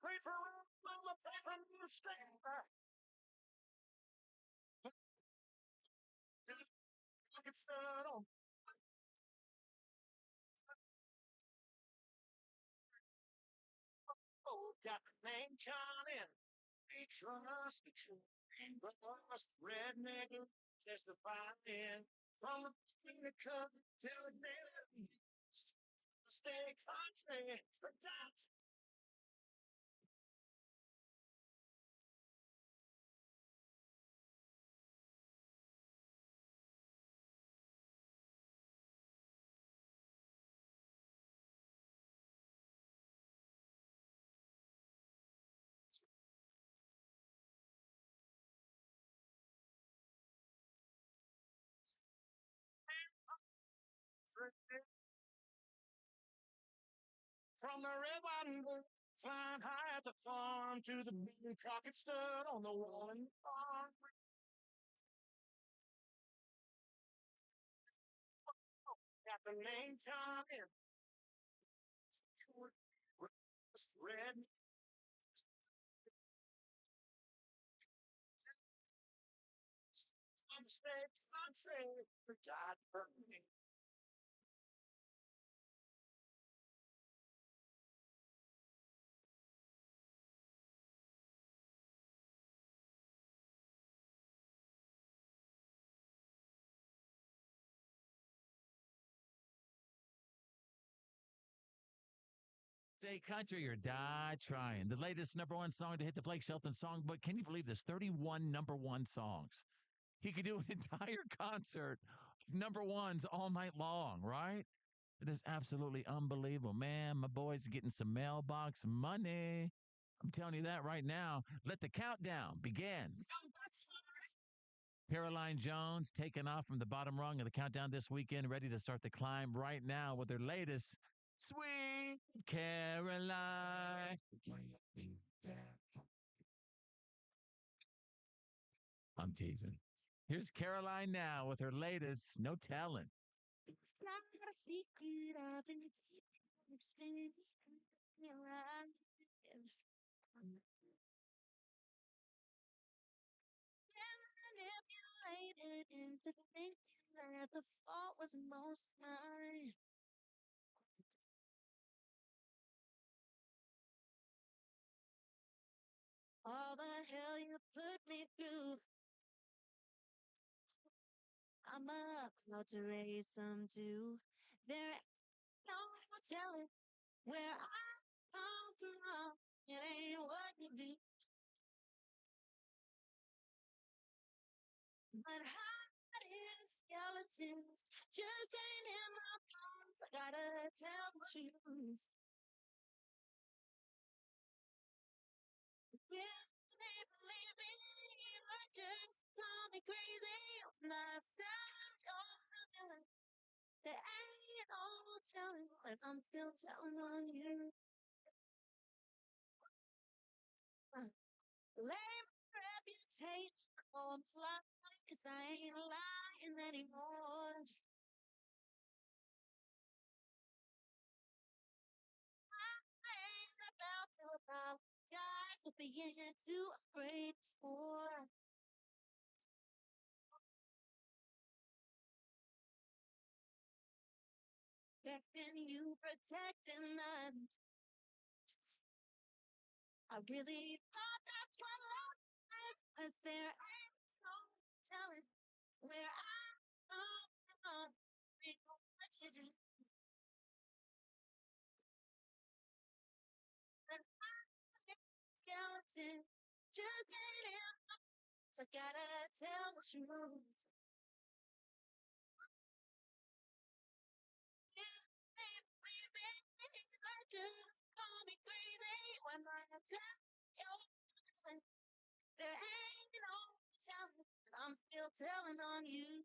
Pray for mama, pray for new stand. Get started on. Oh, got the name Johnny. We trust the truth. But us redneck testifying from the beginning cup till the day that we stay constant. Forgot. From the ribbon flying high at the farm to the big crockett stud on the wall in the farm. Got the name Tommy. Red. I'm stay country. God burn me. Stay country or die trying. The latest number one song to hit the Blake Shelton songbook. Can you believe this? 31 number one songs. He could do an entire concert of number ones all night long, right? It is absolutely unbelievable. Man, my boy's getting some mailbox money. I'm telling you that right now. Let the countdown begin. Caroline Jones taking off from the bottom rung of the countdown this weekend, ready to start the climb right now with her latest Sweet Caroline. I'm teasing. Here's Caroline now with her latest No Telling. Not a secret I've been explaining around. Manipulated into thinking that the fault was most mine. All the hell you put me through. I'm about to raise some too. There ain't no telling where I come from. It ain't what you do, but hiding skeletons just ain't in my bones. I gotta tell the truth. Yeah, they believe me, I just call me crazy. Not sound or there ain't no telling, but I'm still telling on you. Lame reputation on fly, cause I ain't lying anymore. I ain't about to apologize for being too afraid for. Protecting you, protecting us. I really thought that's what love was, cause there ain't no telling where I come from. What you do, but I'm a skeleton, just get in. So gotta tell the truth. You I just call me crazy when I tell you there ain't no telling, but I'm still telling on you.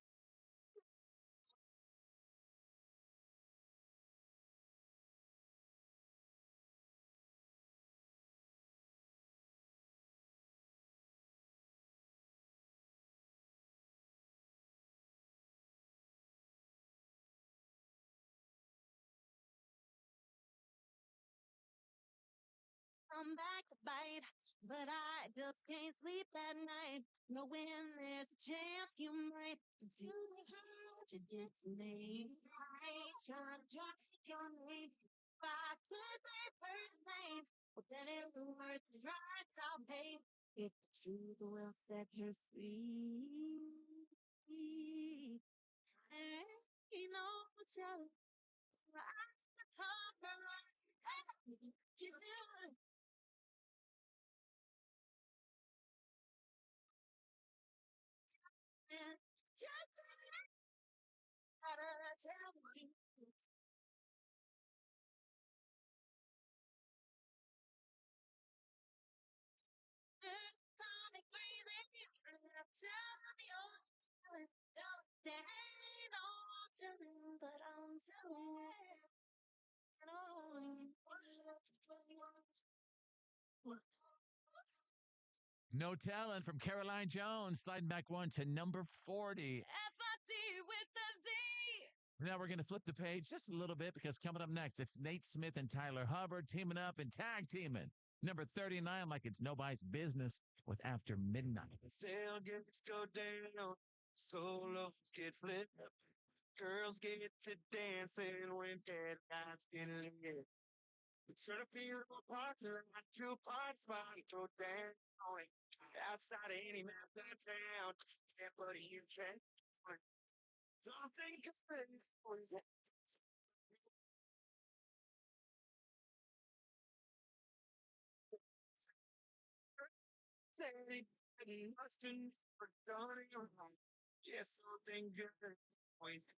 come back to bite. But I just can't sleep at night, knowing there's a chance you might do me what you did to me. I ain't trying to judge your name. If I could pay for the pain, well then it was worth the price I'll pay. If it's true, the will set her free. There ain't no telling where I can come from. Hey, you do. Just gotta tell me. Call me crazy. Tell me all. There ain't no telling, but I'm telling. No Talent from Caroline Jones, sliding back one to number 40. FIT with the Z. Now we're going to flip the page just a little bit because coming up next, it's Nate Smith and Tyler Hubbard teaming up and tag teaming. Number 39, like it's nobody's business, with After Midnight. Tailgates go down, solos get flipped, girls get to dancing when deadlines get lit. We turn a field to a parking lot to a party spot and throw down on it. Outside of any map downtown, can't put a huge check. Something is Mustang for Donnie around. Yes, something good. Always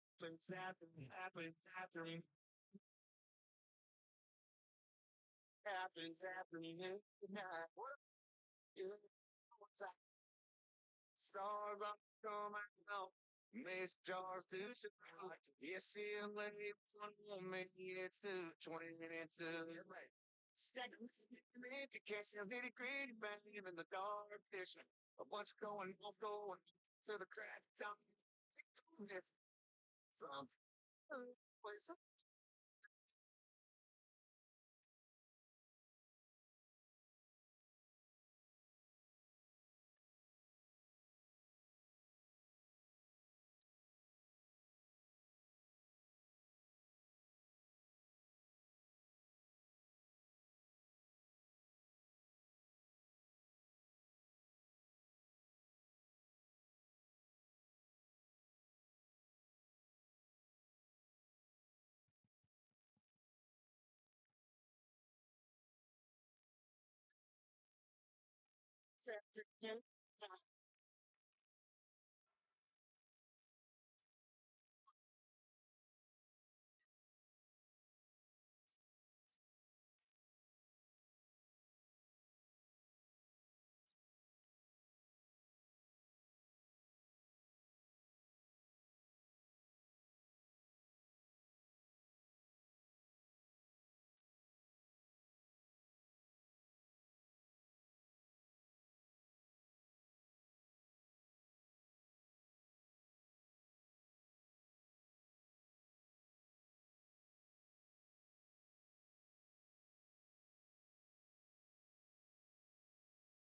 happening in the night. What is what's up? Stars up coming out. Miss jars to surprise. Yes, he'll let it one minute to 20 minutes to right. Stack of empty cans, nitty gritty banging in the dark fishing. A bunch going off going to the crack down. From place.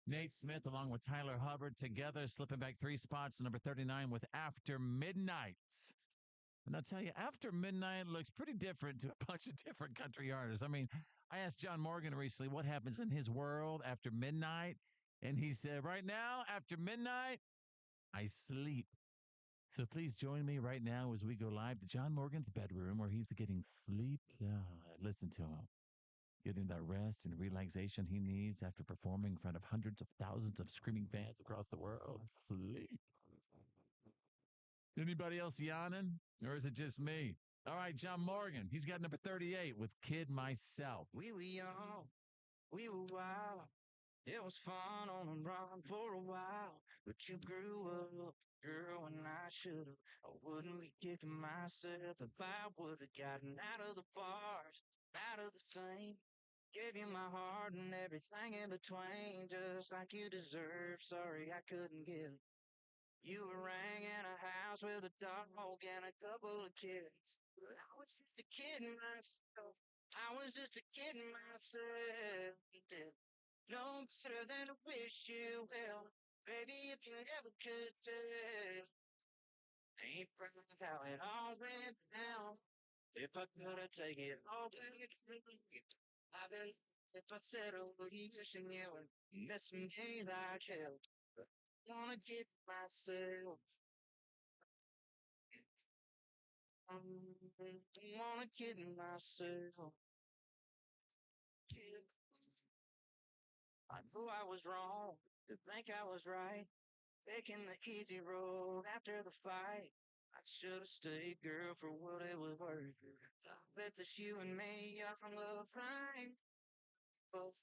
Nate Smith, along with Tyler Hubbard, together slipping back 3 spots to number 39 with After Midnight. And I'll tell you, After Midnight looks pretty different to a bunch of different country artists. I mean, I asked John Morgan recently what happens in his world after midnight. And he said, right now, after midnight, I sleep. So please join me right now as we go live to John Morgan's bedroom where he's getting sleep. Listen to him. Getting that rest and relaxation he needs after performing in front of hundreds of thousands of screaming fans across the world. Sleep. Anybody else yawning? Or is it just me? All right, John Morgan. He's got number 38 with Kid Myself. We were young, we were wild. It was fun on the run for a while. But you grew up, girl, and I should have. I wouldn't be kicking myself if I would have gotten out of the bars, out of the scene. Gave you my heart and everything in between, just like you deserve. Sorry I couldn't give. You rang in a house with a dog and a couple of kids. I was just a kid myself. I was just a kidding myself. Did no better than to wish you well. Baby, if you never could tell, ain't proud of how it all went down. If I could have take it all back, I been if I said over wishing you and miss me like hell. Wanna keep myself. Wanna kid myself. I knew I was wrong to think I was right. Taking the easy road after the fight. I should have stayed, girl, for what it was worth. I bet that you and me, young love, fine. But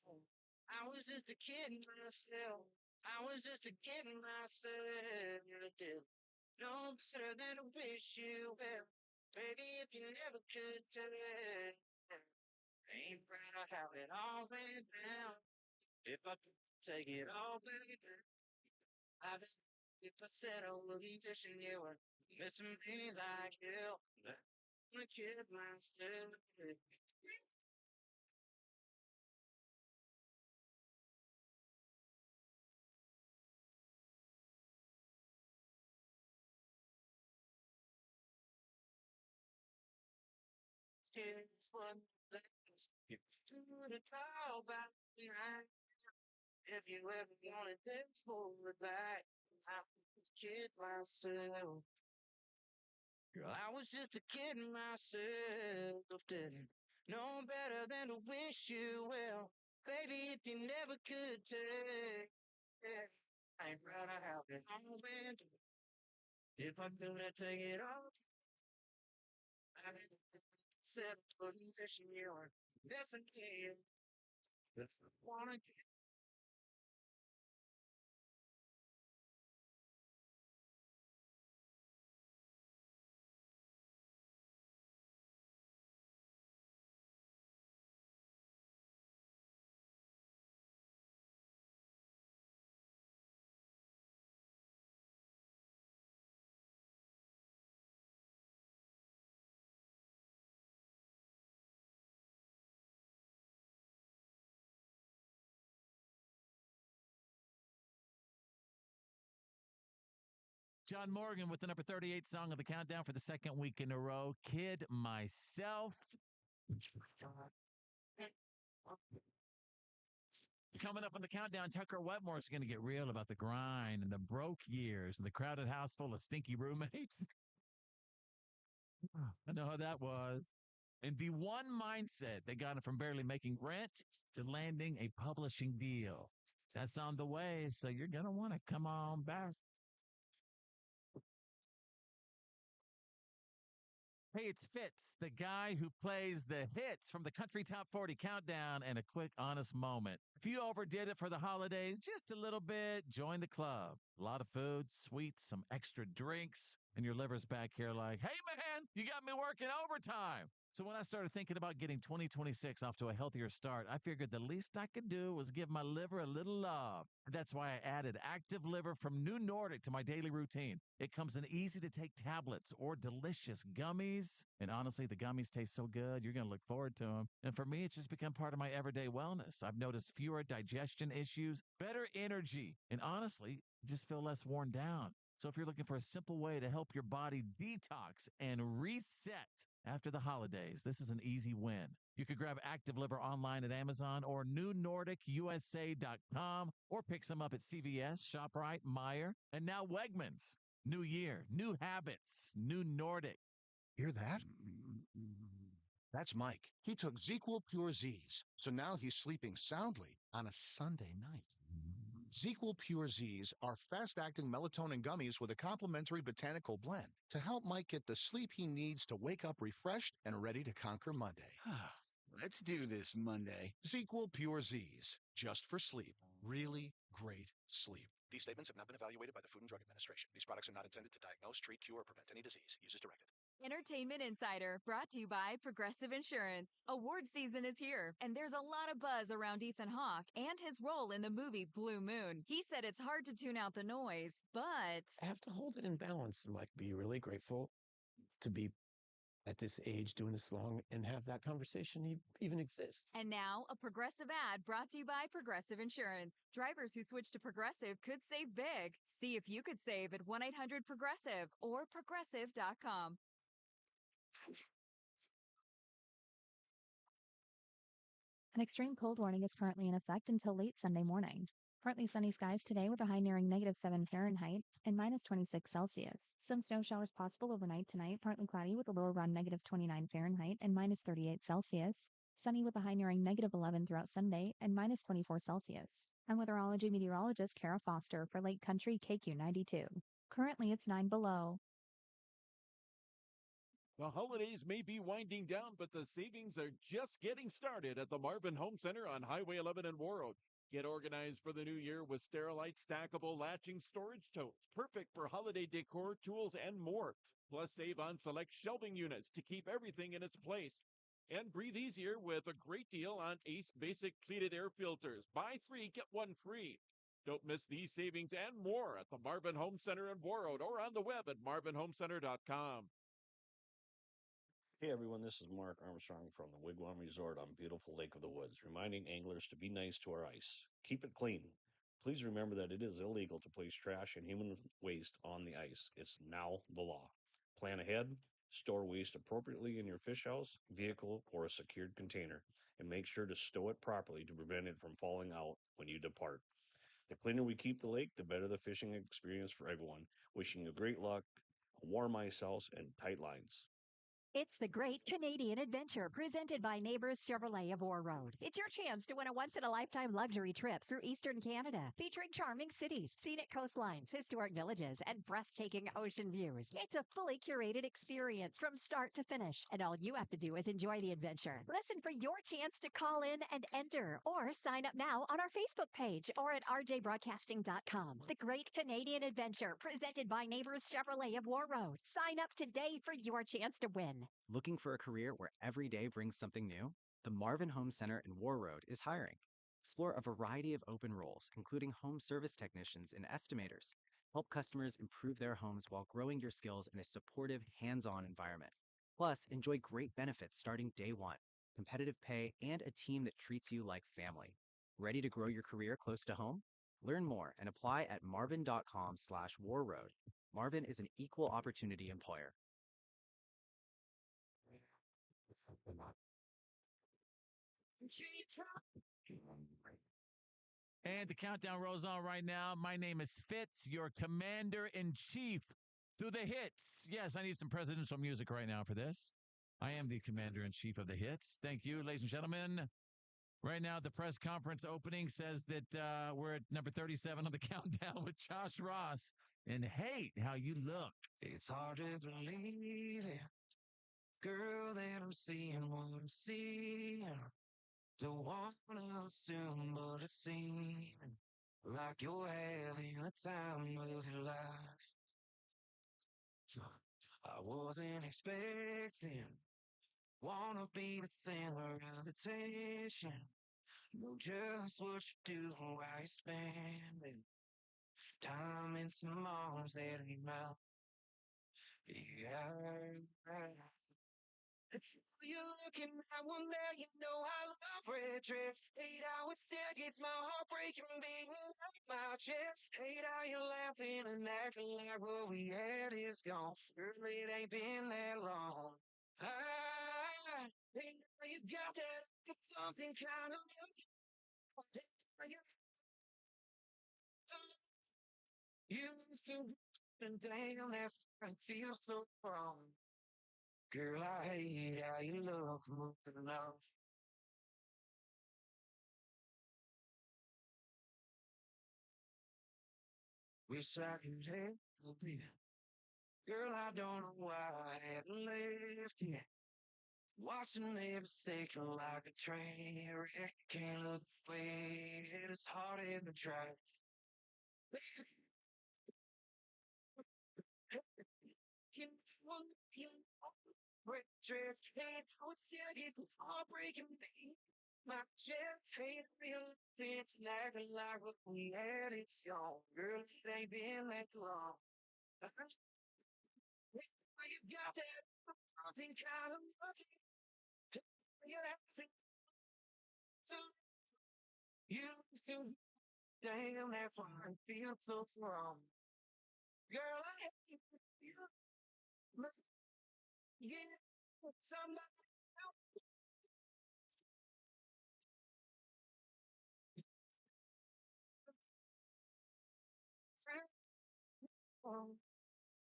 I was just a kid myself. I was just a kid myself. You did no better than to wish you well. Baby, if you never could tell it, ain't proud of how it all went down. If I could take it all back, I bet if I said I would be wishing you were missing things I kill. I kid myself. It's one less to the call back behind. If you ever wanted to pull it back, I kid myself. Girl, I was just a kid myself, didn't know better than to wish you well. Baby, if you never could take it, I ain't proud of how it all went. If I could have taken it all, I said, but wishing you were this again. If I wanna John Morgan with the number 38 song of the countdown for the second week in a row. Kid Myself. Coming up on the countdown, Tucker Wetmore is going to get real about the grind and the broke years and the crowded house full of stinky roommates. I know how that was. And the one mindset that got him from barely making rent to landing a publishing deal. That's on the way, so you're going to want to come on back. Hey, it's Fitz, the guy who plays the hits from the Country Top 40 Countdown and a quick, honest moment. If you overdid it for the holidays, just a little bit, join the club. A lot of food, sweets, some extra drinks, and your liver's back here like, hey, man, you got me working overtime. So when I started thinking about getting 2026 off to a healthier start, I figured the least I could do was give my liver a little love. That's why I added Active Liver from New Nordic to my daily routine. It comes in easy to take tablets or delicious gummies. And honestly, the gummies taste so good, you're going to look forward to them. And for me, it's just become part of my everyday wellness. I've noticed fewer digestion issues, better energy, and honestly, just feel less worn down. So if you're looking for a simple way to help your body detox and reset after the holidays, this is an easy win. You could grab Active Liver online at Amazon or newnordicusa.com or pick some up at CVS, ShopRite, Meijer, and now Wegmans. New year, new habits, new Nordic. Hear that? That's Mike. He took ZQL Pure Z's, so now he's sleeping soundly on a Sunday night. ZQL Pure Z's are fast-acting melatonin gummies with a complementary botanical blend to help Mike get the sleep he needs to wake up refreshed and ready to conquer Monday. Let's do this Monday. ZQL Pure Z's, just for sleep. Really great sleep. These statements have not been evaluated by the Food and Drug Administration. These products are not intended to diagnose, treat, cure, or prevent any disease. Use as directed. Entertainment Insider, brought to you by Progressive Insurance. Award season is here, and there's a lot of buzz around Ethan Hawke and his role in the movie Blue Moon. He said it's hard to tune out the noise, but I have to hold it in balance and be really grateful to be at this age doing this long and have that conversation even exist. And now, a Progressive ad brought to you by Progressive Insurance. Drivers who switch to Progressive could save big. See if you could save at 1-800-PROGRESSIVE or progressive.com. An extreme cold warning is currently in effect until late Sunday morning. Partly sunny skies today with a high nearing -7 Fahrenheit and -26 Celsius. Some snow showers possible overnight tonight, partly cloudy with a low around -29 Fahrenheit and -38 Celsius. Sunny with a high nearing -11 throughout Sunday and -24 Celsius. I'm weatherology meteorologist Kara Foster for Lake Country KQ92. Currently it's 9 below. The holidays may be winding down, but the savings are just getting started at the Marvin Home Center on Highway 11 in Warroad. Get organized for the new year with Sterilite stackable latching storage totes, perfect for holiday decor, tools, and more. Plus, save on select shelving units to keep everything in its place. And breathe easier with a great deal on Ace Basic Pleated Air Filters. Buy 3, get 1 free. Don't miss these savings and more at the Marvin Home Center in Warroad or on the web at marvinhomecenter.com. Hey everyone, this is Mark Armstrong from the Wigwam Resort on beautiful Lake of the Woods, reminding anglers to be nice to our ice. Keep it clean. Please remember that it is illegal to place trash and human waste on the ice. It's now the law. Plan ahead, store waste appropriately in your fish house, vehicle, or a secured container, and make sure to stow it properly to prevent it from falling out when you depart. The cleaner we keep the lake, the better the fishing experience for everyone. Wishing you great luck, a warm ice house, and tight lines. It's the Great Canadian Adventure presented by Neighbors Chevrolet of Warroad. It's your chance to win a once-in-a-lifetime luxury trip through Eastern Canada, featuring charming cities, scenic coastlines, historic villages, and breathtaking ocean views. It's a fully curated experience from start to finish, and all you have to do is enjoy the adventure. Listen for your chance to call in and enter, or sign up now on our Facebook page or at rjbroadcasting.com. The Great Canadian Adventure presented by Neighbors Chevrolet of Warroad. Sign up today for your chance to win. Looking for a career where every day brings something new? The Marvin Home Center in Warroad is hiring. Explore a variety of open roles, including home service technicians and estimators. Help customers improve their homes while growing your skills in a supportive, hands-on environment. Plus, enjoy great benefits starting day one, competitive pay, and a team that treats you like family. Ready to grow your career close to home? Learn more and apply at marvin.com/warroad. Marvin is an equal opportunity employer. And the countdown rolls on right now. My name is Fitz, your commander-in-chief through the hits. Yes, I need some presidential music right now for this. I am the commander-in-chief of the hits. Thank you, ladies and gentlemen. Right now, the press conference opening says that we're at number 37 on the countdown with Josh Ross and Hate How You Look. It's hard to believe it, girl, that I'm seeing what I'm seeing. Don't want to assume, but it seems like you're having the time of your life. I wasn't expecting, wanna be the center of attention. Know just what you do while you're spending time in some arms that ain't mine. Yeah. You're looking at one there, you know I love red dress. Hate how it still gets my heart breaking, beating up my chest. Hate how you're laughing and acting like what we had is gone. Girl, it ain't been that long. I hate how you got that something kind of look. You so good and damn, that's I feel so wrong. Girl, I hate how you look moving on. Wish I could help you. Girl, I don't know why I haven't left you. Watching every second like a train wreck. Can't look away, it's hard to try. Can one feel red dress? Hate how it still gets heartbreaking me. My chest hate real bitch, acting like what we had, it's gone. Girl, it ain't been that long. You got that Something kind of lucky. You feel damn, that's why I feel so wrong. Girl, I hate you. Yeah, somebody else.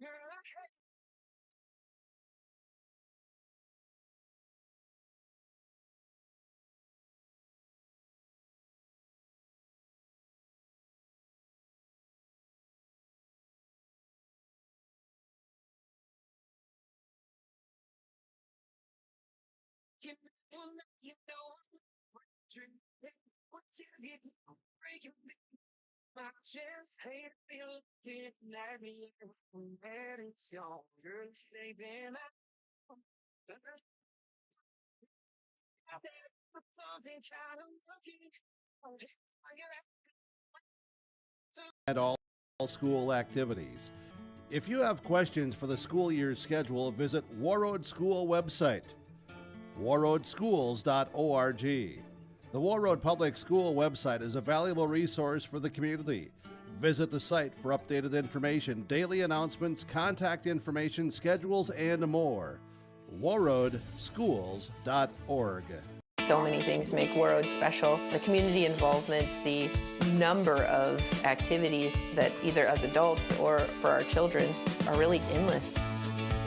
Girl, I hate you. You know, what you get, break your I just hate feeling getting at me when it's gone. Girl, they've been out. Something kind of lucky. I At all school activities. If you have questions for the school year's schedule, visit Warroad School website, warroadschools.org. The Warroad Public School website is a valuable resource for the community. Visit the site for updated information, daily announcements, contact information, schedules, and more. warroadschools.org. So many things make Warroad special. The community involvement, the number of activities that either as adults or for our children are really endless.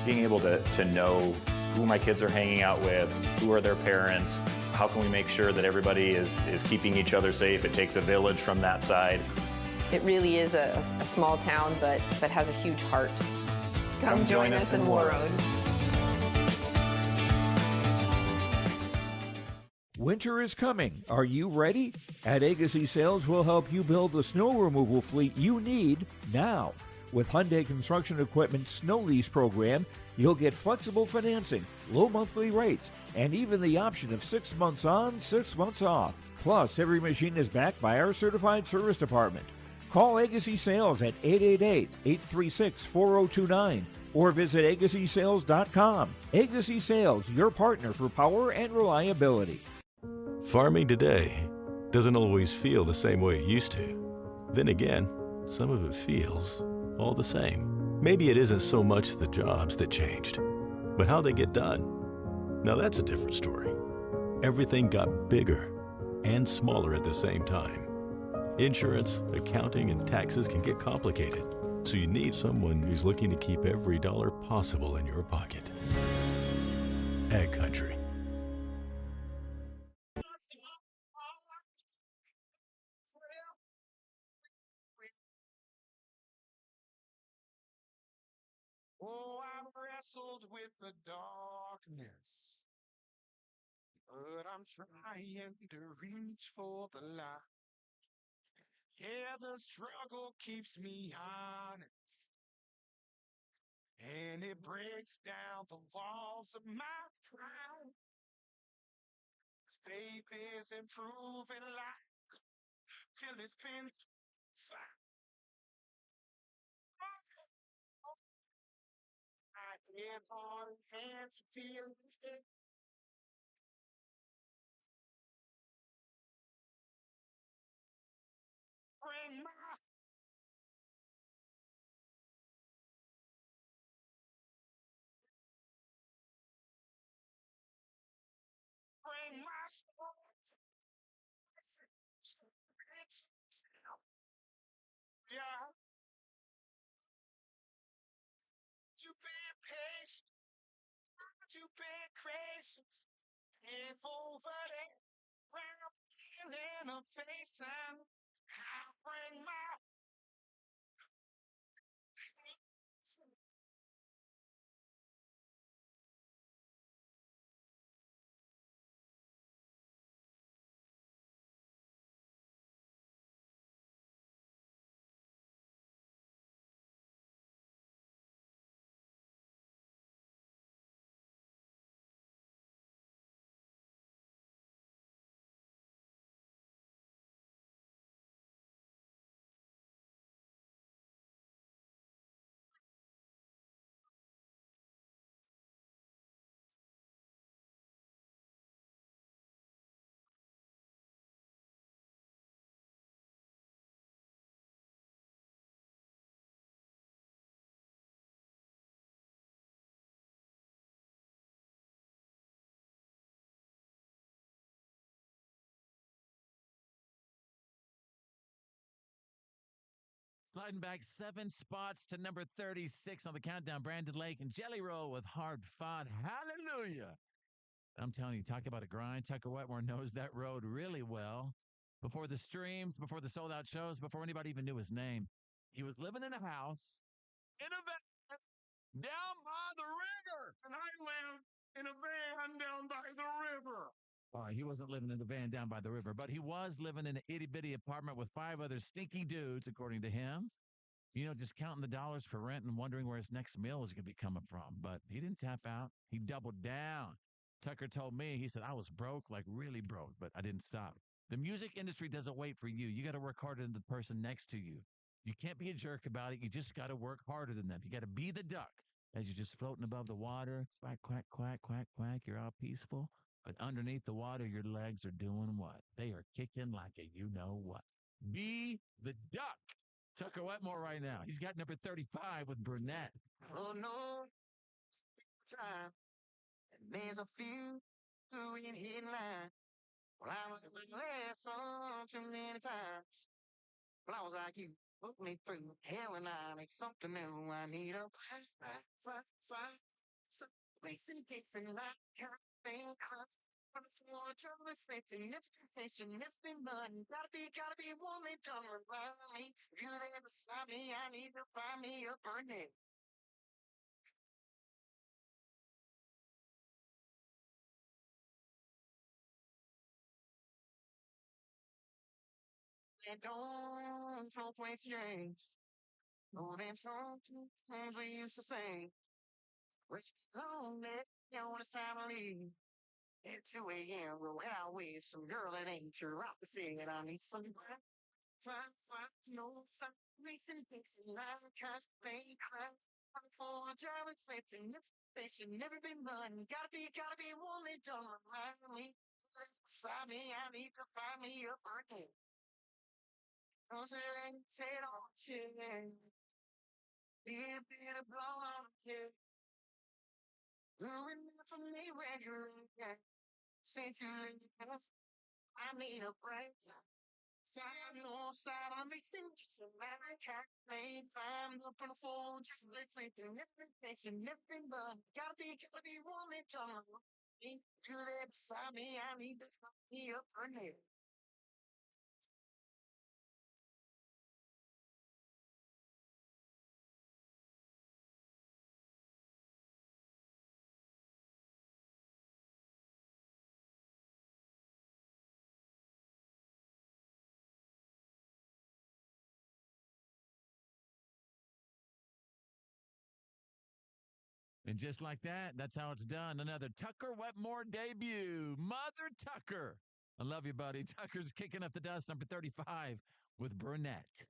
Being able to know who my kids are hanging out with, who are their parents, how can we make sure that everybody is keeping each other safe? It takes a village from that side. It really is a small town, but has a huge heart. Come join us in Warroad. Winter is coming. Are you ready? At Agassi Sales, we'll help you build the snow removal fleet you need now. With Hyundai Construction Equipment Snow Lease Program, you'll get flexible financing, low monthly rates, and even the option of 6 months on, 6 months off. Plus, every machine is backed by our certified service department. Call Agassi Sales at 888-836-4029 or visit agassisales.com. Agassi Sales, your partner for power and reliability. Farming today doesn't always feel the same way it used to. Then again, some of it feels all the same. Maybe it isn't so much the jobs that changed, but how they get done. Now that's a different story. Everything got bigger and smaller at the same time. Insurance, accounting, and taxes can get complicated, so you need someone who's looking to keep every dollar possible in your pocket. Ag Country. Oh, I've wrestled with the darkness, but I'm trying to reach for the light. Yeah, the struggle keeps me honest, and it breaks down the walls of my pride. Faith is improving life till it's been fine. I get hard hands, feelings. Bring my soul. Yeah, you've been patient, you've been gracious, and over there, round in a face, and I bring my Sliding back 7 spots to number 36 on the countdown, Brandon Lake and Jelly Roll with Hard Fought. Hallelujah. I'm telling you, talk about a grind. Tucker Wetmore knows that road really well. Before the streams, before the sold-out shows, before anybody even knew his name, he was living in a house, in a van, down by the river. And I live in a van down by the river. He wasn't living in the van down by the river, but he was living in an itty-bitty apartment with 5 other stinky dudes, according to him. You know, just counting the dollars for rent and wondering where his next meal was going to be coming from. But he didn't tap out. He doubled down. Tucker told me, he said, I was broke, like really broke, but I didn't stop. The music industry doesn't wait for you. You got to work harder than the person next to you. You can't be a jerk about it. You just got to work harder than them. You got to be the duck as you're just floating above the water. Quack, quack, quack, quack, quack. You're all peaceful. But underneath the water, your legs are doing what? They are kicking like a you-know-what. Be the duck. Tucker Wetmore right now. He's got number 35 with Brunette. Oh, no. Time. And there's a few who in headline. Well, I was in last song too many times. Well, I was like, you put me through hell and I need something new. I need a fight. Racing takes a lot of thing. Let's say significant, nothing but gotta be one that done remind me. If you there beside me, I need to find me a burning. They don't throw away strings. Oh, them songs we used to sing. We're lonely, you know, when it's time to leave. At 2 a.m., we're out with some girl that ain't sure out to sing, and I need some fine, no, some recent things, and I can't stay crying for a job that's lifting. They should never be mine. Gotta be one that don't remind me. Beside me, I need to find me a burden. Don't say it all, chill. Be a blow on the kid. Doing it for me regularly. Say too late, I need a break. Side north side, I'm missing just a matter of play. Climbed up on the phone, just listening to nothing but gotta be one that don't me. You there beside me, I need to find me up her name. And just like that, that's how it's done. Another Tucker Wetmore debut. Mother Tucker. I love you, buddy. Tucker's kicking up the dust, number 35 with Brunette.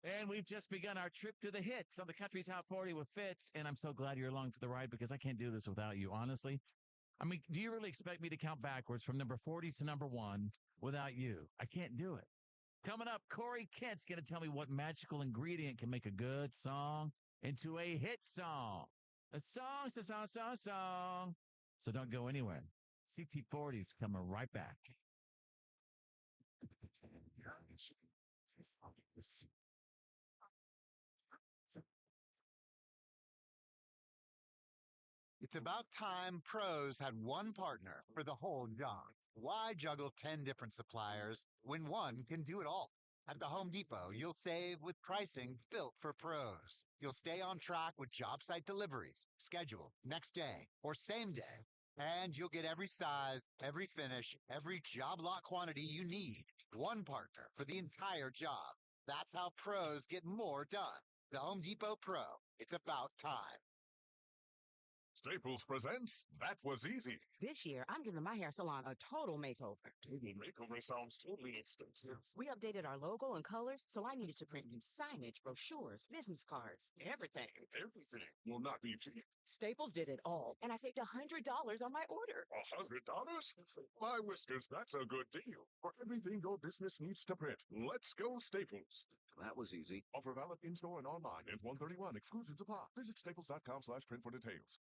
And we've just begun our trip to the hits on the Country Top 40 with Fitz. And I'm so glad you're along for the ride because I can't do this without you, honestly. I mean, do you really expect me to count backwards from number 40 to number 1 without you? I can't do it. Coming up, Corey Kent's going to tell me what magical ingredient can make a good song into a hit song. A song. So don't go anywhere. CT40's coming right back. It's about time pros had one partner for the whole job. Why juggle 10 different suppliers when one can do it all? At the Home Depot, you'll save with pricing built for pros. You'll stay on track with job site deliveries, scheduled next day or same day. And you'll get every size, every finish, every job lot quantity you need. One partner for the entire job. That's how pros get more done. The Home Depot Pro. It's about time. Staples presents That Was Easy. This year, I'm giving my hair salon a total makeover. Total makeover sounds totally expensive. We updated our logo and colors, so I needed to print new signage, brochures, business cards, everything. Everything will not be cheap. Staples did it all, and I saved $100 on my order. $100? My whiskers, that's a good deal. For everything your business needs to print, let's go Staples. That was easy. Offer valid in-store and online. Ends 1/31. Exclusions apply. Visit staples.com/print for details.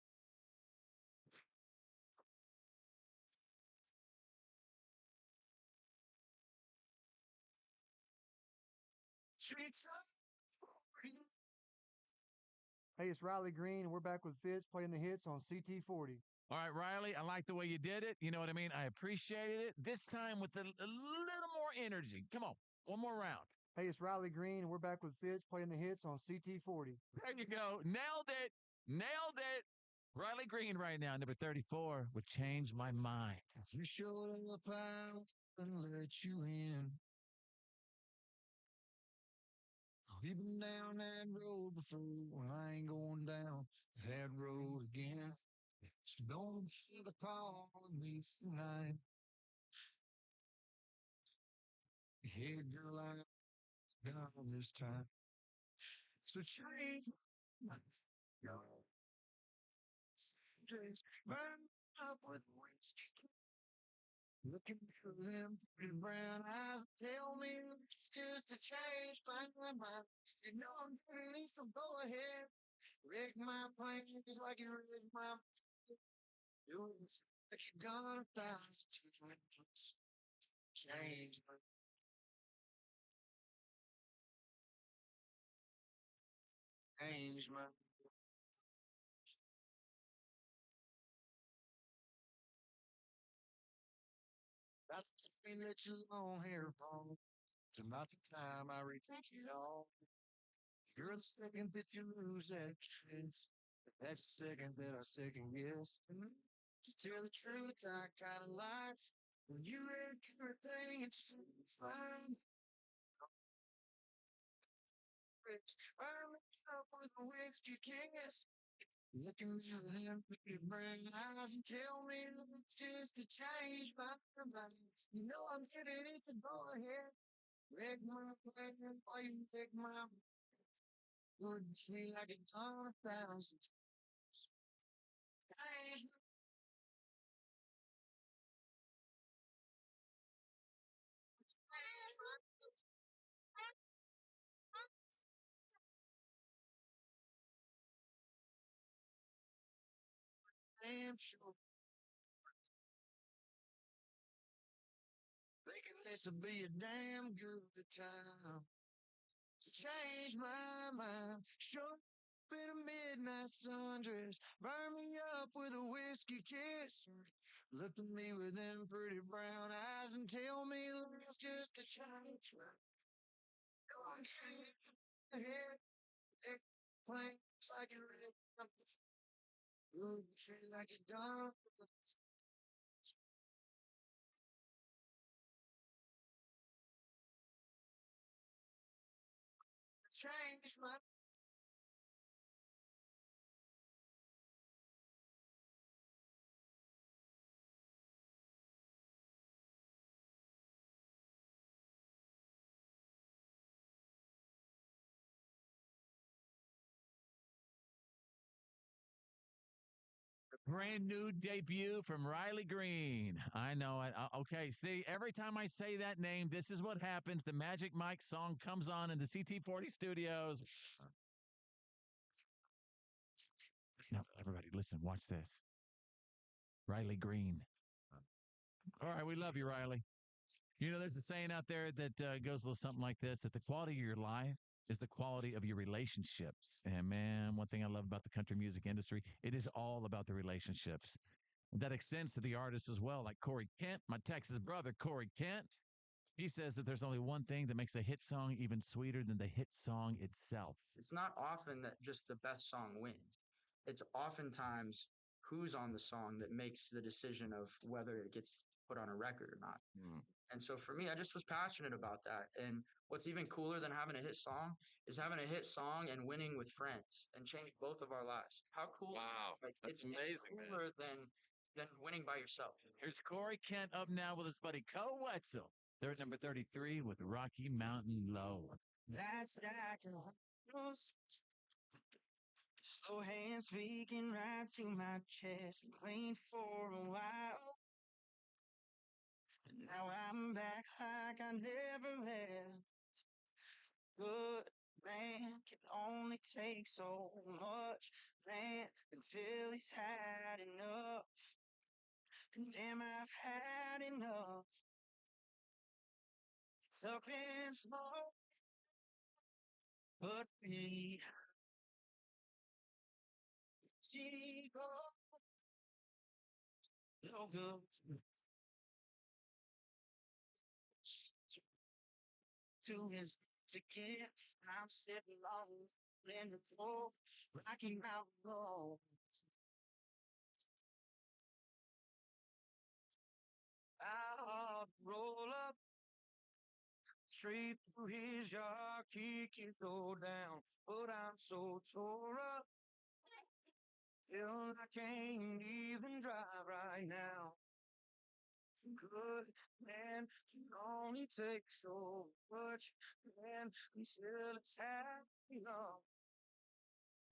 Hey, it's Riley Green, and we're back with Fitz playing the hits on CT40. All right, Riley, I like the way you did it. You know what I mean? I appreciated it. This time with a little more energy. Come on, one more round. Hey, it's Riley Green, and we're back with Fitz playing the hits on CT40. There you go. Nailed it. Nailed it. Riley Green right now, number 34, would change my mind. If you showed up, I wouldn't let you in. We've been down that road before, and I ain't going down that road again. So don't bother calling me tonight. Hey, girl, I'm gone this time. So change my dress, burn up with whiskey. Looking through them pretty brown eyes, tell me it's just a change my mind. You know I'm pretty, so go ahead. Wreck my plans like you wrecked my. Do it like you done 1,000 times. Change my. Change my. That's the thing that you long hair from. Tonight's the time I rethink it all. You're the second that you lose that chance. That's the second that I second guess. To tell the truth, I kinda like when you had everything and it's fine. I'm up with a whiskey kiss. Looking through them pretty brown eyes and tell me it's just to change my mind. You know I'm giving it, so go ahead. Wreck my plan, or you take my good feel like it's on 1,000. Change damn sure. Thinking this'll be a damn good time to change my mind. Show up in a midnight sundress, burn me up with a whiskey kiss. Look at me with them pretty brown eyes and tell me it's just a change. Go on, ahead, plain like you're good, like you done. Change my. Brand new debut from Riley Green. I know it. Okay, see, every time I say that name, this is what happens. The Magic Mike song comes on in the CT40 studios. Now, everybody, listen, watch this. Riley Green. All right, we love you, Riley. You know, there's a saying out there that goes a little something like this, that the quality of your life is the quality of your relationships. And man, one thing I love about the country music industry, it is all about the relationships. That extends to the artists as well, like Corey Kent, my Texas brother, Corey Kent. He says that there's only one thing that makes a hit song even sweeter than the hit song itself. It's not often that just the best song wins. It's oftentimes who's on the song that makes the decision of whether it gets put on a record or not. And so for me, I just was passionate about that. And what's even cooler than having a hit song is having a hit song and winning with friends and change both of our lives. How cool! Wow, like that's it's amazing, cooler than winning by yourself. Here's Corey Kent up now with his buddy Co Wetzel. They're at number 33 with Rocky Mountain Low. That's like a rose. Slow hands speaking right to my chest. Clean for a while. But now I'm back like I never left. Good man can only take so much, man, until he's had enough. And damn, I've had enough. It's up and slow. But me, she goes no good to his tickets. I'm sitting on in the floor, rocking out low. I'll roll up straight through his yard, kick his door down, but I'm so tore up till I can't even drive right now. Good man can only take so much, man, until it's had enough.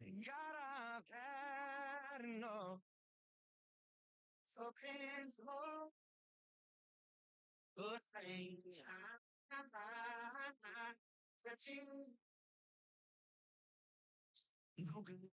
God, I've had enough. So pins low, but baby, I that you no good.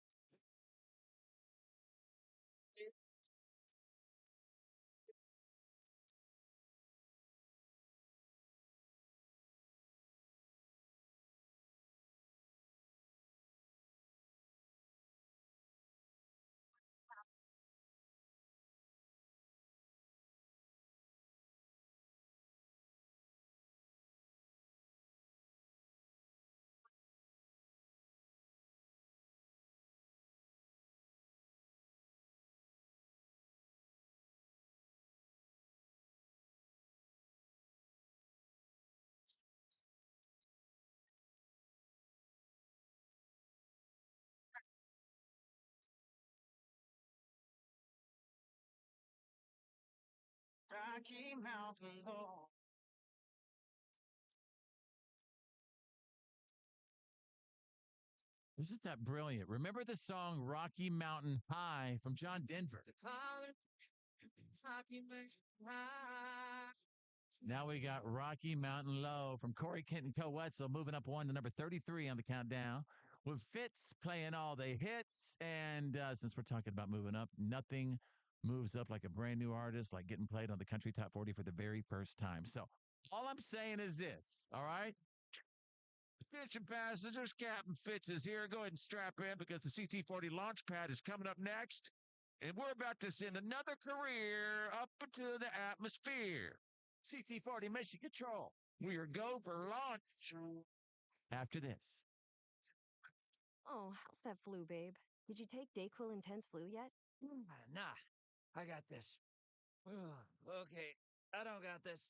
Rocky Mountain low. This is not brilliant. Remember the song Rocky Mountain High from John Denver? Rocky Mountain High. Now we got Rocky Mountain Low from Corey Kenton Coetzel moving up one to number 33 on the countdown with Fitz playing all the hits. And since we're talking about moving up, nothing moves up like a brand new artist, like getting played on the Country Top 40 for the very first time. So all I'm saying is this, all right? Attention passengers, Captain Fitz is here. Go ahead and strap in because the CT-40 launch pad is coming up next. And we're about to send another career up into the atmosphere. CT-40 mission control. We are go for launch. After this. Oh, how's that flu, babe? Did you take Dayquil Intense Flu yet? Nah, I got this. Okay, I don't got this.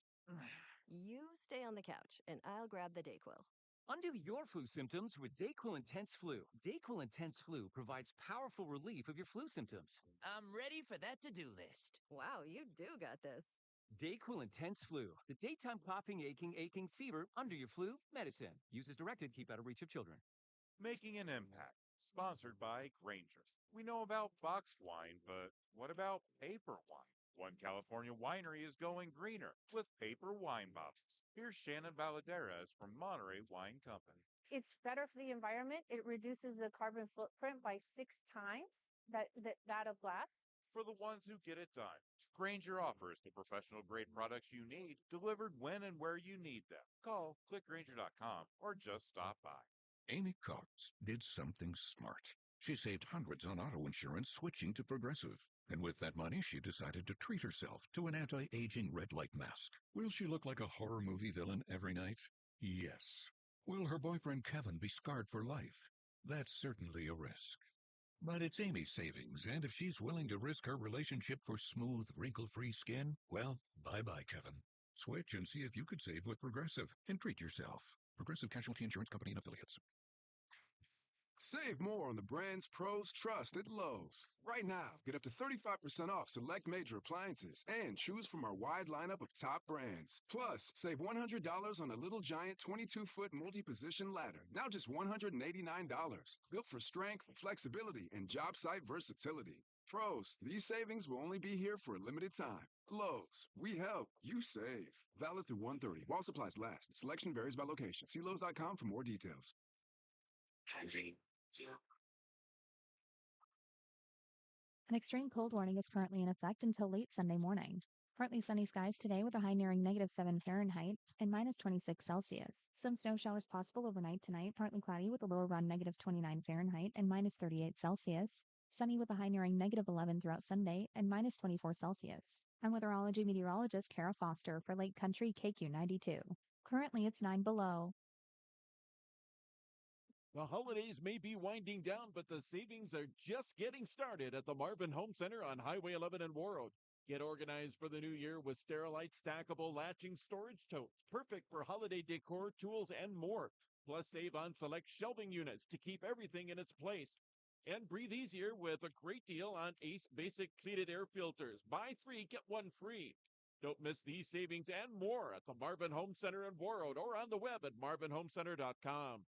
You stay on the couch, and I'll grab the Dayquil. Undo your flu symptoms with Dayquil Intense Flu. Dayquil Intense Flu provides powerful relief of your flu symptoms. I'm ready for that to-do list. Wow, you do got this. Dayquil Intense Flu, the daytime coughing, aching, fever, under your flu medicine. Use as directed, keep out of reach of children. Making an Impact, sponsored by Granger. We know about boxed wine, but what about paper wine? One California winery is going greener with paper wine bottles. Here's Shannon Valaderas from Monterey Wine Company. It's better for the environment. It reduces the carbon footprint by 6 times that of glass. For the ones who get it done, Granger offers the professional grade products you need delivered when and where you need them. Call clickgranger.com or just stop by. Amy Cox did something smart. She saved hundreds on auto insurance switching to Progressive. And with that money, she decided to treat herself to an anti-aging red light mask. Will she look like a horror movie villain every night? Yes. Will her boyfriend Kevin be scarred for life? That's certainly a risk. But it's Amy's savings, and if she's willing to risk her relationship for smooth, wrinkle-free skin, well, bye-bye, Kevin. Switch and see if you could save with Progressive and treat yourself. Progressive Casualty Insurance Company and Affiliates. Save more on the brands pros trust at Lowe's. Right now, get up to 35% off select major appliances and choose from our wide lineup of top brands. Plus, save $100 on a Little Giant 22-foot multi-position ladder, now just $189. Built for strength, flexibility, and job site versatility. Pros, these savings will only be here for a limited time. Lowe's, we help, you save. Valid through 1/30 while supplies last. Selection varies by location. See Lowe's.com for more details. An extreme cold warning is currently in effect until late Sunday morning. Partly sunny skies today with a high nearing -7 Fahrenheit and -26 Celsius. Some snow showers possible overnight tonight, partly cloudy with a low around -29 Fahrenheit and -38 Celsius. Sunny with a high nearing -11 throughout Sunday and -24 Celsius. I'm weatherology meteorologist Kara Foster for Lake Country KQ92. Currently it's 9 below. The holidays may be winding down, but the savings are just getting started at the Marvin Home Center on Highway 11 in Warroad. Get organized for the new year with Sterilite stackable latching storage totes, perfect for holiday decor, tools, and more. Plus, save on select shelving units to keep everything in its place. And breathe easier with a great deal on Ace Basic Pleated Air Filters. Buy 3, get 1 free. Don't miss these savings and more at the Marvin Home Center in Warroad or on the web at marvinhomecenter.com.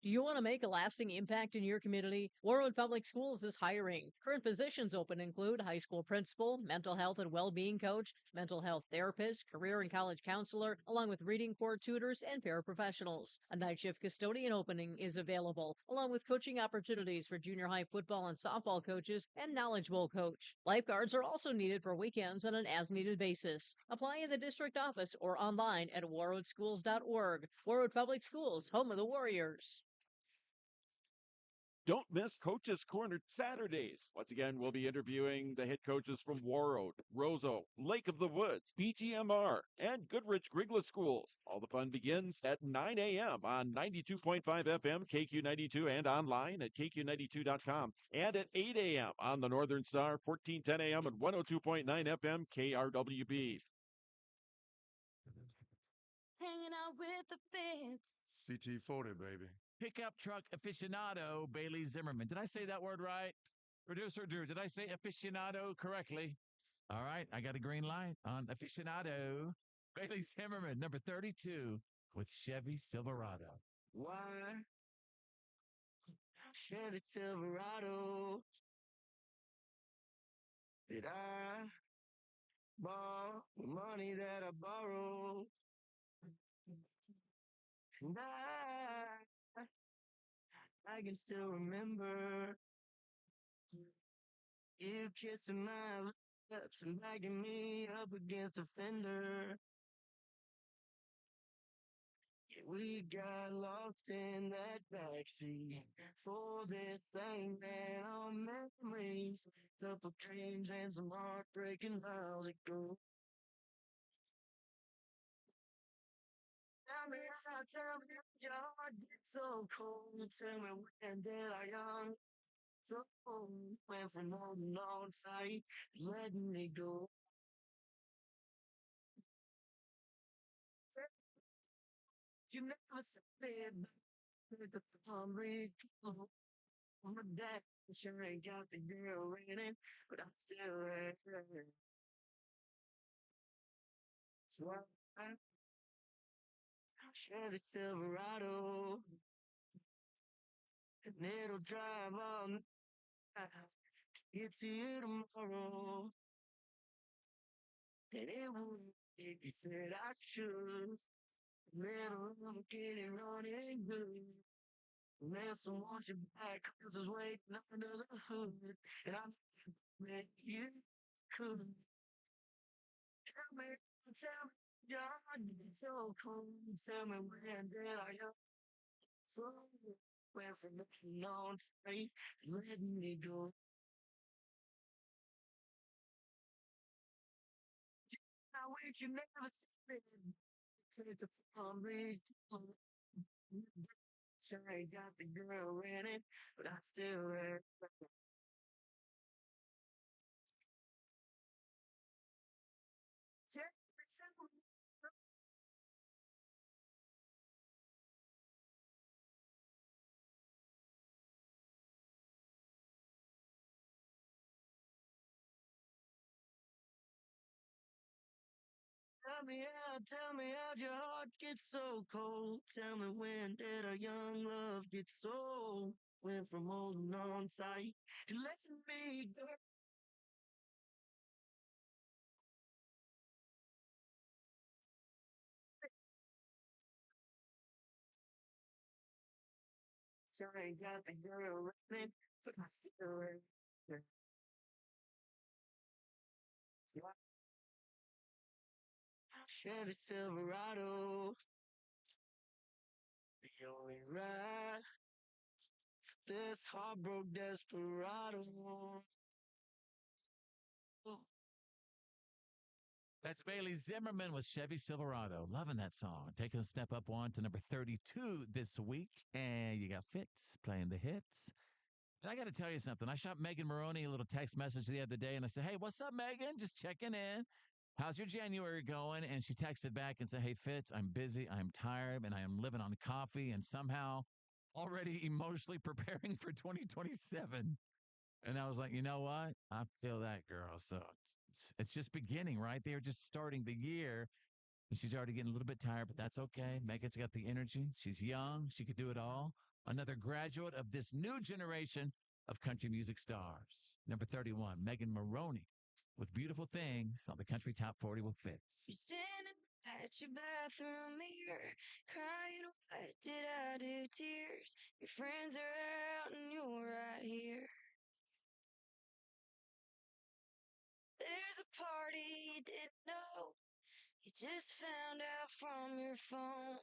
Do you want to make a lasting impact in your community? Warroad Public Schools is hiring. Current positions open include high school principal, mental health and well-being coach, mental health therapist, career and college counselor, along with reading core tutors and paraprofessionals. A night shift custodian opening is available, along with coaching opportunities for junior high football and softball coaches and Knowledge Bowl coach. Lifeguards are also needed for weekends on an as-needed basis. Apply in the district office or online at warroadschools.org. Warroad Public Schools, home of the Warriors. Don't miss Coach's Corner Saturdays. Once again, we'll be interviewing the head coaches from Warroad, Roseau, Lake of the Woods, BGMR, and Goodrich Grigla Schools. All the fun begins at 9 a.m. on 92.5 FM, KQ92, and online at KQ92.com. And at 8 a.m. on the Northern Star, 1410 a.m. and 102.9 FM, KRWB. Hanging out with the fans. CT40, baby. Pickup truck aficionado Bailey Zimmerman. Did I say that word right? Producer Drew, did I say aficionado correctly? All right, I got a green light on aficionado Bailey Zimmerman, number 32, with Chevy Silverado. Why? Chevy Silverado. Did I borrow the money that I borrowed? And I can still remember you kissing my lips and backing me up against the fender. Yeah, we got lost in that backseat for this thing, man. All memories, couple dreams and some heartbreaking miles ago. Tell me your heart gets so cold. Tell me when did I young? So went from holding on tight, letting me go. You never said the memories. My dad sure ain't got the girl running, but I'm still there. So I Chevy Silverado, and it'll drive all night. Get to you tomorrow. Then it would if you said I should. Little I'm getting running good. Unless I want you back, 'cause I was waiting under the hood. And I bet you could. Tell me, your heart gets so cold. Tell me when did I go? So went from looking on straight to letting me go. I wish you never said take the memories. Sure ain't got the girl running, but I still there. Tell me how'd your heart get so cold? Tell me when did our young love get so? Went from holding on tight to letting me go. Sorry, I got the girl running, but I still there. Chevy Silverado. The only ride, this heartbroken desperado. That's Bailey Zimmerman with Chevy Silverado. Loving that song. Taking a step up one to number 32 this week. And you got Fitz playing the hits. And I got to tell you something. I shot Megan Maroney a little text message the other day, and I said, hey, what's up, Megan? Just checking in. How's your January going? And she texted back and said, hey, Fitz, I'm busy, I'm tired, and I am living on coffee and somehow already emotionally preparing for 2027. And I was like, you know what? I feel that, girl. So it's just beginning, right? They're just starting the year. And she's already getting a little bit tired, but that's okay. Megan's got the energy. She's young. She could do it all. Another graduate of this new generation of country music stars. Number 31, Megan Maroney with Beautiful Things on the Country Top 40 with Fitz. You're standing at your bathroom mirror, crying, what did I do? Tears. Your friends are out and you're right here. There's a party you didn't know. You just found out from your phone.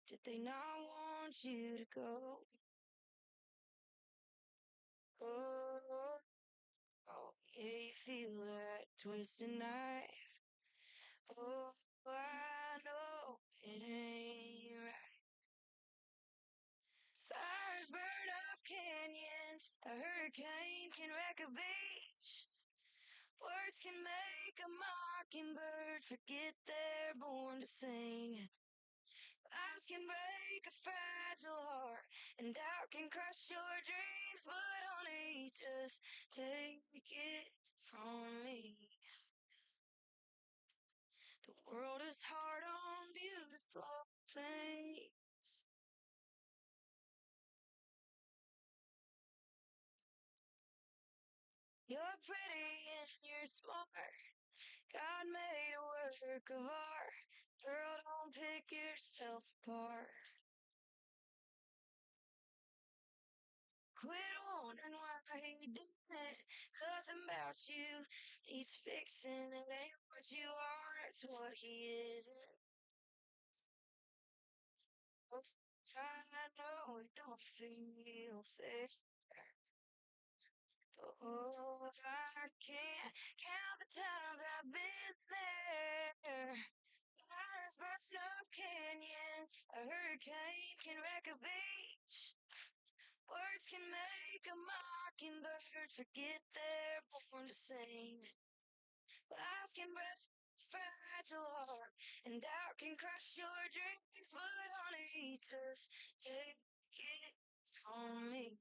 Did they not want you to go? Oh, oh, yeah, you feel that twisted knife. Oh, I know it ain't right. Fires burn up canyons. A hurricane can wreck a beach. Words can make a mockingbird forget they're born to sing. Lies can break a fragile heart, and doubt can crush your dreams. But honey, just take it from me. The world is hard on beautiful things. You're pretty and you're smart. God made a work of art. Girl, don't pick yourself apart. Quit wondering why he did it. Nothing about you needs fixing. It ain't what you are, it's what he isn't. Oh, I know it don't feel fair. Oh, I can't count the times I've been there. Fires burst up canyons. A hurricane can wreck a beach. Words can make a mockingbird forget they're born to sing. Lies can break fragile heart, and doubt can crush your dreams. But honey, just take it from me.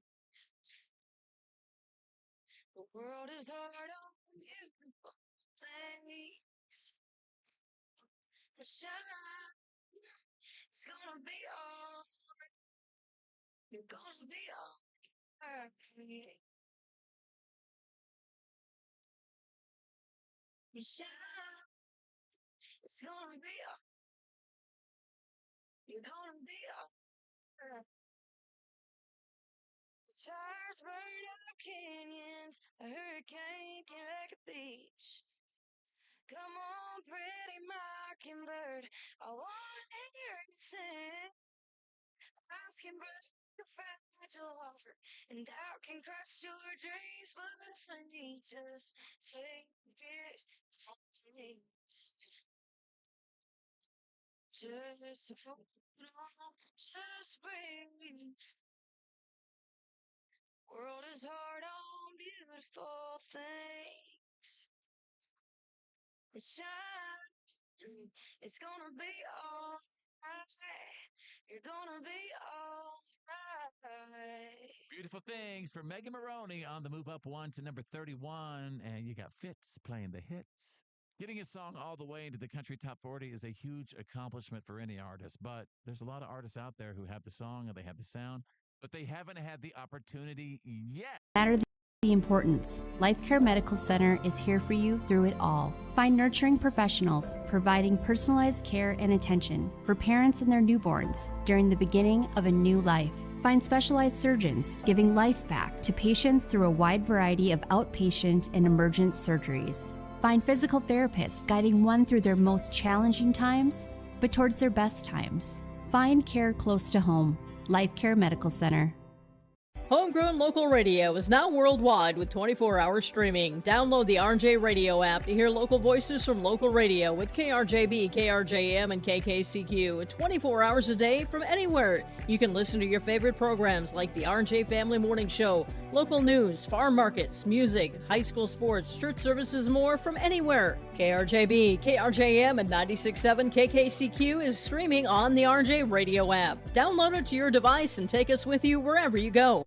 The world is hard on beautiful things. The shine is gonna be all. You're gonna be all right. You shine. It's gonna be all. You're gonna be all right. Fires burn up canyons. A hurricane can wreck a beach. Come on, pretty mockingbird. I wanna hear you sing. Eyes can break the fragile heart, and doubt can crush your dreams. But honey, just take it from me. Just hold on, just breathe. World is hard on beautiful things. It's shine. It's gonna be all right. You're gonna be all right. Beautiful Things for Megan Maroney on the move up one to number 31. And you got Fitz playing the hits. Getting a song all the way into the country top 40 is a huge accomplishment for any artist. But there's a lot of artists out there who have the song and they have the sound, but they haven't had the opportunity yet. Matter the importance. Life Care Medical Center is here for you through it all. Find nurturing professionals providing personalized care and attention for parents and their newborns during the beginning of a new life. Find specialized surgeons giving life back to patients through a wide variety of outpatient and emergent surgeries. Find physical therapists guiding one through their most challenging times, but towards their best times. Find care close to home. Life Care Medical Center. Homegrown local radio is now worldwide with 24-hour streaming. Download the RJ Radio app to hear local voices from local radio with KRJB, KRJM, and KKCQ 24 hours a day from anywhere. You can listen to your favorite programs like the RJ Family Morning Show, local news, farm markets, music, high school sports, church services, more from anywhere. KRJB, KRJM, and 96.7 KKCQ is streaming on the RJ Radio app. Download it to your device and take us with you wherever you go.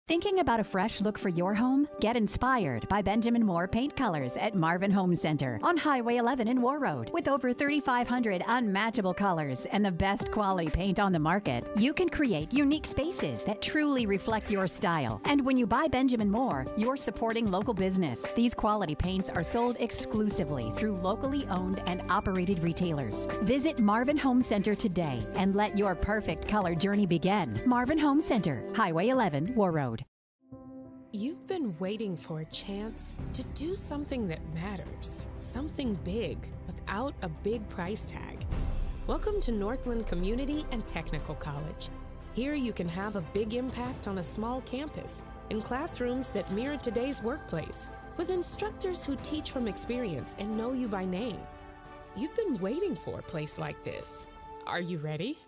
Thinking about a fresh look for your home? Get inspired by Benjamin Moore Paint Colors at Marvin Home Center on Highway 11 in Warroad. With over 3,500 unmatchable colors and the best quality paint on the market, you can create unique spaces that truly reflect your style. And when you buy Benjamin Moore, you're supporting local business. These quality paints are sold exclusively through locally owned and operated retailers. Visit Marvin Home Center today and let your perfect color journey begin. Marvin Home Center, Highway 11, Warroad. You've been waiting for a chance to do something that matters, something big without a big price tag. Welcome to Northland Community and Technical College. Here you can have a big impact on a small campus, in classrooms that mirror today's workplace, with instructors who teach from experience and know you by name. You've been waiting for a place like this. Are you ready?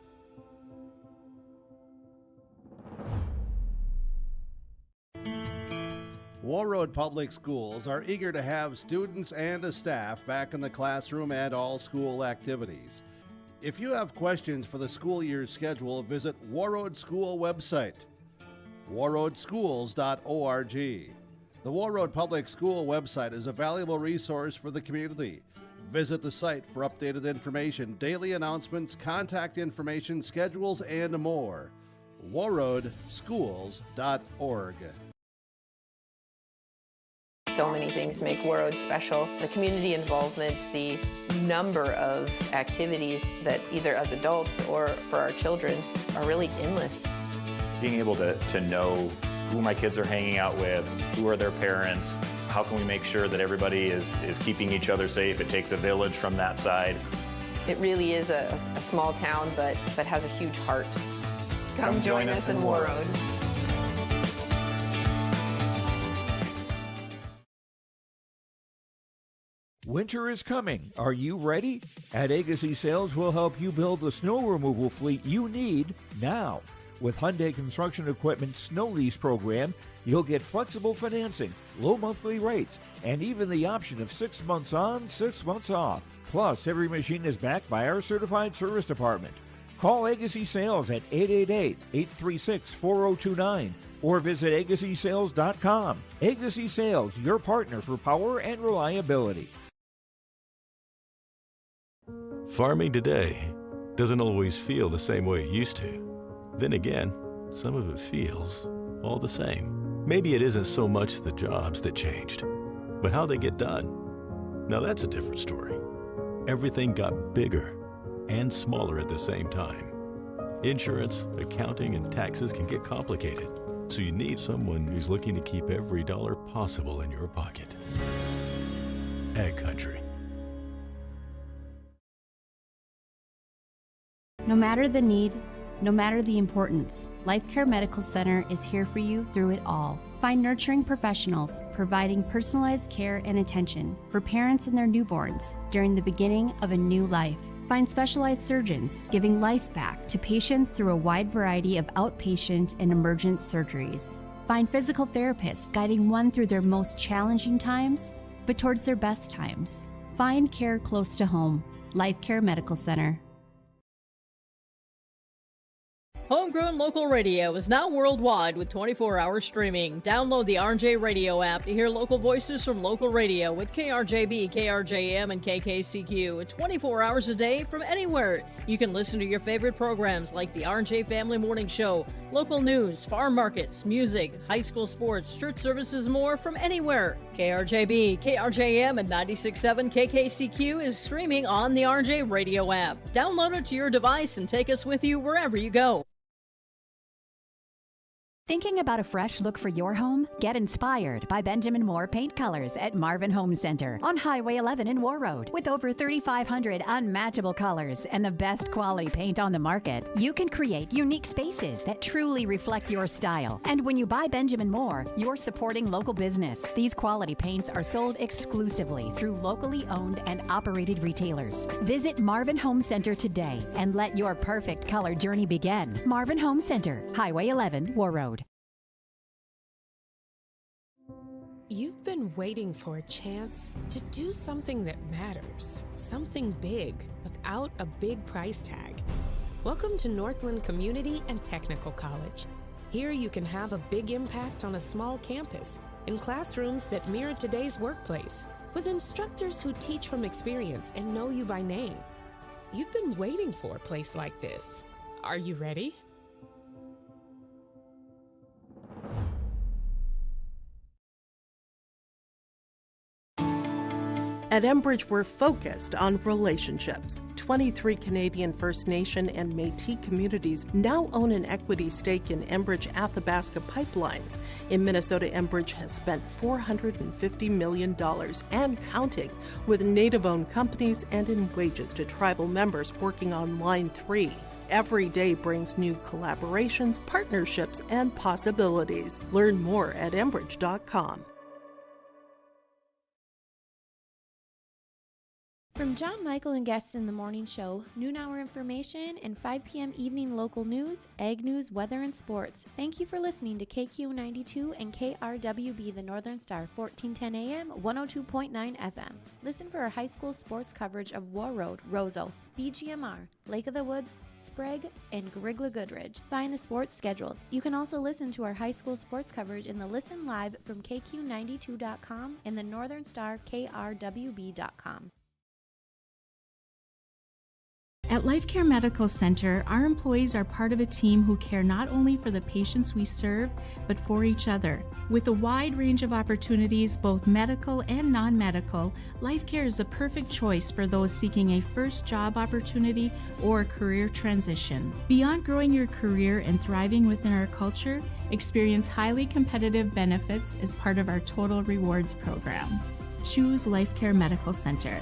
Warroad Public Schools are eager to have students and a staff back in the classroom and all school activities. If you have questions for the school year's schedule, visit Warroad School website, warroadschools.org. The Warroad Public School website is a valuable resource for the community. Visit the site for updated information, daily announcements, contact information, schedules, and more. warroadschools.org. So many things make Warroad special. The community involvement, the number of activities that either as adults or for our children are really endless. Being able to know who my kids are hanging out with, who are their parents, how can we make sure that everybody is keeping each other safe? It takes a village from that side. It really is a small town, but has a huge heart. Come join us in Warroad. Winter is coming. Are you ready? At Agassi Sales, we'll help you build the snow removal fleet you need now. With Hyundai Construction Equipment Snow Lease Program, you'll get flexible financing, low monthly rates, and even the option of 6 months on, 6 months off. Plus, every machine is backed by our certified service department. Call Agassi Sales at 888-836-4029 or visit agassisales.com. Agassi Sales, your partner for power and reliability. Farming today doesn't always feel the same way it used to. Then again, some of it feels all the same. Maybe it isn't so much the jobs that changed, but how they get done. Now that's a different story. Everything got bigger and smaller at the same time. Insurance, accounting, and taxes can get complicated, so you need someone who's looking to keep every dollar possible in your pocket. Ag Country. No matter the need, no matter the importance, Life Care Medical Center is here for you through it all. Find nurturing professionals providing personalized care and attention for parents and their newborns during the beginning of a new life. Find specialized surgeons giving life back to patients through a wide variety of outpatient and emergent surgeries. Find physical therapists guiding one through their most challenging times, but towards their best times. Find care close to home. Life Care Medical Center. Homegrown local radio is now worldwide with 24-hour streaming. Download the RJ Radio app to hear local voices from local radio with KRJB, KRJM, and KKCQ 24 hours a day from anywhere. You can listen to your favorite programs like the RJ Family Morning Show, local news, farm markets, music, high school sports, church services, more from anywhere. KRJB, KRJM, and 96.7 KKCQ is streaming on the RJ Radio app. Download it to your device and take us with you wherever you go. Thinking about a fresh look for your home? Get inspired by Benjamin Moore Paint Colors at Marvin Home Center on Highway 11 in Warroad. With over 3,500 unmatchable colors and the best quality paint on the market, you can create unique spaces that truly reflect your style. And when you buy Benjamin Moore, you're supporting local business. These quality paints are sold exclusively through locally owned and operated retailers. Visit Marvin Home Center today and let your perfect color journey begin. Marvin Home Center, Highway 11, Warroad. You've been waiting for a chance to do something that matters, something big without a big price tag. Welcome to Northland Community and Technical College. Here you can have a big impact on a small campus in classrooms that mirror today's workplace, with instructors who teach from experience and know you by name. You've been waiting for a place like this. Are you ready? At Enbridge, we're focused on relationships. 23 Canadian First Nation and Métis communities now own an equity stake in Enbridge Athabasca Pipelines. In Minnesota, Enbridge has spent $450 million and counting with Native-owned companies and in wages to tribal members working on Line 3. Every day brings new collaborations, partnerships, and possibilities. Learn more at Enbridge.com. From John Michael and guests in the morning show, noon hour information, and 5 p.m. evening local news, ag news, weather, and sports. Thank you for listening to KQ92 and KRWB The Northern Star, 1410 AM, 102.9 FM. Listen for our high school sports coverage of Warroad, Roseau, BGMR, Lake of the Woods, Sprague, and Grigla Goodridge. Find the sports schedules. You can also listen to our high school sports coverage in the Listen Live from KQ92.com and the Northern Star KRWB.com. At Life Care Medical Center, our employees are part of a team who care not only for the patients we serve, but for each other. With a wide range of opportunities, both medical and non-medical, Life Care is the perfect choice for those seeking a first job opportunity or career transition. Beyond growing your career and thriving within our culture, experience highly competitive benefits as part of our Total Rewards program. Choose Life Care Medical Center.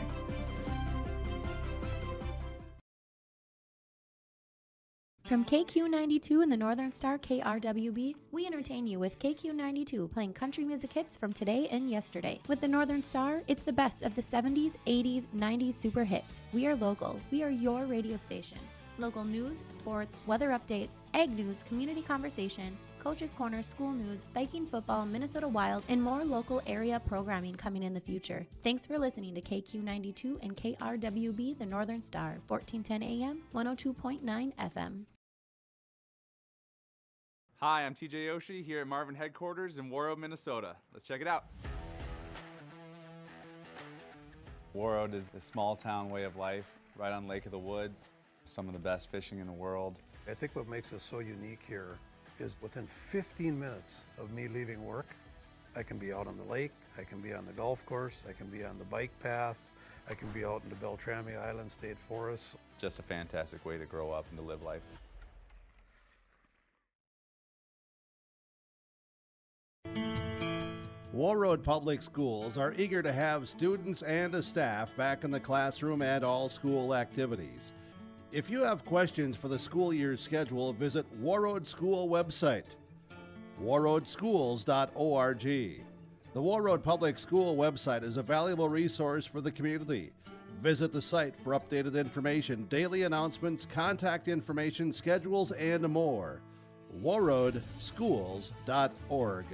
From KQ92 and the Northern Star KRWB, we entertain you with KQ92 playing country music hits from today and yesterday. With the Northern Star, it's the best of the 70s, 80s, 90s super hits. We are local. We are your radio station. Local news, sports, weather updates, ag news, community conversation, Coach's Corner, school news, Viking football, Minnesota Wild, and more local area programming coming in the future. Thanks for listening to KQ92 and KRWB The Northern Star, 1410 AM, 102.9 FM. Hi, I'm TJ Oshie here at Marvin headquarters in Warroad, Minnesota. Let's check it out. Warroad is a small town way of life, right on Lake of the Woods. Some of the best fishing in the world. I think what makes us so unique here is within 15 minutes of me leaving work, I can be out on the lake, I can be on the golf course, I can be on the bike path, I can be out in the Beltrami Island State Forest. Just a fantastic way to grow up and to live life. Warroad Public Schools are eager to have students and a staff back in the classroom and all school activities. If you have questions for the school year's schedule, visit Warroad School website, warroadschools.org. The Warroad Public School website is a valuable resource for the community. Visit the site for updated information, daily announcements, contact information, schedules, and more. warroadschools.org.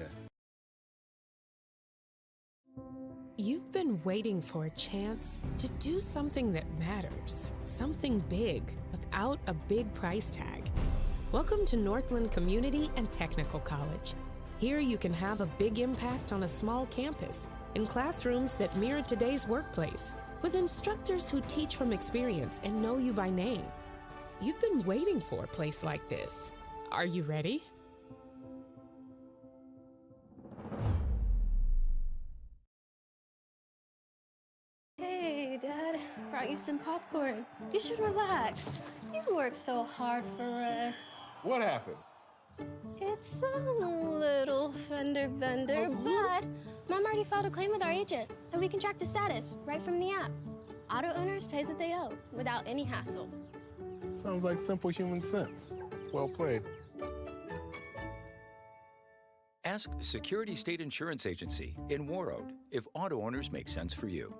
You've been waiting for a chance to do something that matters, something big without a big price tag. Welcome to Northland Community and Technical College. Here you can have a big impact on a small campus in classrooms that mirror today's workplace, with instructors who teach from experience and know you by name. You've been waiting for a place like this. Are you ready? Hey, Dad, brought you some popcorn. You should relax. You worked so hard for us. What happened? It's a little fender bender, but Mom already filed a claim with our agent, and we can track the status right from the app. Auto owners pays what they owe without any hassle. Sounds like simple human sense. Well played. Ask Security State Insurance Agency in Warroad if auto owners make sense for you.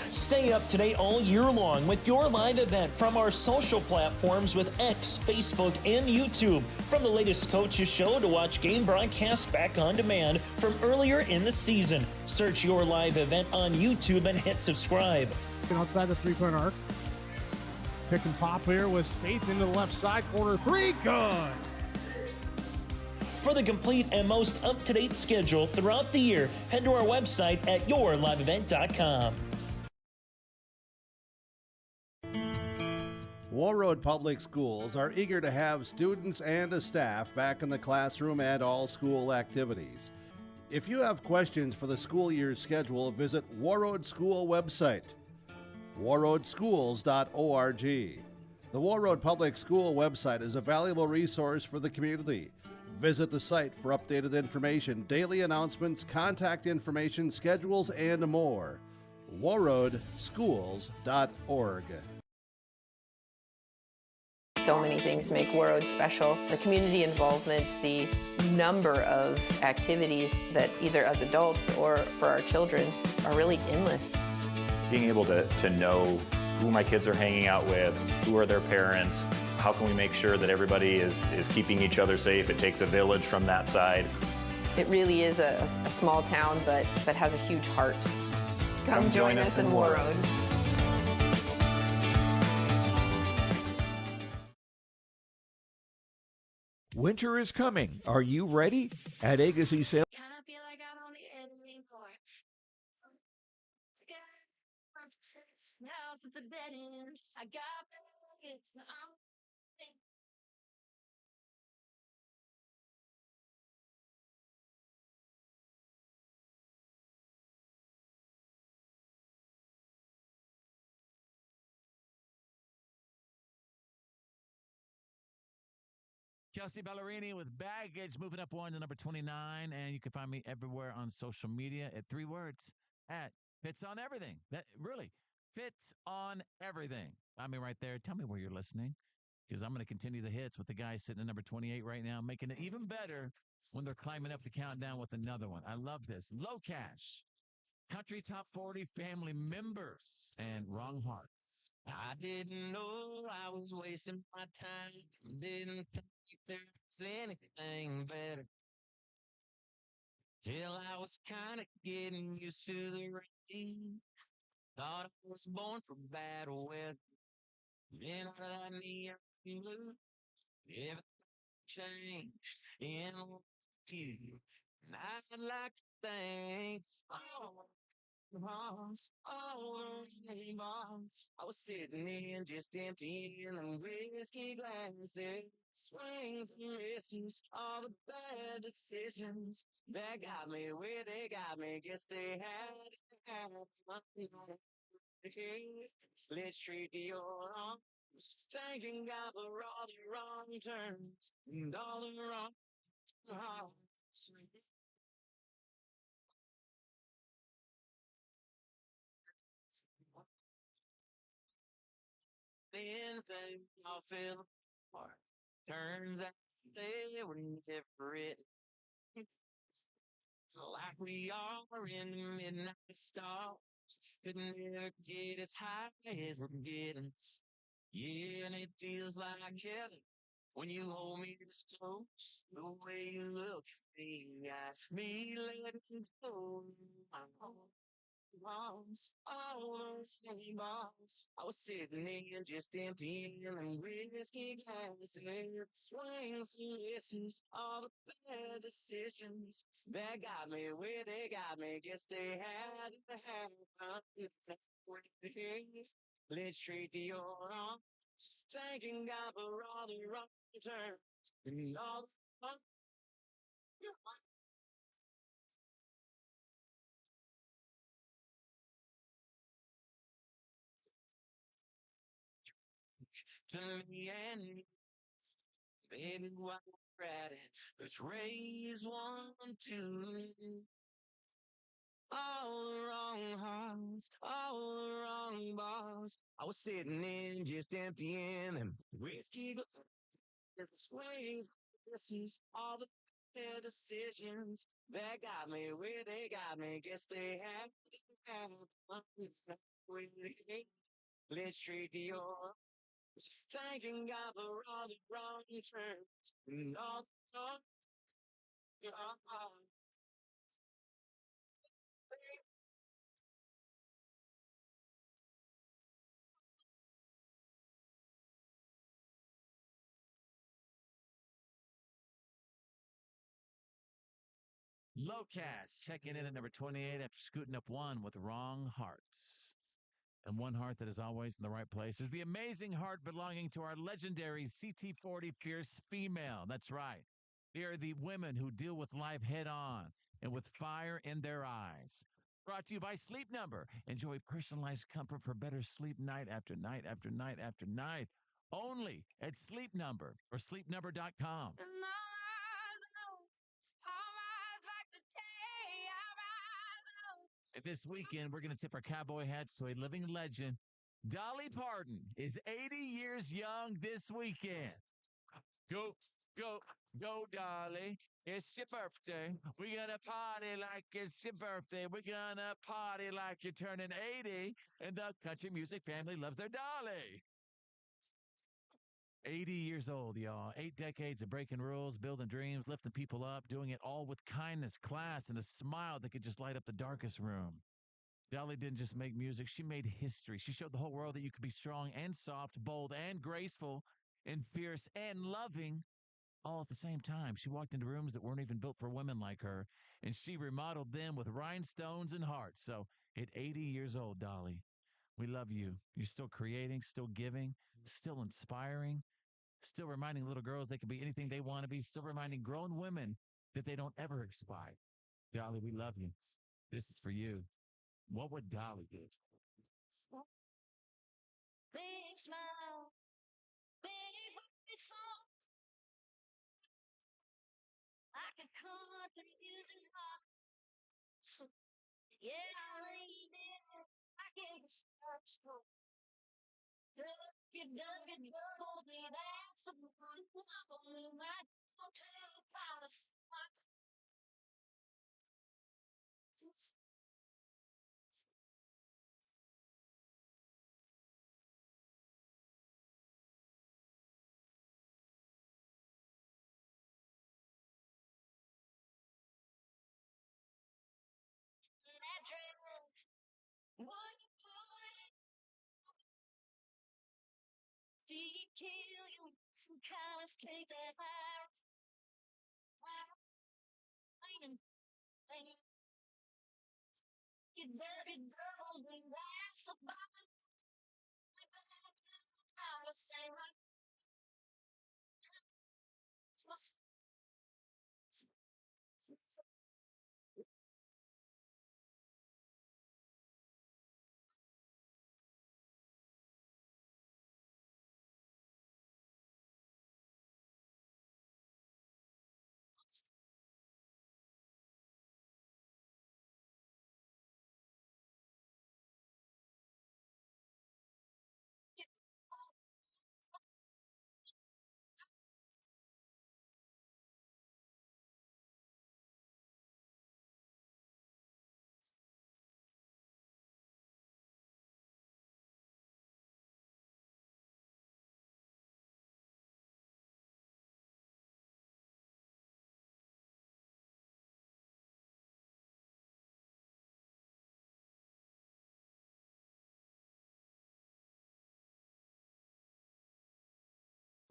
Stay up to date all year long with your live event from our social platforms with X, Facebook, and YouTube. From the latest coaches show to watch game broadcasts back on demand from earlier in the season. Search your live event on YouTube and hit subscribe. Outside the three-point arc. Pick and pop here with Spaeth into the left side corner. Three, good. For the complete and most up-to-date schedule throughout the year, head to our website at yourliveevent.com. Warroad Public Schools are eager to have students and staff back in the classroom and all school activities. If you have questions for the school year's schedule, visit Warroad School website, warroadschools.org. The Warroad Public School website is a valuable resource for the community. Visit the site for updated information, daily announcements, contact information, schedules, and more. warroadschools.org. So many things make Warroad special. The community involvement, the number of activities that either as adults or for our children are really endless. Being able to know who my kids are hanging out with, who are their parents, how can we make sure that everybody is keeping each other safe? It takes a village from that side. It really is a small town, but has a huge heart. Come join us in Warroad. Winter is coming. Are you ready? At Agassi Sales. Kinda feel like I'm on the ending point. Now's at the dead end. I got it's Kelsey Ballerini with Baggage, moving up one to number 29. And you can find me everywhere on social media at 3 words at Fits on Everything. That really fits on everything. I mean, right there. Tell me where you're listening, because I'm going to continue the hits with the guy sitting at number 28 right now, making it even better when they're climbing up the countdown with another one. I love this. Low Cash, Country Top 40 Family Members, and Wrong Hearts. I didn't know I was wasting my time. Didn't think there was anything better. Till I was kind of getting used to the rain. Thought I was born for bad weather. Then out of that neon blue, everything changed in a few. And I'd like to thank all the bars. I was sitting in just emptying them whiskey glasses. Swings and misses, all the bad decisions that got me where they got me. Guess they had to have let's treat the old arms. Thanking God for all the wrong turns and all the wrong hearts. Then things all fell apart. Turns out they were different. Like we are in the midnight stars. Couldn't ever get as high as we're getting. Yeah, and it feels like heaven when you hold me this close. The way you look at me, got me letting go. All those candy bars. I was sitting in just emptying them whiskey glasses. Swings and misses, all the bad decisions that got me where they got me. Guess they had to have let's treat the old arms. Thanking God for all the wrong turns and all the wrong. To me and Baby, while we're at it, let's raise one, two. All the wrong hearts, all the wrong bars. I was sitting in just emptying them whiskey swings. This is all the bad decisions that got me where they got me. Guess they have. Let's straight to your thanking God for all the wrong turns and all your Lowcast checking in at number 28 after scooting up one with Wrong Hearts. And one heart that is always in the right place is the amazing heart belonging to our legendary CT40 Fierce Female. That's right. They are the women who deal with life head on and with fire in their eyes. Brought to you by Sleep Number. Enjoy personalized comfort for better sleep night after night after night after night. Only at Sleep Number or sleepnumber.com. And I rise up, I rise like the day I rise up. And this weekend, we're going to tip our cowboy hats to a living legend. Dolly Parton is 80 years young this weekend. Go, go, go, Dolly. It's your birthday. We're going to party like it's your birthday. We're going to party like you're turning 80. And the country music family loves their Dolly. 80 years old, y'all. 8 decades of breaking rules, building dreams, lifting people up, doing it all with kindness, class, and a smile that could just light up the darkest room. Dolly didn't just make music, she made history. She showed the whole world that you could be strong and soft, bold and graceful, and fierce and loving all at the same time. She walked into rooms that weren't even built for women like her, and she remodeled them with rhinestones and hearts. So at 80 years old, Dolly, we love you. You're still creating, still giving, still inspiring, still reminding little girls they can be anything they want to be, still reminding grown women that they don't ever expire. Dolly, we love you. This is for you. What would Dolly do? Big smile, big happy song. Like a country music hall. So, yeah, I leaned in. I gave a spark. Dug it, double me. That's the one. Only my go-to kind of spot. That dress was blue. She kill you some kind of straight that house. You better double me. That's the bottom. I was saying,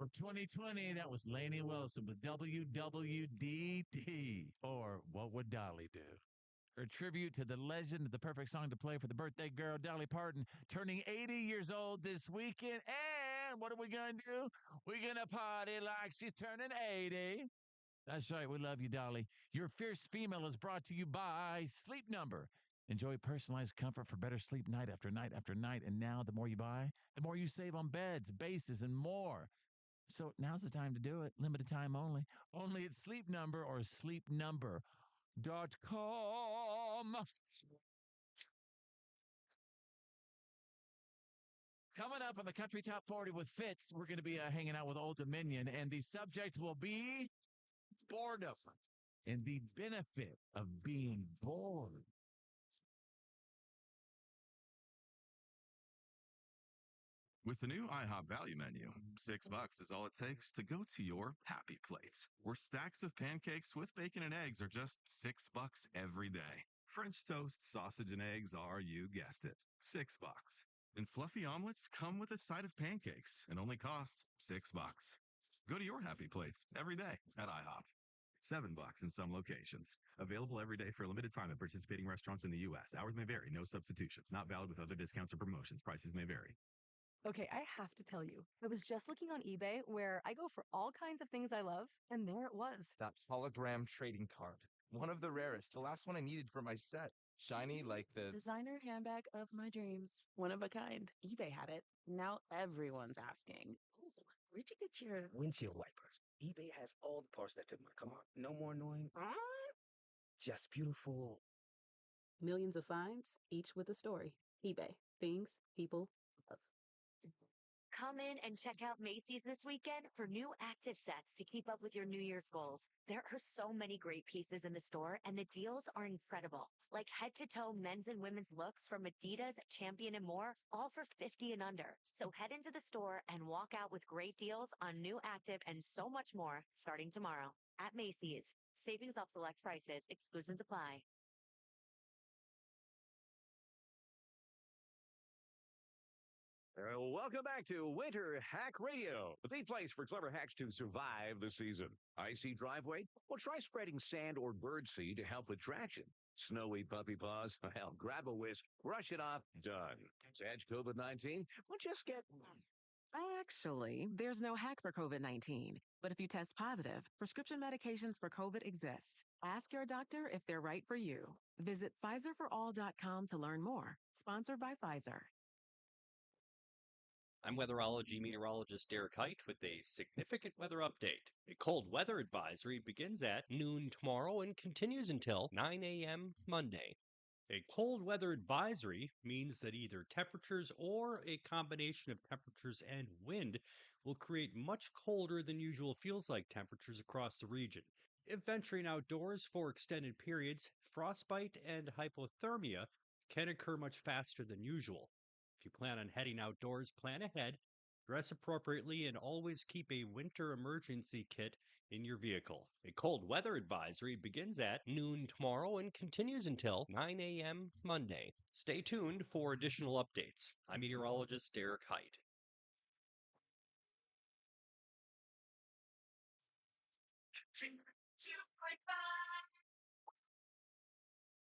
For 2020, that was Lainey Wilson with WWDD, or What Would Dolly Do? Her tribute to the legend of the perfect song to play for the birthday girl, Dolly Parton, turning 80 years old this weekend. And what are we going to do? We're going to party like she's turning 80. That's right. We love you, Dolly. Your Fierce Female is brought to you by Sleep Number. Enjoy personalized comfort for better sleep night after night after night. And now, the more you buy, the more you save on beds, bases, and more. So now's the time to do it. Limited time only. Only at Sleep Number or sleepnumber.com. Coming up on the Country Top 40 with Fitz, we're going to be hanging out with Old Dominion, and the subject will be boredom and the benefit of being bored. With the new IHOP value menu, $6 is all it takes to go to your happy place, where stacks of pancakes with bacon and eggs are just $6 every day. French toast, sausage, and eggs are, you guessed it, $6. And fluffy omelets come with a side of pancakes and only cost $6. Go to your happy place every day at IHOP. $7 in some locations. Available every day for a limited time at participating restaurants in the U.S. Hours may vary. No substitutions. Not valid with other discounts or promotions. Prices may vary. Okay, I have to tell you, I was just looking on eBay where I go for all kinds of things I love, and there it was. That hologram trading card. One of the rarest. The last one I needed for my set. Shiny like the designer handbag of my dreams. One of a kind. eBay had it. Now everyone's asking, where'd you get your windshield wipers? eBay has all the parts that fit my car. No more annoying. Just beautiful. Millions of finds, each with a story. eBay. Things people love. Come in and check out Macy's this weekend for new active sets to keep up with your New Year's goals. There are so many great pieces in the store, and the deals are incredible. Like head-to-toe men's and women's looks from Adidas, Champion, and more, all for $50 and under. So head into the store and walk out with great deals on new active and so much more starting tomorrow. At Macy's. Savings off select prices. Exclusions apply. Welcome back to Winter Hack Radio, the place for clever hacks to survive the season. Icy driveway? Well, try spreading sand or birdseed to help with traction. Snowy puppy paws? Well, grab a whisk, brush it off, done. Edge COVID-19? Well, just get... Actually, there's no hack for COVID-19. But if you test positive, prescription medications for COVID exist. Ask your doctor if they're right for you. Visit PfizerForAll.com to learn more. Sponsored by Pfizer. I'm weatherology meteorologist Derek Height with a significant weather update. A cold weather advisory begins at noon tomorrow and continues until 9 a.m. Monday. A cold weather advisory means that either temperatures or a combination of temperatures and wind will create much colder than usual feels-like temperatures across the region. If venturing outdoors for extended periods, frostbite and hypothermia can occur much faster than usual. If you plan on heading outdoors, plan ahead, dress appropriately, and always keep a winter emergency kit in your vehicle. A cold weather advisory begins at noon tomorrow and continues until 9 a.m. Monday. Stay tuned for additional updates. I'm meteorologist Derek Height.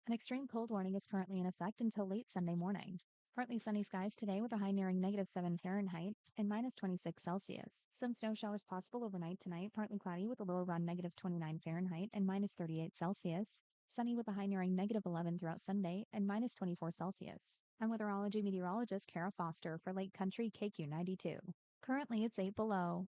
An extreme cold warning is currently in effect until late Sunday morning. Partly sunny skies today with a high nearing -7 Fahrenheit and -26 Celsius. Some snow showers possible overnight tonight, partly cloudy with a low around -29 Fahrenheit and -38 Celsius. Sunny with a high nearing -11 throughout Sunday and -24 Celsius. I'm weatherology meteorologist Kara Foster for Lake Country KQ92. Currently it's 8 below.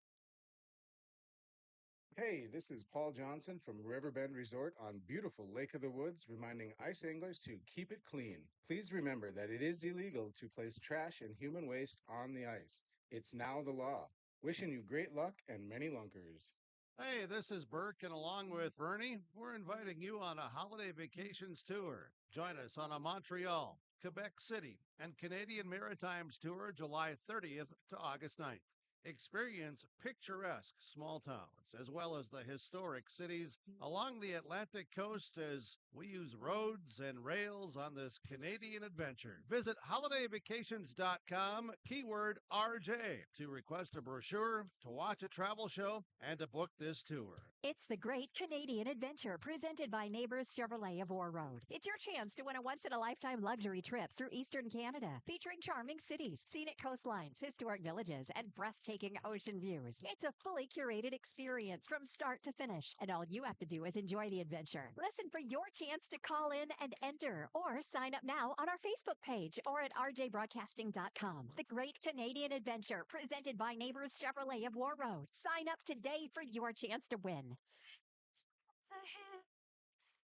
Hey, this is Paul Johnson from Riverbend Resort on beautiful Lake of the Woods, reminding ice anglers to keep it clean. Please remember that it is illegal to place trash and human waste on the ice. It's now the law. Wishing you great luck and many lunkers. Hey, this is Burke, and along with Bernie, we're inviting you on a holiday vacations tour. Join us on a Montreal, Quebec City, and Canadian Maritimes tour July 30th to August 9th. Experience picturesque small towns as well as the historic cities along the Atlantic coast as we use roads and rails on this Canadian adventure. Visit holidayvacations.com, keyword RJ, to request a brochure, to watch a travel show, and to book this tour. It's the Great Canadian Adventure presented by Neighbors Chevrolet of Warroad. It's your chance to win a once-in-a-lifetime luxury trip through Eastern Canada, featuring charming cities, scenic coastlines, historic villages, and breathtaking ocean views. It's a fully curated experience from start to finish, and all you have to do is enjoy the adventure. Listen for your chance to call in and enter, or sign up now on our Facebook page or at rjbroadcasting.com. The Great Canadian Adventure presented by Neighbors Chevrolet of Warroad. Sign up today for your chance to win.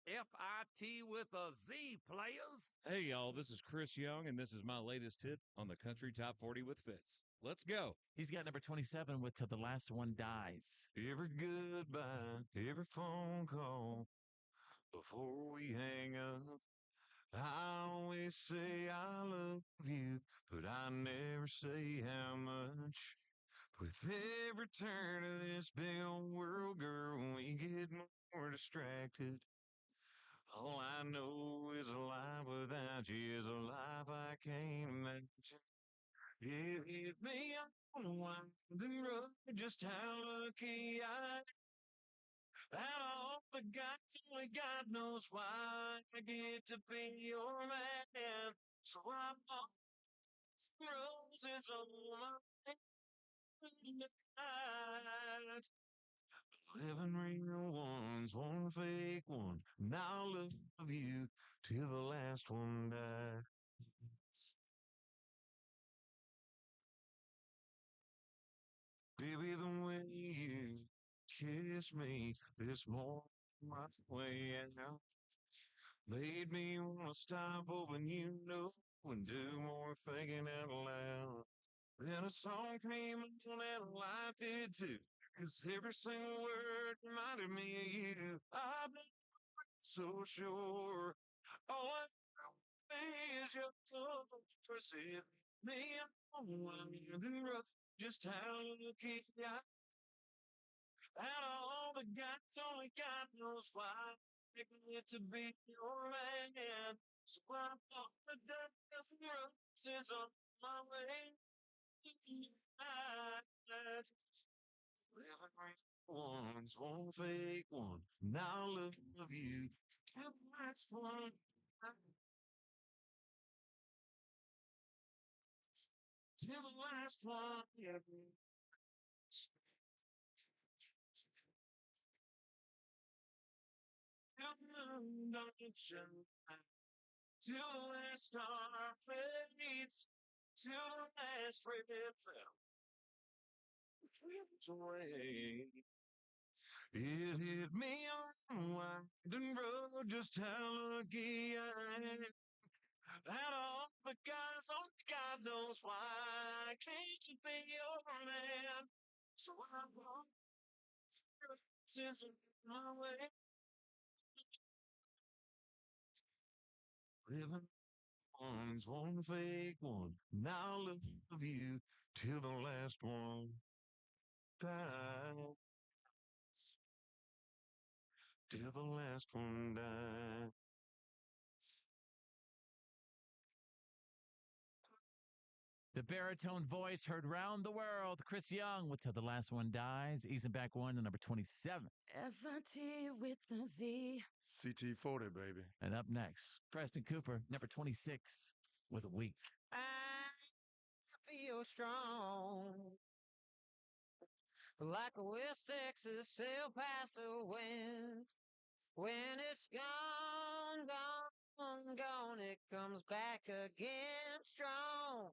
FIT with a Z, players. Hey, y'all, this is Chris Young, and this is my latest hit on the Country Top 40 with Fitz. Let's go. He's got number 27 with Till the Last One Dies. Every goodbye, every phone call, before we hang up, I always say I love you, but I never say how much. With every turn of this big old world, girl, we get more distracted. All I know is a life without you is a life I can't imagine. It hit me on a winding road, just how lucky I am. Out of all the gods, only God knows why I get to be your man. So I bought some roses on my night. 11 real ones, one fake one, and I'll love you till the last one dies. Baby, the way you kiss me this morning, my way out, made me want to stop hoping you know and do more thinking out loud. Then a song came on and a light did too. 'Cause every single word reminded me of you. I've been so sure. All I know is your love perceive me on winding rough. Just how lucky I. Out of all the gods, only God knows why. I get to be your man. So I bought the dust and roses on my way. Night. 11 ones, one fake one. Now I love you till the last one. Till the last one. Till the last star fades, till the last red fell, drifts away. It hit me on a winding road, just how lucky I am. Out of all the guys, only God knows why. Can't you be your man? So I walk through my way. Living one's one fake one. Now I love you till the last one dies. Till the last one dies. The baritone voice heard round the world. Chris Young with Till the Last One Dies. Easing back one to number 27. FIT with the Z. CT40, baby. And up next, Preston Cooper, number 26 with Weak. I feel strong, like a West Texas El Paso wind. When it's gone, gone, gone, it comes back again strong.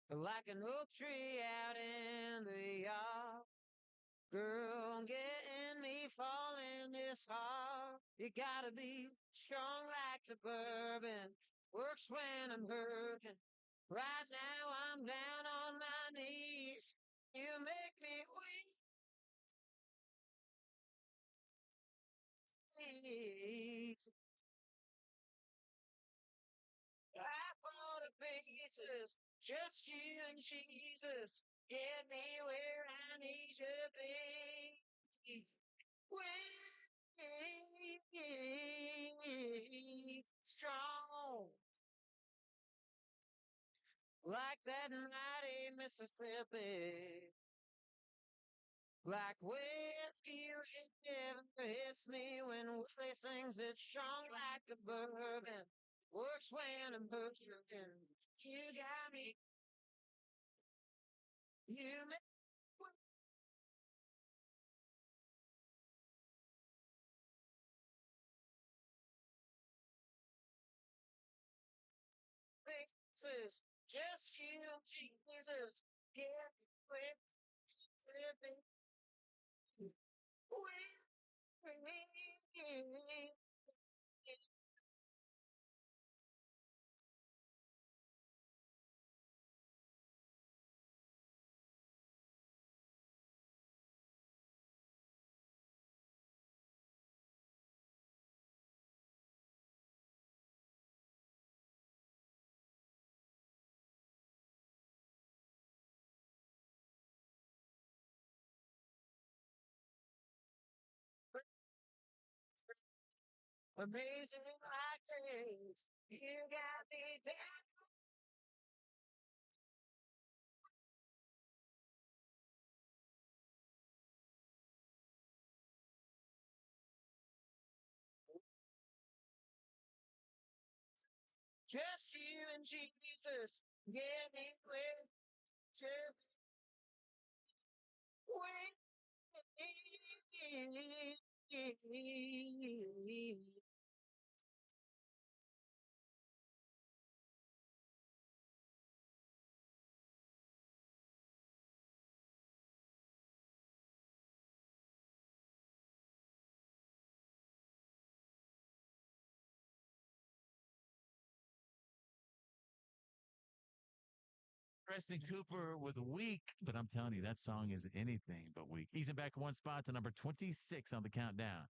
Like an oak tree out in the yard. Girl, getting me falling this hard. You gotta be strong like the bourbon. Works when I'm hurting. Right now I'm down on my knees. You make me weak. I fall to pieces. Just you and Jesus. Get me where I need to be. Weak, strong, like that mighty Mississippi. Like whiskey it never hits me when Willie sings it strong like the bourbon. Works when I'm hurting. You got me. You make faces. Just you, Jesus. Get with tripping. With me. Amazing things. You got me down. Just you and Jesus. Get me with to with. Preston Cooper with Weak, but I'm telling you, that song is anything but weak. Easing back one spot to number 26 on the countdown.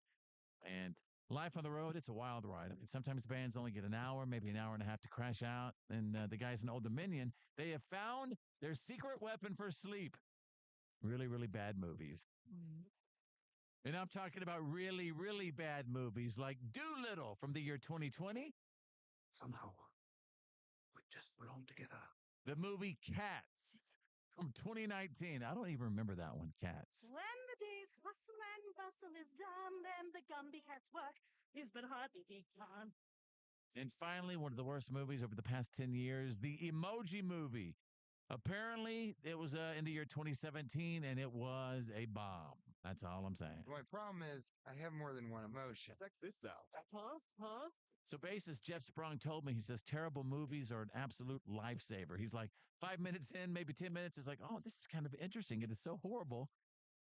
And life on the road, it's a wild ride. I mean, sometimes bands only get an hour, maybe an hour and a half to crash out. And the guys in Old Dominion, they have found their secret weapon for sleep. Really, really bad movies. And I'm talking about really, really bad movies like Doolittle from the year 2020. Somehow, we just belong together. The movie Cats from 2019. I don't even remember that one, Cats. When the day's hustle and bustle is done, then the Gumby Cat's work is but hardly begun. And finally, one of the worst movies over the past 10 years, the Emoji Movie. Apparently, it was in the year 2017, and it was a bomb. That's all I'm saying. My problem is I have more than one emotion. Check this out. Huh? So bassist Jeff Sprung told me, he says, terrible movies are an absolute lifesaver. He's like, 5 minutes in, maybe 10 minutes, it's like, oh, this is kind of interesting. It is so horrible,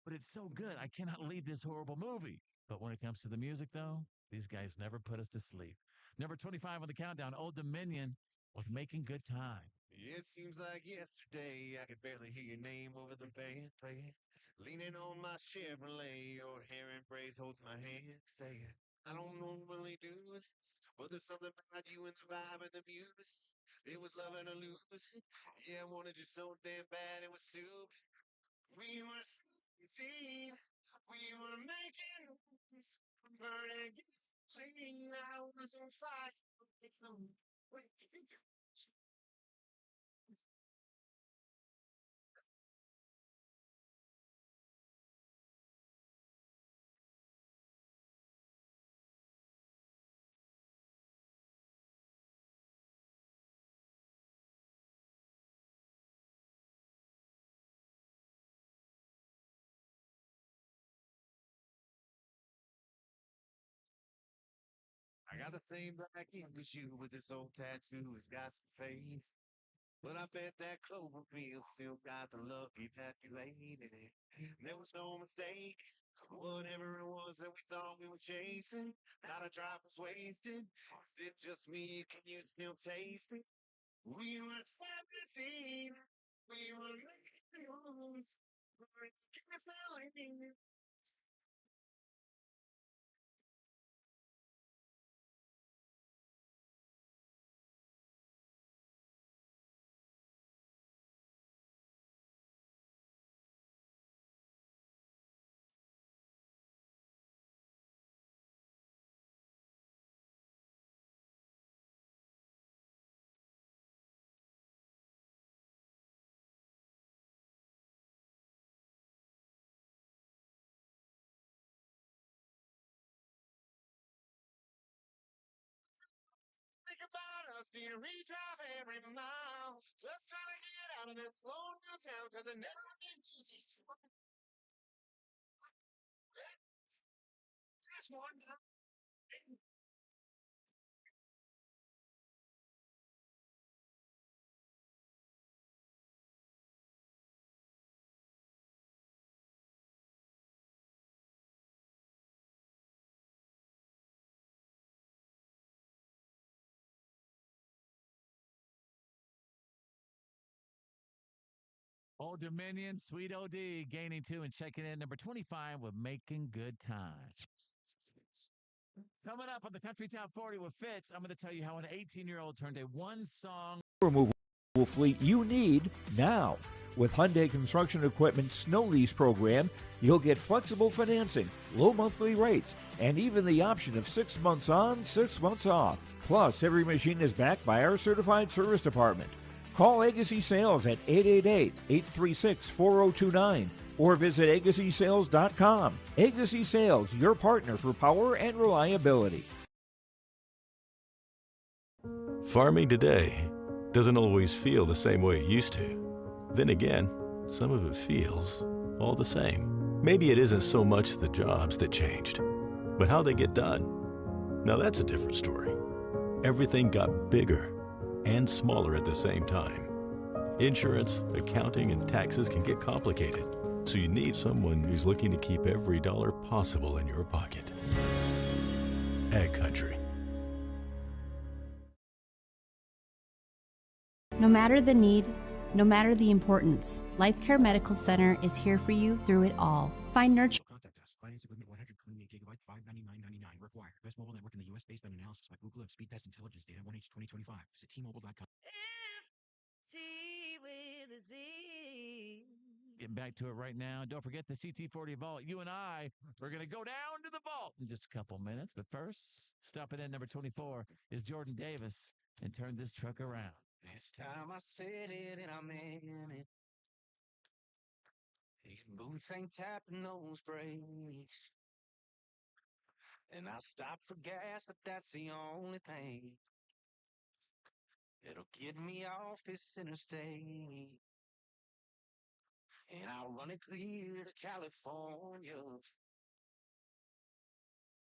but it's so good. I cannot leave this horrible movie. But when it comes to the music, though, these guys never put us to sleep. Number 25 on the countdown, Old Dominion with Making Good Time. It seems like yesterday I could barely hear your name over the band playing. Leaning on my Chevrolet, your hair in braids holds my hand, saying, I don't normally do this, but there's something about you and the vibe and the music. It was loving or lose it. Yeah, I wanted you so damn bad it was stupid. We were 16, we were making moves, burning gasoline. I was on fire. I got the same black English shoe with this old tattoo. It's got some face. But I bet that Cloverfield still got the lucky tattoo in it. There was no mistake. Whatever it was that we thought we were chasing, not a drop was wasted. Is it just me? Can you still taste it? We were 17. We were making moves. We were gasoline. think about us, do you redrive every mile? Just trying to get out of this slow down town, cause it never gets easy. Just one night. Old Dominion, Sweet OD, gaining 2 and checking in number 25 with Making Good Time. Coming up on the Country Top 40 with Fitz, I'm going to tell you how an 18-year-old turned a one-song removal fleet you need now. With Hyundai Construction Equipment Snow Lease Program, you'll get flexible financing, low monthly rates, and even the option of 6 months on, 6 months off. Plus, every machine is backed by our certified service department. Call Agassi Sales at 888-836-4029 or visit agassisales.com. Agassi Sales, your partner for power and reliability. Farming today doesn't always feel the same way it used to. Then again, some of it feels all the same. Maybe it isn't so much the jobs that changed, but how they get done. Now that's a different story. Everything got bigger and smaller at the same time. Insurance, accounting, and taxes can get complicated, so you need someone who's looking to keep every dollar possible in your pocket. Ag Country. No matter the need, no matter the importance, Life Care Medical Center is here for you through it all. Find nurture. Contact us. Finance equipment 100 28 gigabyte, $599.99 required. Best mobile network in the U.S. based on analysis by Google of speed test intelligence data 1H 2025. Visit T-Mobile.com. With a Z. Getting back to it right now. Don't forget the CT40 Vault. You and I are going to go down to the vault in just a couple minutes. But first, stopping in number 24 is Jordan Davis and Turn This Truck Around. This time I said it and I meant it. These boots ain't tapping those brakes. And I stopped for gas, but that's the only thing that'll get me off this interstate. And I'll run it clear to California.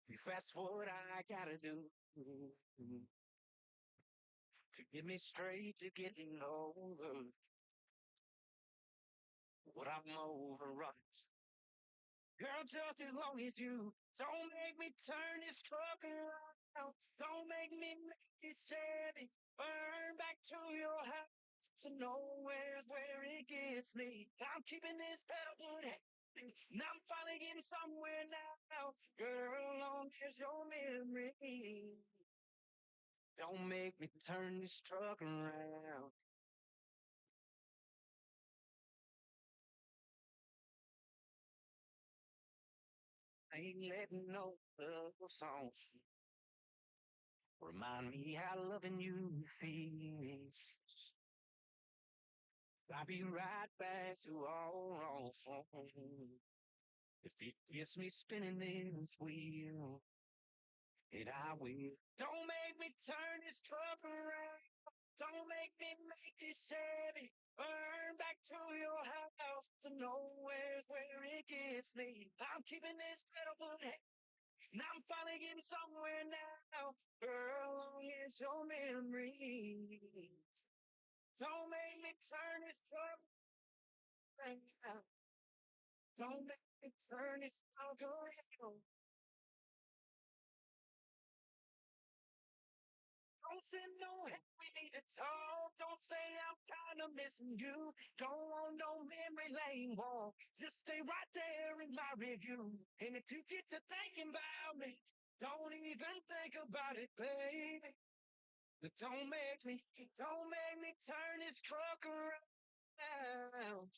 If that's what I gotta do to get me straight to getting over what I'm overrun. Girl, just as long as you don't make me turn this truck around, don't make me make it Chevy burn back to your house to nowhere's where it gets me. I'm keeping this pedal foot and I'm finally getting somewhere now. Girl, long as your memory, don't make me turn this truck around. I ain't letting no other songs remind me how loving you feels. I'll be right back to all wrong. If it gets me spinning this wheel, and I will. Don't make me turn this truck around. Don't make me make this Chevy burn back to your house to nowhere's where it gets me. I'm keeping this pedal foot and I'm finally getting somewhere now. Girl, it's your memory. Don't make me turn this truck around. Don't make me turn this truck around. Don't say no, hey, we need to talk. Don't say I'm kind of missing you. Don't want no memory lane walk. Just stay right there in my review. And if you get to thinking about me, don't even think about it, baby. Don't make me turn this truck around.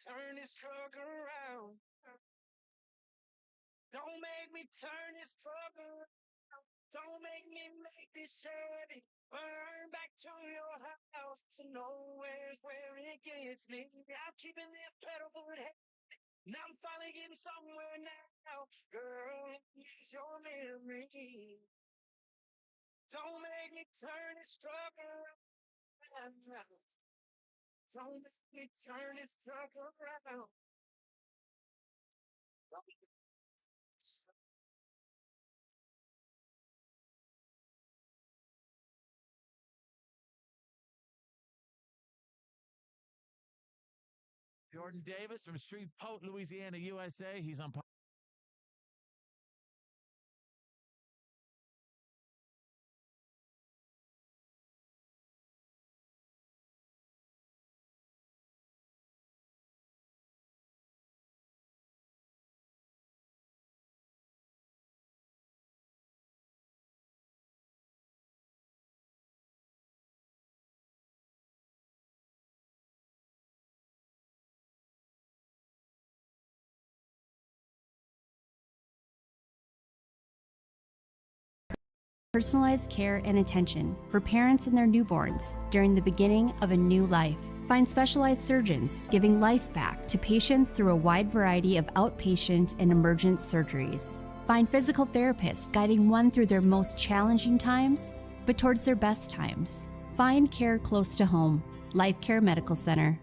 Turn this truck around. Don't make me turn this truck around. Don't make me make this Chevy burn back to your house to nowhere's where it gets me. I'm keeping this pedal foot and I'm finally getting somewhere now. Girl, it's your memory. Don't make me turn this truck around. Don't make me turn this truck around. Jordan Davis from Shreveport, Louisiana, USA. He's on. Personalized care and attention for parents and their newborns during the beginning of a new life. Find specialized surgeons giving life back to patients through a wide variety of outpatient and emergent surgeries. Find physical therapists guiding one through their most challenging times, but towards their best times. Find care close to home. Life Care Medical Center.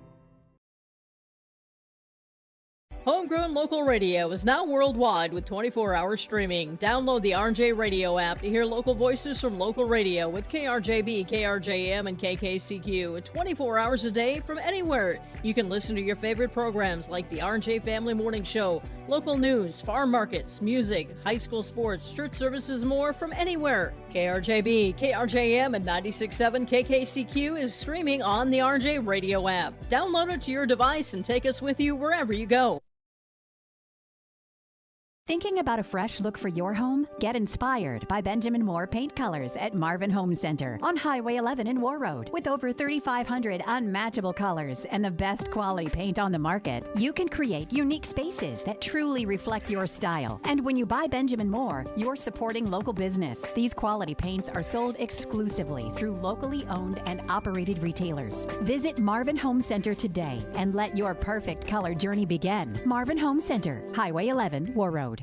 Homegrown local radio is now worldwide with 24-hour streaming. Download the RJ Radio app to hear local voices from local radio with KRJB, KRJM, and KKCQ. 24 hours a day from anywhere. You can listen to your favorite programs like the RJ Family Morning Show, local news, farm markets, music, high school sports, church services, more from anywhere. KRJB, KRJM, and 96.7 KKCQ is streaming on the RJ Radio app. Download it to your device and take us with you wherever you go. Thinking about a fresh look for your home? Get inspired by Benjamin Moore Paint Colors at Marvin Home Center on Highway 11 in Warroad. With over 3,500 unmatchable colors and the best quality paint on the market, you can create unique spaces that truly reflect your style. And when you buy Benjamin Moore, you're supporting local business. These quality paints are sold exclusively through locally owned and operated retailers. Visit Marvin Home Center today and let your perfect color journey begin. Marvin Home Center, Highway 11, Warroad.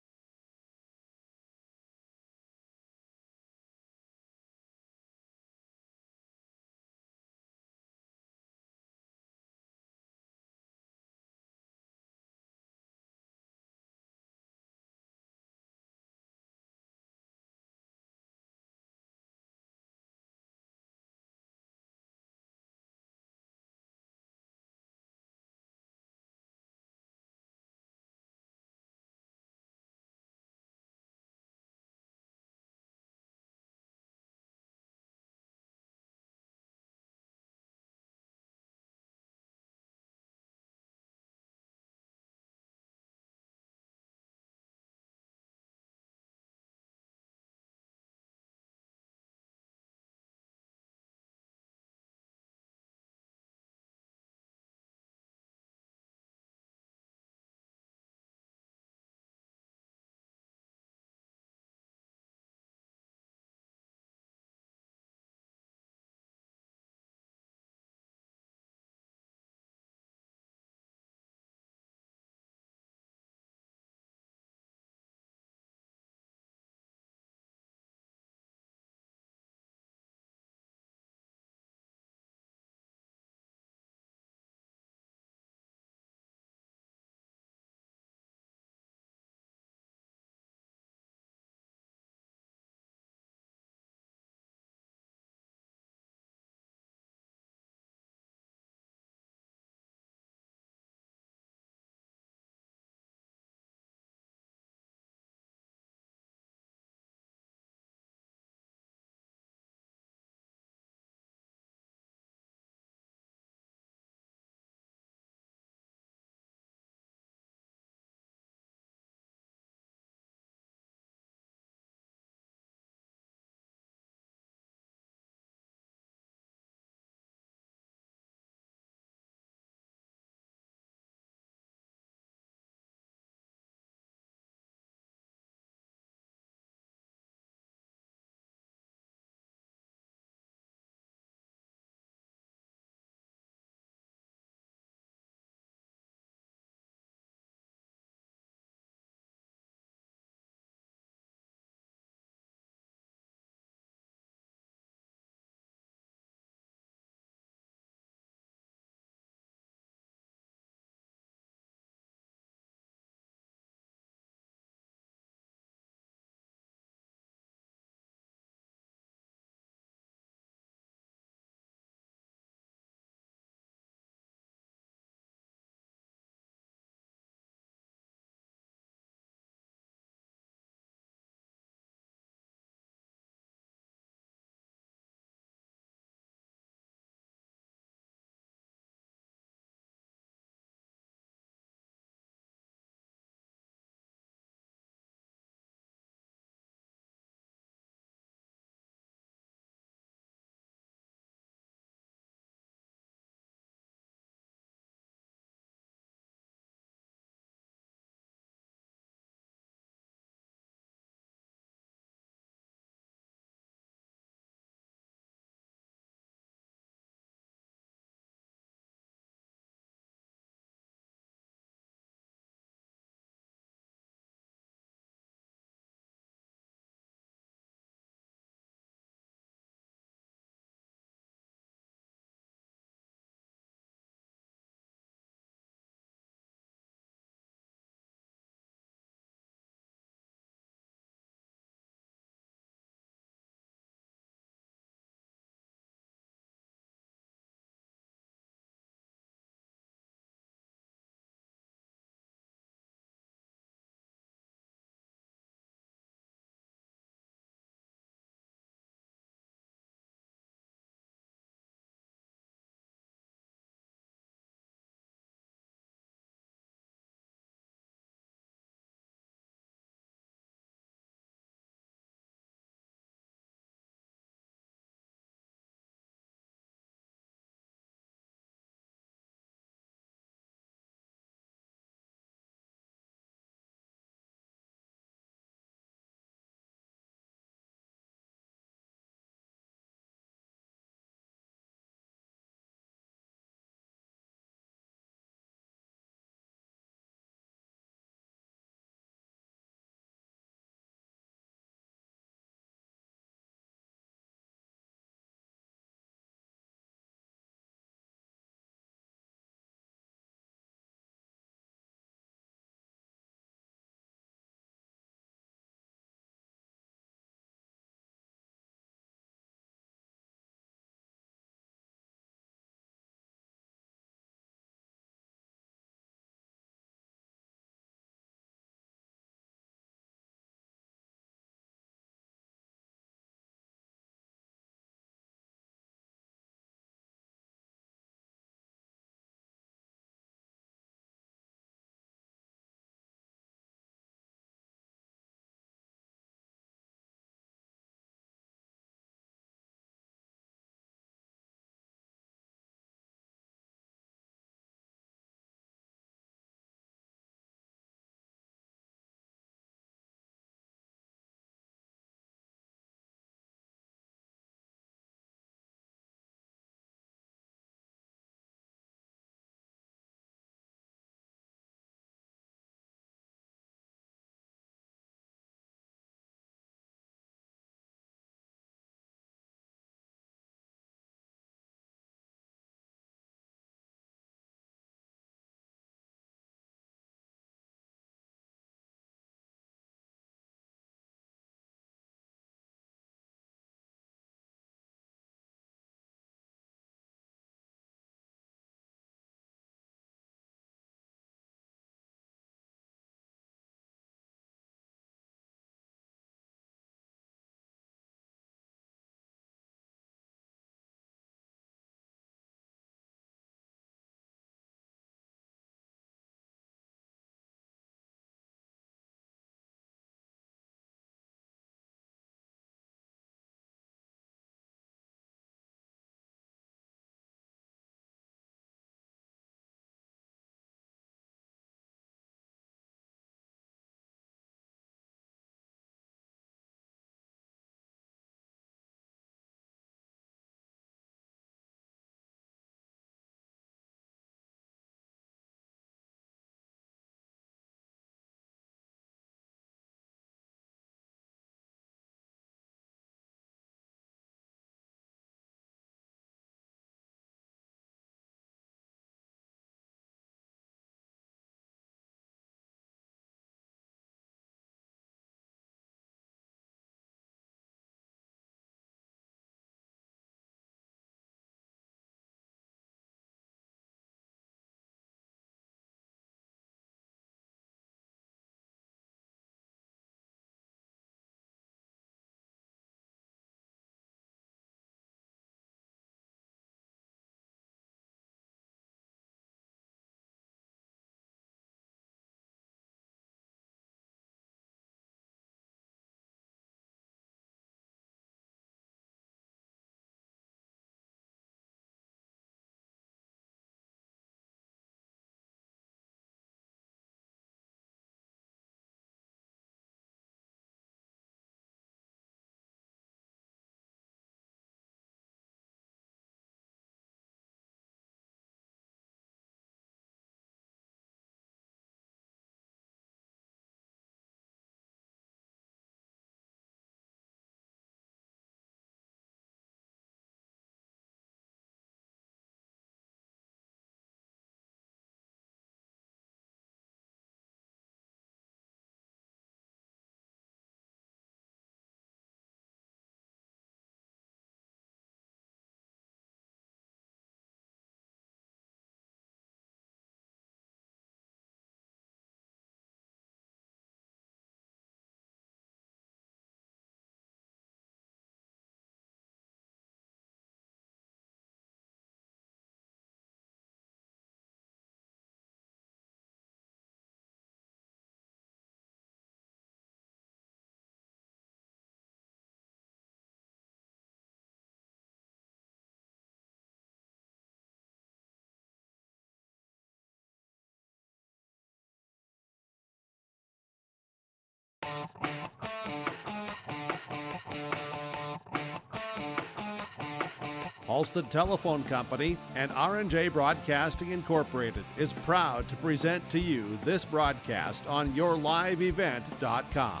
Halsted Telephone Company and R&J Broadcasting Incorporated is proud to present to you this broadcast on yourliveevent.com.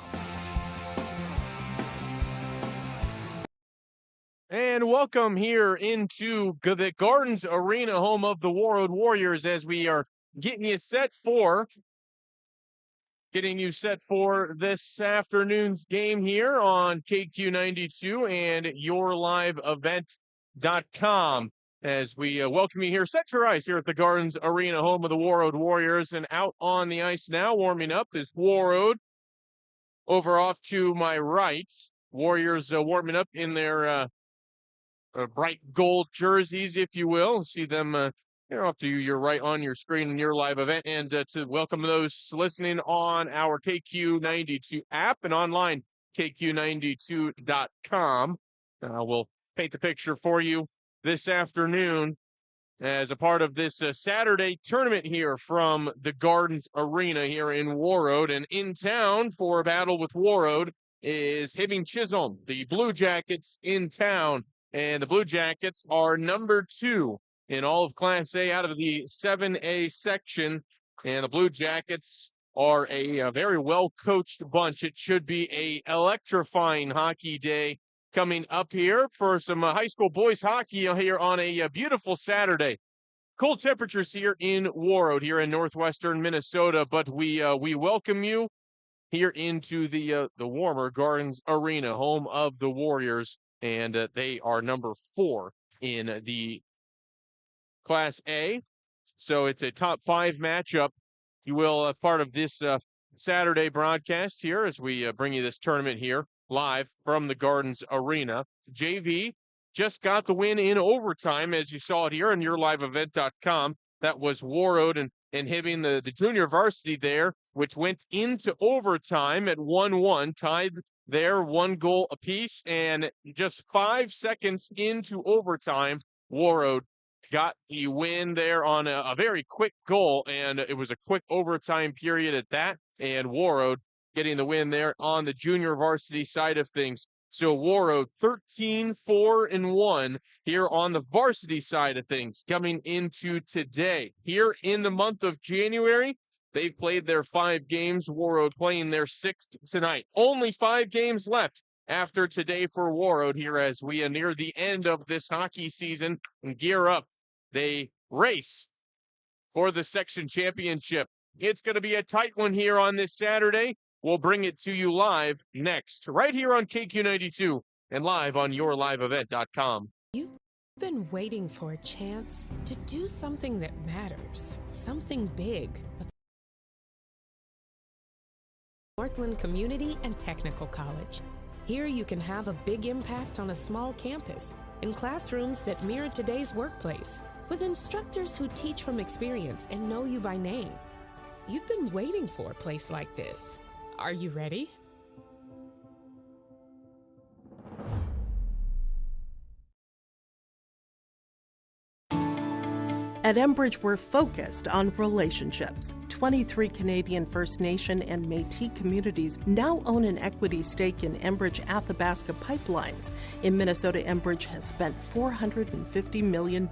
And welcome here into the Gardens Arena, home of the Warroad Warriors, as we are getting you set for this afternoon's game here on KQ92 and yourliveevent.com. As we welcome you here, set your ice here at the Gardens Arena, home of the Warroad Warriors. And out on the ice now, warming up, is Warroad. Over off to my right, Warriors warming up in their bright gold jerseys, if you will. See them off to your right on your screen in your live event. And to welcome those listening on our KQ92 app and online, KQ92.com. We'll paint the picture for you this afternoon as a part of this Saturday tournament here from the Gardens Arena here in Warroad. And in town for a battle with Warroad is Hibbing Chisholm, the Blue Jackets in town. And the Blue Jackets are number 2 in all of Class A out of the 7A section. And the Blue Jackets are a very well-coached bunch. It should be a electrifying hockey day coming up here for some high school boys hockey here on a beautiful Saturday. Cold temperatures here in Warroad, here in northwestern Minnesota, but we welcome you here into the warmer Gardens Arena, home of the Warriors. And they are number 4 in the Class A. So it's a top 5 matchup. You will part of this Saturday broadcast here as we bring you this tournament here live from the Gardens Arena. JV just got the win in overtime, as you saw it here on yourliveevent.com. That was Warroad and Hibbing, the junior varsity there, which went into overtime at 1-1, tied there, 1 goal apiece, and just 5 seconds into overtime, Warroad got the win there on a very quick goal, and it was a quick overtime period at that, and Warroad getting the win there on the junior varsity side of things. So Warroad 13-4-1 here on the varsity side of things coming into today. Here in the month of January, they've played their 5 games. Warroad playing their 6th tonight. Only 5 games left after today for Warroad here as we near the end of this hockey season and gear up. They race for the section championship. It's going to be a tight one here on this Saturday. We'll bring it to you live next, right here on KQ92 and live on yourliveevent.com. You've been waiting for a chance to do something that matters, something big. Northland Community and Technical College. Here you can have a big impact on a small campus, in classrooms that mirror today's workplace, with instructors who teach from experience and know you by name. You've been waiting for a place like this. Are you ready? At Enbridge, we're focused on relationships. 23 Canadian First Nation and Métis communities now own an equity stake in Enbridge Athabasca Pipelines. In Minnesota, Enbridge has spent $450 million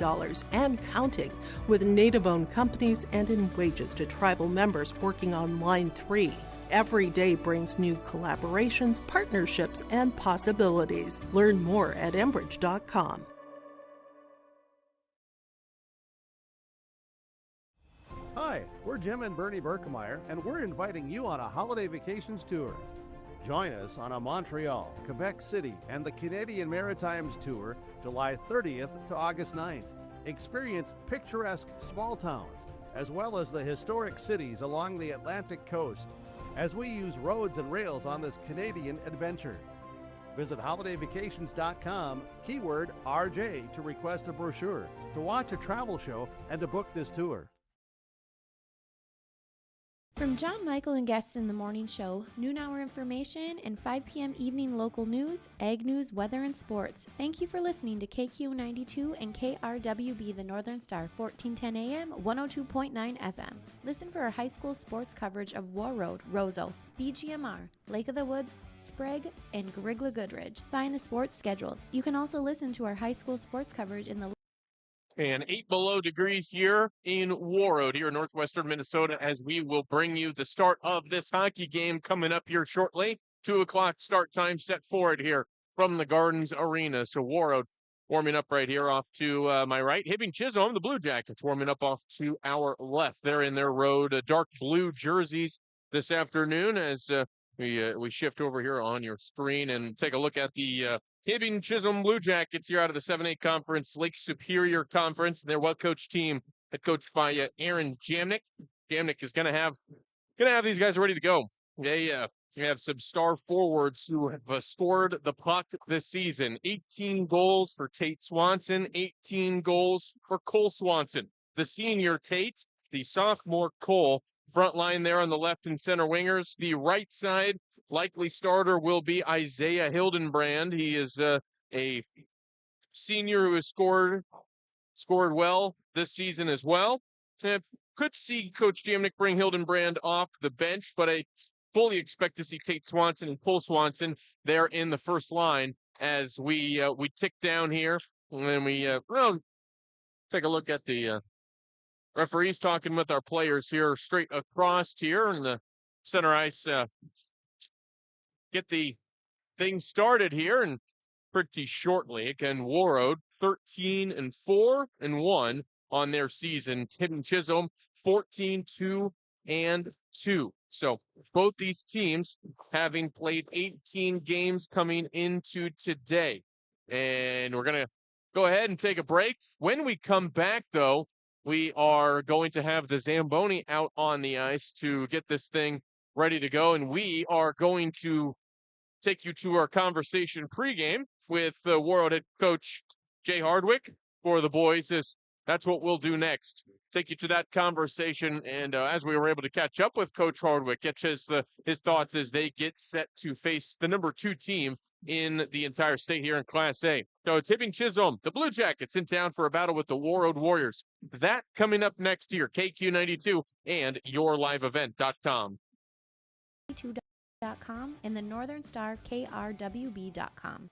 and counting with Native-owned companies and in wages to tribal members working on Line 3. Every day brings new collaborations, partnerships, and possibilities. Learn more at Enbridge.com. Hi, we're Jim and Bernie Berkemeyer, and we're inviting you on a holiday vacations tour. Join us on a Montreal, Quebec City, and the Canadian Maritimes tour, July 30th to August 9th. Experience picturesque small towns, as well as the historic cities along the Atlantic coast, as we use roads and rails on this Canadian adventure. Visit holidayvacations.com, keyword RJ, to request a brochure, to watch a travel show, and to book this tour. From John Michael and guests in the morning show, noon hour information, and 5 p.m. evening local news, ag news, weather, and sports. Thank you for listening to KQ92 and KRWB, the Northern Star, 1410 AM, 102.9 FM. Listen for our high school sports coverage of Warroad, Roseau, BGMR, Lake of the Woods, Sprague, and Grigla Goodridge. Find the sports schedules. You can also listen to our high school sports coverage in the And 8 below degrees here in Warroad, here in northwestern Minnesota, as we will bring you the start of this hockey game coming up here shortly. 2 o'clock start time set for it here from the Gardens Arena. So Warroad warming up right here off to my right. Hibbing Chisholm, the Blue Jackets, warming up off to our left. They're in their road dark blue jerseys this afternoon as we shift over here on your screen and take a look at the Hibbing Chisholm Blue Jackets here out of the 7A Conference, Lake Superior Conference. Their well-coached team, head coached by Aaron Jamnick. Jamnick is gonna have these guys ready to go. They have some star forwards who have scored the puck this season. 18 goals for Tate Swanson, 18 goals for Cole Swanson. The senior Tate, the sophomore Cole. Front line there on the left and center wingers. The right side likely starter will be Isaiah Hildenbrand. He is a senior who has scored well this season as well. Could see Coach Jamnick bring Hildenbrand off the bench, but I fully expect to see Tate Swanson and Cole Swanson there in the first line as we tick down here. And then we take a look at the referees talking with our players here straight across here in the center ice. Get the thing started here and pretty shortly. Again, Warroad 13-4-1 on their season. Hibbing Chisholm 14-2-2. So both these teams having played 18 games coming into today. And we're going to go ahead and take a break. When we come back, though, we are going to have the Zamboni out on the ice to get this thing ready to go. And we are going to take you to our conversation pregame with Warroad head coach Jay Hardwick for the boys. That's what we'll do next. Take you to that conversation. And as we were able to catch up with Coach Hardwick, get his thoughts as they get set to face the number 2 team in the entire state here in Class A. So it's Hibbing Chisholm, the Blue Jackets, in town for a battle with the Warroad Warriors. That coming up next year, KQ92 and yourliveevent.com. KQ92.com and the Northern Star KRWB.com.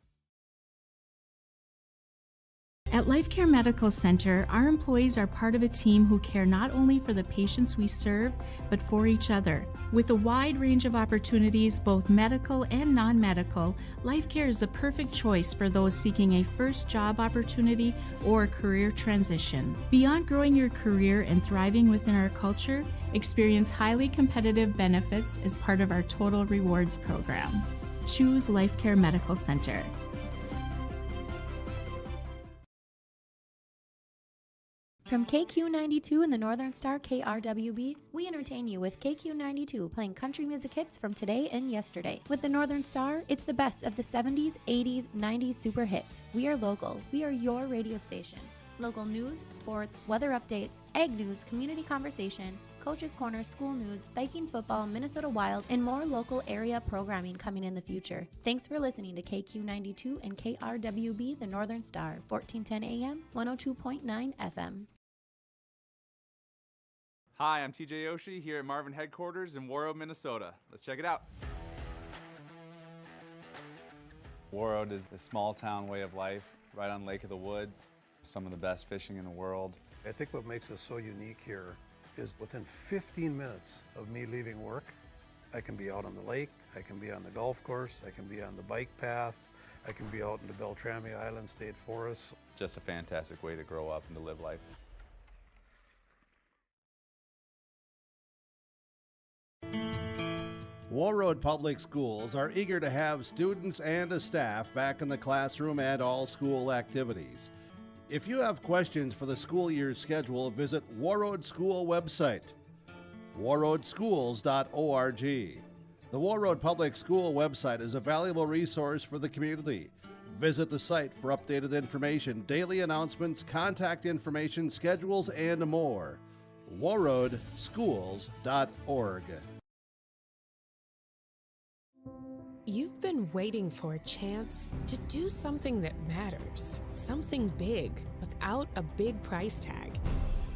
At Life Care Medical Center, our employees are part of a team who care not only for the patients we serve, but for each other. With a wide range of opportunities, both medical and non-medical, Life Care is the perfect choice for those seeking a first job opportunity or career transition. Beyond growing your career and thriving within our culture, experience highly competitive benefits as part of our Total Rewards program. Choose Life Care Medical Center. From KQ92 and the Northern Star KRWB, we entertain you with KQ92 playing country music hits from today and yesterday. With the Northern Star, it's the best of the 70s, 80s, 90s super hits. We are local. We are your radio station. Local news, sports, weather updates, ag news, community conversation, Coach's Corner, school news, Viking football, Minnesota Wild, and more local area programming coming in the future. Thanks for listening to KQ92 and KRWB, the Northern Star, 1410 AM, 102.9 FM. Hi, I'm TJ Yoshi here at Marvin headquarters in Warroad, Minnesota. Let's check it out. Warroad is a small town way of life right on Lake of the Woods. Some of the best fishing in the world. I think what makes us so unique here is within 15 minutes of me leaving work, I can be out on the lake, I can be on the golf course, I can be on the bike path, I can be out in the Beltrami Island State Forest. Just a fantastic way to grow up and to live life. Warroad Public Schools are eager to have students and a staff back in the classroom and all school activities. If you have questions for the school year's schedule, visit Warroad School website, warroadschools.org. The Warroad Public School website is a valuable resource for the community. Visit the site for updated information, daily announcements, contact information, schedules, and more. warroadschools.org. You've been waiting for a chance to do something that matters, something big without a big price tag.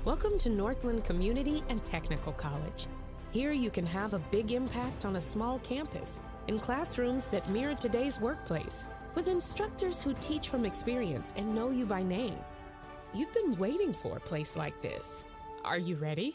Welcome to Northland Community and Technical College. Here you can have a big impact on a small campus in classrooms that mirror today's workplace, with instructors who teach from experience and know you by name. You've been waiting for a place like this. Are you ready?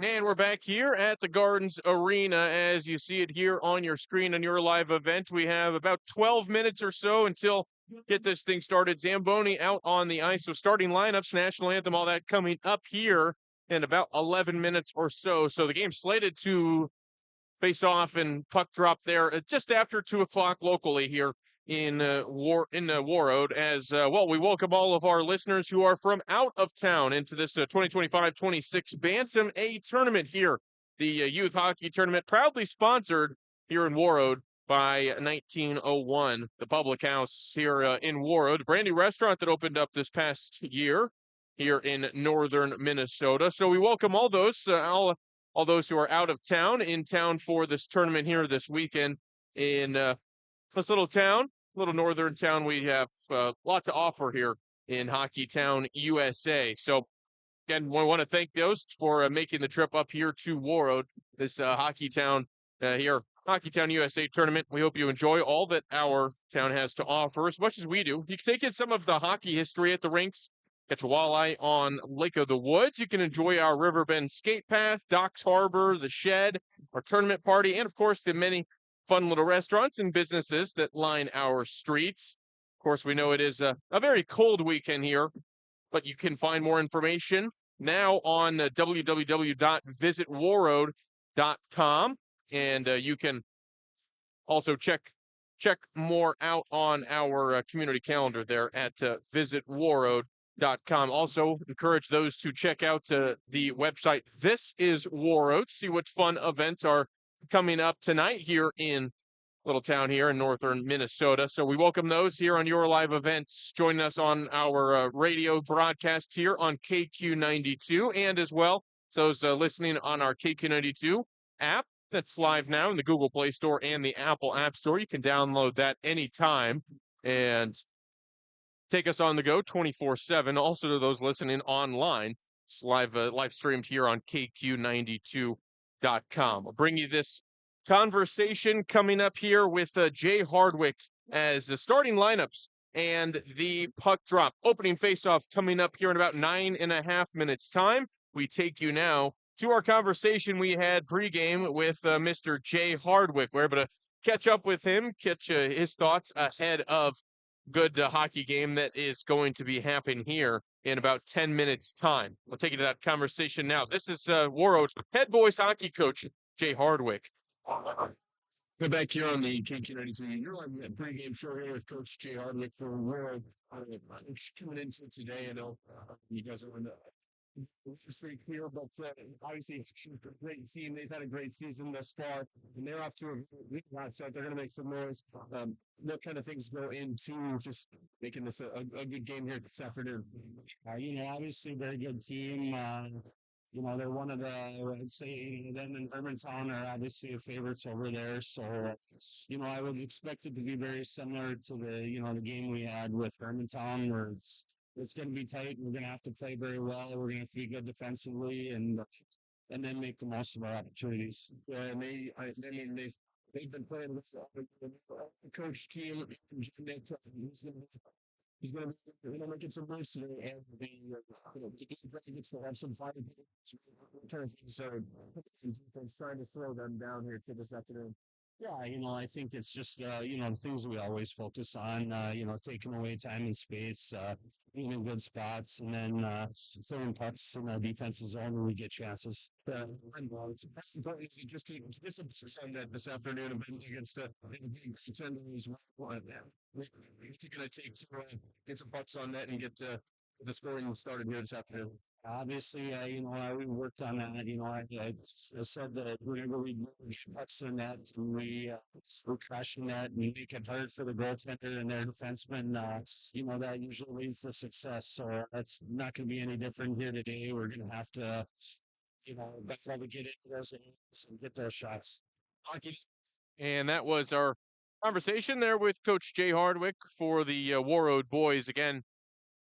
And we're back here at the Gardens Arena. As you see it here on your screen on your live event, we have about 12 minutes or so until get this thing started. Zamboni out on the ice. So starting lineups, national anthem, all that coming up here in about 11 minutes or so. So the game's slated to face off and puck drop there just after 2 o'clock locally here in Warroad. As well, we welcome all of our listeners who are from out of town into this 2025-26 Bantam A tournament here. The youth hockey tournament proudly sponsored here in Warroad by 1901, the public house here in Warroad, brand new restaurant that opened up this past year here in northern Minnesota. So we welcome all those all those who are out of town, in town for this tournament here this weekend in this little town, little northern town. We have a lot to offer here in Hockey Town, USA. So again, we want to thank those for making the trip up here to Warroad, this Hockey Town here, Hockey Town USA tournament. We hope you enjoy all that our town has to offer as much as we do. You can take in some of the hockey history at the rinks, catch a walleye on Lake of the Woods. You can enjoy our Riverbend skate path, Docks Harbor, the Shed, our tournament party, and of course the many fun little restaurants and businesses that line our streets. Of course, we know it is a very cold weekend here, but you can find more information now on www.visitwarroad.com, and you can also check more out on our community calendar there at visitwarroad.com. Also, encourage those to check out the website This Is Warroad, see what fun events are coming up tonight here in little town here in northern Minnesota. So we welcome those here on your live events, joining us on our radio broadcast here on KQ92, and as well those listening on our KQ92 app that's live now in the Google Play Store and the Apple App Store. You can download that anytime and take us on the go 24/7. Also to those listening online, it's live streamed here on KQ92.com. I'll bring you this conversation coming up here with Jay Hardwick as the starting lineups and the puck drop. Opening faceoff coming up here in about 9.5 minutes time. We take you now to our conversation we had pregame with Mr. Jay Hardwick. We're able to catch up with him, catch his thoughts ahead of good hockey game that is going to be happening here in about 10 minutes time. We'll take you to that conversation now. This is Warroad's head boys hockey coach, Jay Hardwick. We're back here on the KQ92. You're on the pregame show here with Coach Jay Hardwick for Warroad. Coach, coming into today, I know you guys are in the streak here, but obviously it's a great team. They've had a great season thus far, and they're off to a great start. They're going to make some noise. What kind of things go into just making this a good game here this afternoon? Obviously, very good team. They're one of the, I'd say, them and Hermantown are obviously the favorites over there. So, I would expect it to be very similar to the game we had with Hermantown, where it's going to be tight. We're going to have to play very well. We're going to have to be good defensively and then make the most of our opportunities. Yeah, and they've been playing with the coach team. He's going to make it some moves today, and the Dragons will have some fire. Things are trying to slow them down here for this afternoon. Yeah, I think it's just, the things we always focus on, taking away time and space, being in good spots, and then throwing pucks in the defensive zone when we get chances. Just to on that this afternoon against a big contender as well. What's it going to take to get some pucks on net and get the scoring started here this afternoon? Obviously, we worked on that. I said that whenever we touch the net, we crush the net and make it hard for the goaltender and their defensemen. That usually leads to success. So that's not going to be any different here today. We're going to have to, probably get into those and get those shots. Hockey. And that was our conversation there with Coach Jay Hardwick for the Warroad boys. Again,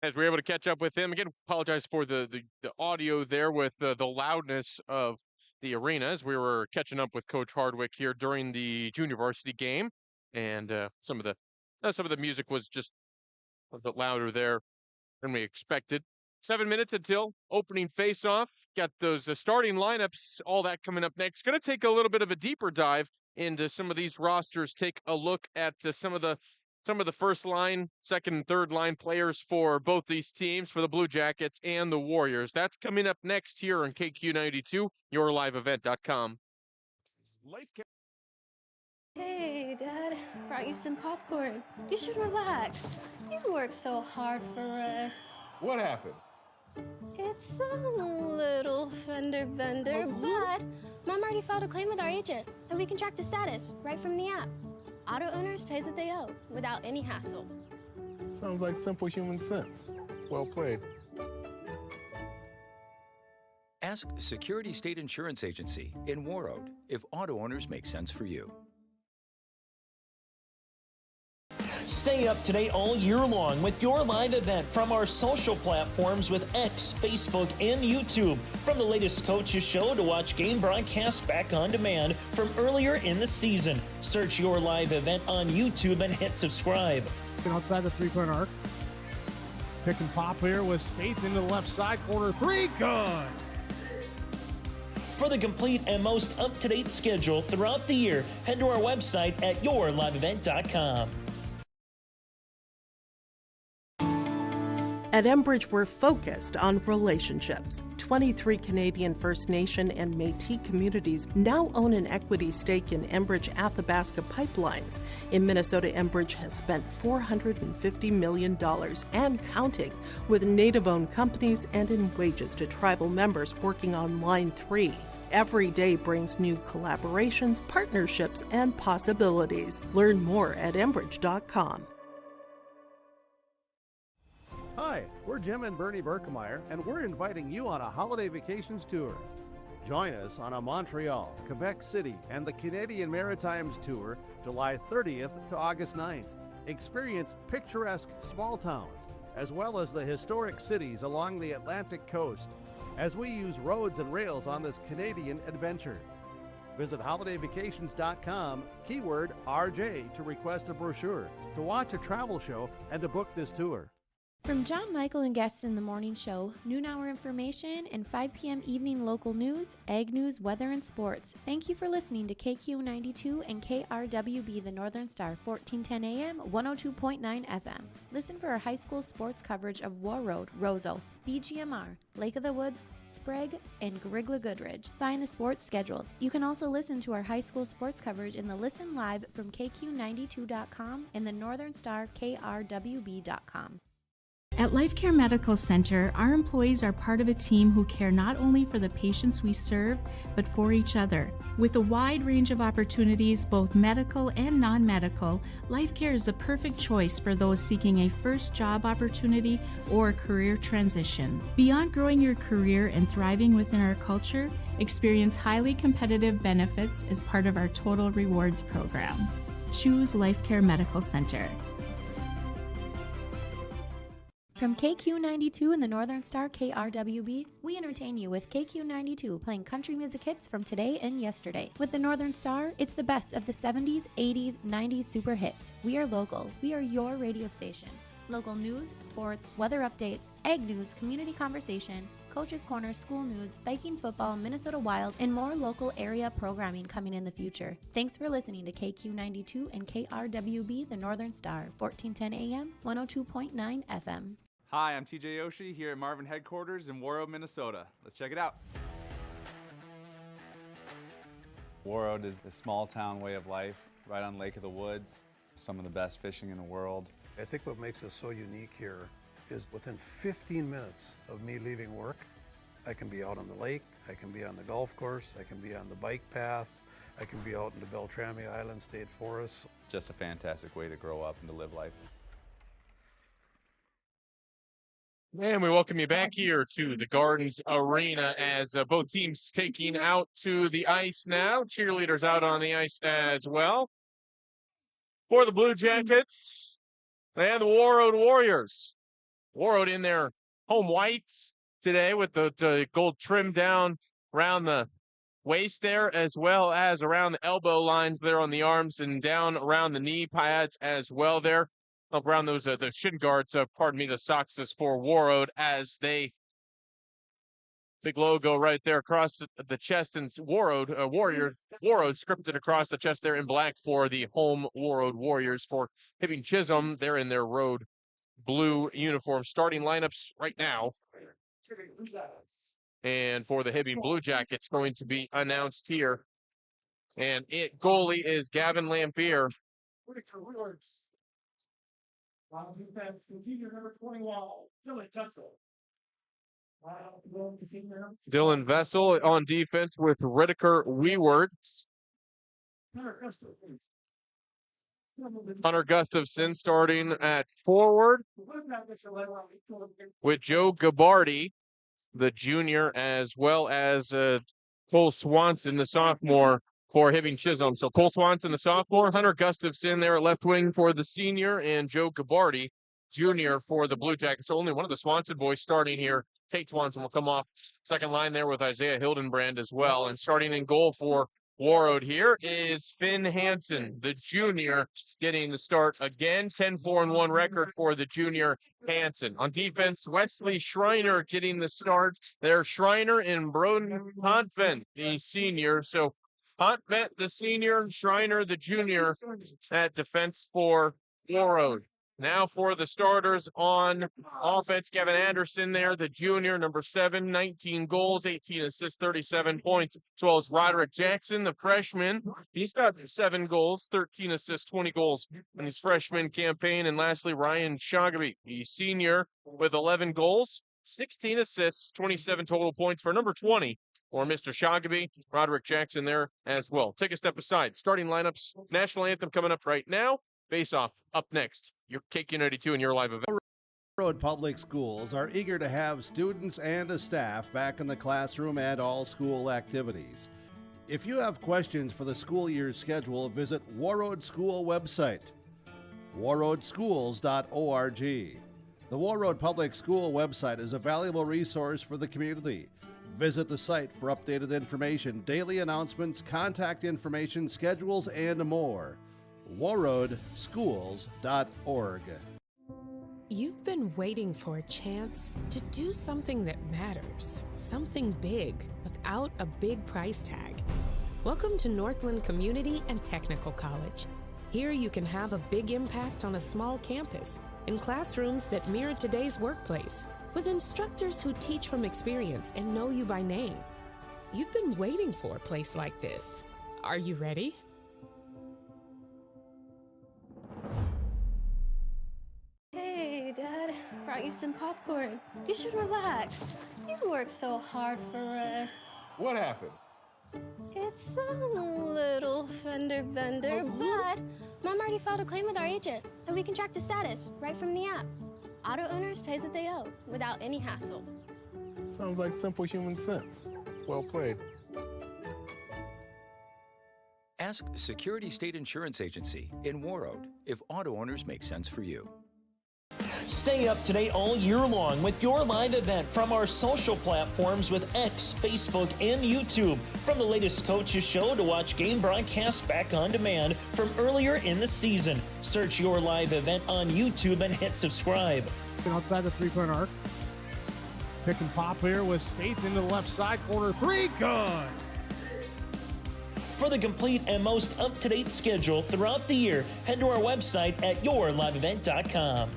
as we were able to catch up with him. Again, apologize for the audio there with the loudness of the arena as we were catching up with Coach Hardwick here during the junior varsity game. And some of the music was just a bit louder there than we expected. 7 minutes until opening face-off. Got those starting lineups, all that coming up next. Going to take a little bit of a deeper dive into some of these rosters. Take a look at some of the first line, second and third line players for both these teams, for the Blue Jackets and the Warriors. That's coming up next here on KQ92, yourliveevent.com. Hey, Dad, brought you some popcorn. You should relax. You worked so hard for us. What happened? It's a little fender bender, but Mom already filed a claim with our agent, and we can track the status right from the app. Auto owners pays what they owe without any hassle. Sounds like simple human sense. Well played. Ask Security State Insurance Agency in Warroad if auto owners make sense for you. Stay up to date all year long with your live event from our social platforms with X, Facebook, and YouTube. From the latest coaches show to watch game broadcasts back on demand from earlier in the season. Search your live event on YouTube and hit subscribe. Outside the three-point arc. Pick and pop here with Spaeth into the left side corner. Three, good. For the complete and most up-to-date schedule throughout the year, head to our website at yourliveevent.com. At Enbridge, we're focused on relationships. 23 Canadian First Nation and Métis communities now own an equity stake in Enbridge Athabasca Pipelines. In Minnesota, Enbridge has spent $450 million and counting with Native-owned companies and in wages to tribal members working on Line 3. Every day brings new collaborations, partnerships, and possibilities. Learn more at Enbridge.com. Hi, we're Jim and Bernie Berkemeyer, and we're inviting you on a holiday vacations tour. Join us on a Montreal, Quebec City, and the Canadian Maritimes tour, July 30th to August 9th. Experience picturesque small towns, as well as the historic cities along the Atlantic coast, as we use roads and rails on this Canadian adventure. Visit holidayvacations.com, keyword RJ, to request a brochure, to watch a travel show, and to book this tour. From John Michael and guests in the morning show, noon hour information, and 5 p.m. evening local news, ag news, weather, and sports. Thank you for listening to KQ92 and KRWB the Northern Star, 1410 AM, 102.9 FM. Listen for our high school sports coverage of Warroad, Roseau, BGMR, Lake of the Woods, Sprague, and Grigla Goodridge. Find the sports schedules. You can also listen to our high school sports coverage in the Listen Live from KQ92.com and the Northern Star KRWB.com. At Life Care Medical Center, our employees are part of a team who care not only for the patients we serve, but for each other. With a wide range of opportunities, both medical and non-medical, Life Care is the perfect choice for those seeking a first job opportunity or career transition. Beyond growing your career and thriving within our culture, experience highly competitive benefits as part of our Total Rewards program. Choose Life Care Medical Center. From KQ92 and the Northern Star KRWB, we entertain you with KQ92 playing country music hits from today and yesterday. With the Northern Star, it's the best of the 70s, 80s, 90s super hits. We are local. We are your radio station. Local news, sports, weather updates, ag news, community conversation, Coach's Corner, school news, Viking football, Minnesota Wild, and more local area programming coming in the future. Thanks for listening to KQ92 and KRWB, the Northern Star, 1410 AM, 102.9 FM. Hi, I'm TJ Yoshi here at Marvin Headquarters in Warroad, Minnesota. Let's check it out. Warroad is a small town way of life, right on Lake of the Woods. Some of the best fishing in the world. I think what makes us so unique here is within 15 minutes of me leaving work. I can be out on the lake, I can be on the golf course, I can be on the bike path, I can be out in the Beltrami Island State Forest. Just a fantastic way to grow up and to live life. And we welcome you back here to the Gardens Arena as both teams taking out to the ice now. Cheerleaders out on the ice as well. For the Blue Jackets and the Warroad Warriors. Warroad in their home white today with the gold trim down around the waist there, as well as around the elbow lines there on the arms and down around the knee pads as well there. Up around those the shin guards, the socks is for Warroad as they big logo right there across the chest, and Warroad scripted across the chest there in black for the home Warroad Warriors. For Hibbing Chisholm, they're in their road blue uniform. Starting lineups right now. And for the Hibbing Blue Jackets, going to be announced here. And goalie is Gavin Lamphere. Dylan Vessel on defense with Riddiker Weeward. Hunter Gustafson starting at forward with Joe Gabardi, the junior, as well as Cole Swanson, the sophomore, for Hibbing Chisholm. So Cole Swanson, the sophomore, Hunter Gustafson there at left wing for the senior, and Joe Gabardi, junior, for the Blue Jackets. So only one of the Swanson boys starting here. Tate Swanson will come off second line there with Isaiah Hildenbrand as well. And starting in goal for Warroad here is Finn Hansen, the junior, getting the start again. 10-4-1 record for the junior Hansen. On defense, Wesley Schreiner getting the start. There, Schreiner and Broden Hontvent, the senior. So Hontvent, the senior, Schreiner, the junior, at defense for Warroad. Now for the starters on offense, Kevin Anderson there, the junior, number 7, 19 goals, 18 assists, 37 points, as well as Roderick Jackson, the freshman. He's got 7 goals, 13 assists, 20 goals in his freshman campaign. And lastly, Ryan Shagaby, the senior, with 11 goals, 16 assists, 27 total points for number 20. Or Mr. Shagaby, Roderick Jackson there as well. Take a step aside. Starting lineups, national anthem coming up right now. Face off up next. Your KQ92 and your live event. Warroad Public Schools are eager to have students and a staff back in the classroom and all school activities. If you have questions for the school year's schedule, visit Warroad School website, warroadschools.org. The Warroad Public School website is a valuable resource for the community. Visit the site for updated information, daily announcements, contact information, schedules, and more. warroadschools.org. You've been waiting for a chance to do something that matters, something big without a big price tag. Welcome to Northland Community and Technical College. Here you can have a big impact on a small campus in classrooms that mirror today's workplace, with instructors who teach from experience and know you by name. You've been waiting for a place like this. Are you ready? Hey, Dad, brought you some popcorn. You should relax. You worked so hard for us. What happened? It's a little fender bender, but Mom already filed a claim with our agent, and we can track the status right from the app. Auto owners pays what they owe without any hassle. Sounds like simple human sense. Well played. Ask Security State Insurance Agency in Warroad if auto owners make sense for you. Stay up to date all year long with your live event from our social platforms with X, Facebook, and YouTube. From the latest coaches show to watch game broadcasts back on demand from earlier in the season. Search your live event on YouTube and hit subscribe. Outside the three-point arc. Pick and pop here with Spaeth into the left side corner. 3, good. For the complete and most up-to-date schedule throughout the year, head to our website at yourliveevent.com.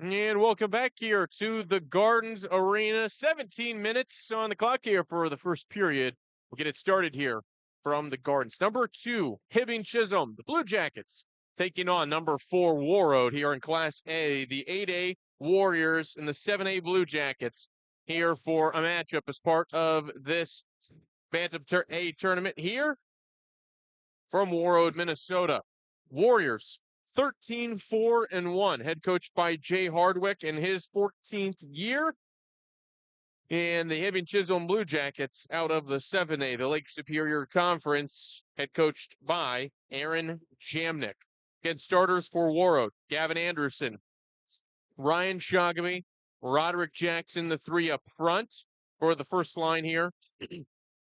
And welcome back here to the Gardens Arena. 17 minutes on the clock here for the first period. We'll get it started here from the Gardens. Number 2, Hibbing Chisholm, the Blue Jackets, taking on number 4 Warroad here in Class A. The 8A Warriors and the 7A Blue Jackets here for a matchup as part of this Bantam A tournament here from Warroad, Minnesota. Warriors 13-4-1, head coached by Jay Hardwick in his 14th year. And the Hibbing Chisholm Blue Jackets out of the 7A, the Lake Superior Conference, head coached by Aaron Jamnick. Again, starters for Warroad: Gavin Anderson, Ryan Shogamy, Roderick Jackson, the 3 up front for the first line here.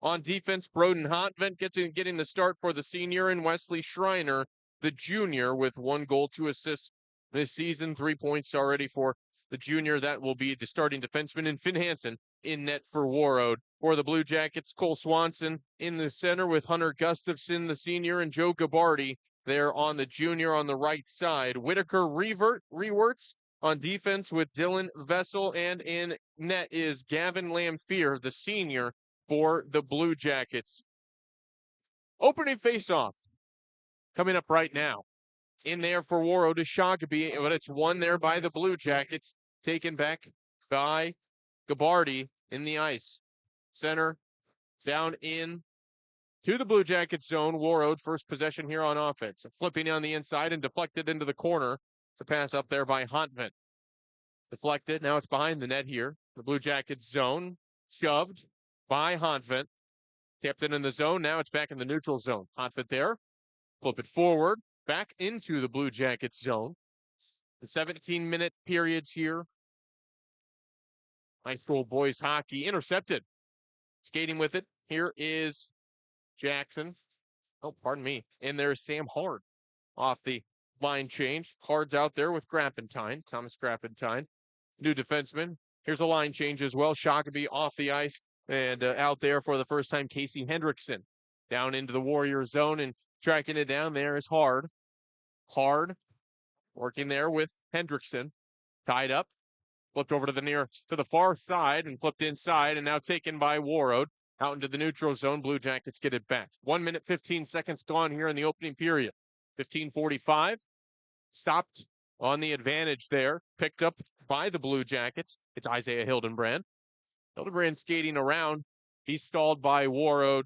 On defense, Broden Hotvent getting the start for the senior, and Wesley Schreiner, the junior, with 1 goal, 2 assists this season, 3 points already for the junior. That will be the starting defenseman, and Finn Hansen in net for Warroad. For the Blue Jackets, Cole Swanson in the center with Hunter Gustafson, the senior, and Joe Gabardi there on the junior on the right side. Whitaker Rewerts on defense with Dylan Vessel, and in net is Gavin Lamphere, the senior, for the Blue Jackets. Opening face-off coming up right now. In there for Warroad is Shogamy, but it's won there by the Blue Jackets, taken back by Gabardi in the ice. Center down in to the Blue Jackets zone. Warroad first possession here on offense. Flipping on the inside and deflected into the corner. It's a pass up there by Hontvent. Deflected. Now it's behind the net here. The Blue Jackets zone. Shoved by Hontvent. Tapped it in the zone. Now it's back in the neutral zone. Hontvent there. Flip it forward. Back into the Blue Jackets zone. The 17-minute periods here. High school boys hockey intercepted. Skating with it. Here is Jackson. Oh, pardon me. And there's Sam Hard off the line change. Hard's out there with Grappentine. Thomas Grappentine. New defenseman. Here's a line change as well. Shogamy off the ice. And out there for the first time, Casey Hendrickson. Down into the Warrior zone and tracking it down there is Hard. Hard working there with Hendrickson. Tied up. Flipped over to the far side and flipped inside, and now taken by Warroad out into the neutral zone. Blue Jackets get it back. 1 minute, 15 seconds gone here in the opening period. 15:45. Stopped on the advantage there. Picked up by the Blue Jackets. It's Isaiah Hildenbrand. Hildenbrand skating around. He's stalled by Warroad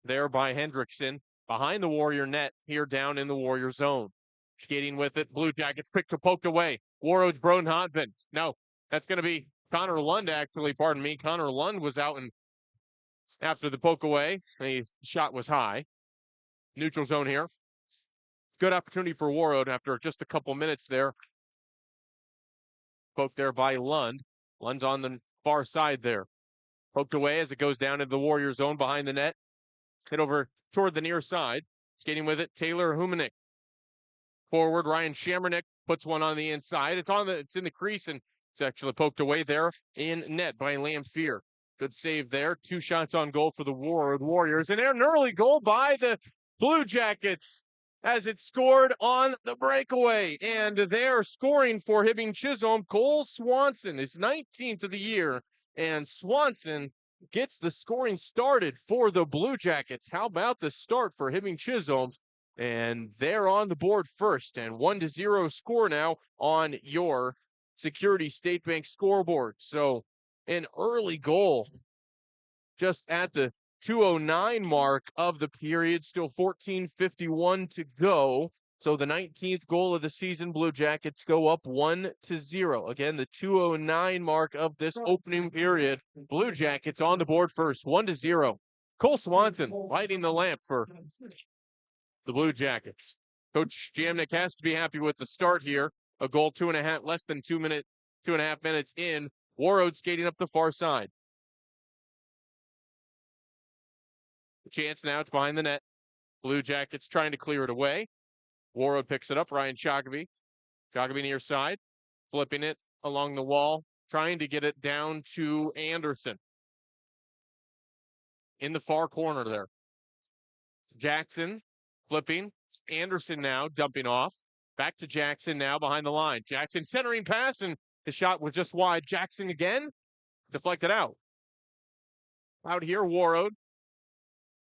there by Hendrickson. Behind the Warrior net here down in the Warrior zone. Skating with it. Blue Jackets poked away. Warroad's Broden Hotvent. No, that's going to be Connor Lund, actually. Pardon me. Connor Lund was out and after the poke away. The shot was high. Neutral zone here. Good opportunity for Warroad after just a couple minutes there. Poked there by Lund. Lund's on the far side there. Poked away as it goes down into the Warrior zone behind the net. Hit over toward the near side. Skating with it, Taylor Humanik. Forward, Ryan Shamronek puts one on the inside. It's in the crease, and it's actually poked away there in net by Lamphere. Good save there. 2 shots on goal for the Warriors. And an early goal by the Blue Jackets as it scored on the breakaway. And they're scoring for Hibbing Chisholm. Cole Swanson is 19th of the year, and Swanson gets the scoring started for the Blue Jackets. How about the start for Hibbing Chisholm? And they're on the board first, and 1-0 score now on your Security State Bank scoreboard. So an early goal just at the 2:09 mark of the period, still 14:51 to go. So the 19th goal of the season, Blue Jackets go up 1-0. Again, the 2:09 mark of this opening period. Blue Jackets on the board first, 1-0. Cole Swanson lighting the lamp for the Blue Jackets. Coach Jamnick has to be happy with the start here. A goal less than 2.5 minutes in. Warroad skating up the far side. The chance now, it's behind the net. Blue Jackets trying to clear it away. Warroad picks it up. Ryan Shogamy. Shogamy near side. Flipping it along the wall. Trying to get it down to Anderson. In the far corner there. Jackson flipping. Anderson now dumping off. Back to Jackson now behind the line. Jackson centering pass, and the shot was just wide. Jackson again. Deflected out. Out here, Warroad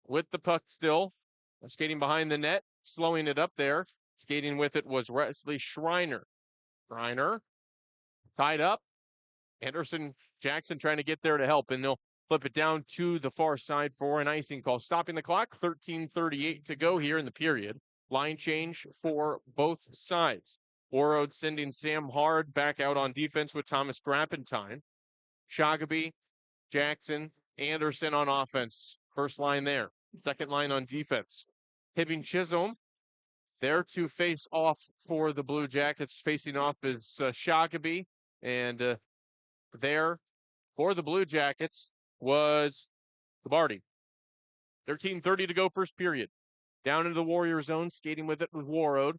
with the puck still. Skating behind the net. Slowing it up there. Skating with it was Wesley Schreiner. Schreiner tied up. Anderson Jackson trying to get there to help, and they'll flip it down to the far side for an icing call. Stopping the clock, 13:38 to go here in the period. Line change for both sides. Warroad sending Sam Hard back out on defense with Thomas Grappentine. Shagaby, Jackson, Anderson on offense. First line there. Second line on defense. Hibbing Chisholm there to face off for the Blue Jackets. Facing off is Shagaby, and there for the Blue Jackets was Gabarty. 13:30 to go, first period. Down into the Warrior zone, skating with it with Warroad.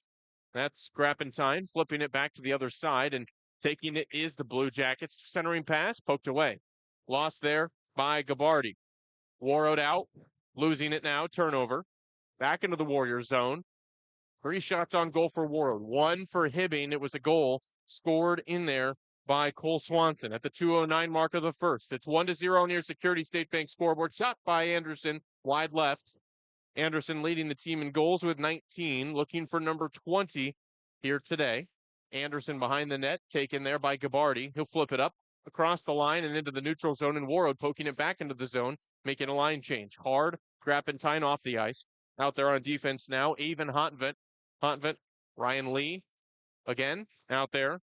That's Grappentine, flipping it back to the other side, and taking it is the Blue Jackets. Centering pass, poked away. Lost there by Gabarty. Warroad out, losing it now, turnover. Back into the Warrior zone. 3 shots on goal for Warroad. 1 for Hibbing. It was a goal scored in there by Cole Swanson at the 2:09 mark of the first. It's 1-0 near Security State Bank scoreboard. Shot by Anderson, wide left. Anderson leading the team in goals with 19, looking for number 20 here today. Anderson behind the net, taken there by Gabarty. He'll flip it up across the line and into the neutral zone, and Warroad poking it back into the zone, making a line change. Hard, Grappentine off the ice. Out there on defense now, Avon Hontvent, Ryan Lee again out there.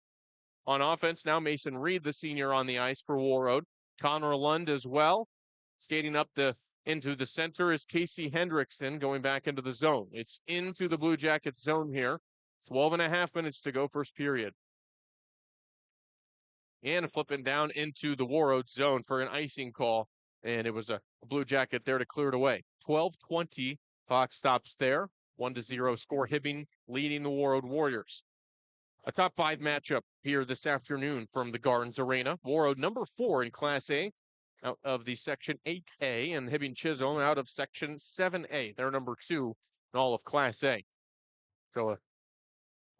On offense now, Mason Reed, the senior, on the ice for Warroad. Connor Lund as well. Skating up into the center is Casey Hendrickson going back into the zone. It's into the Blue Jackets zone here. 12.5 minutes to go, first period. And flipping down into the Warroad zone for an icing call. And it was a Blue Jacket there to clear it away. 12:20, clock stops there. 1-0 score. Hibbing leading the Warroad Warriors. A top 5 matchup here this afternoon from the Gardens Arena. Warroad number 4 in Class A out of the Section 8A, and Hibbing Chisholm out of Section 7A. They're number 2 in all of Class A. So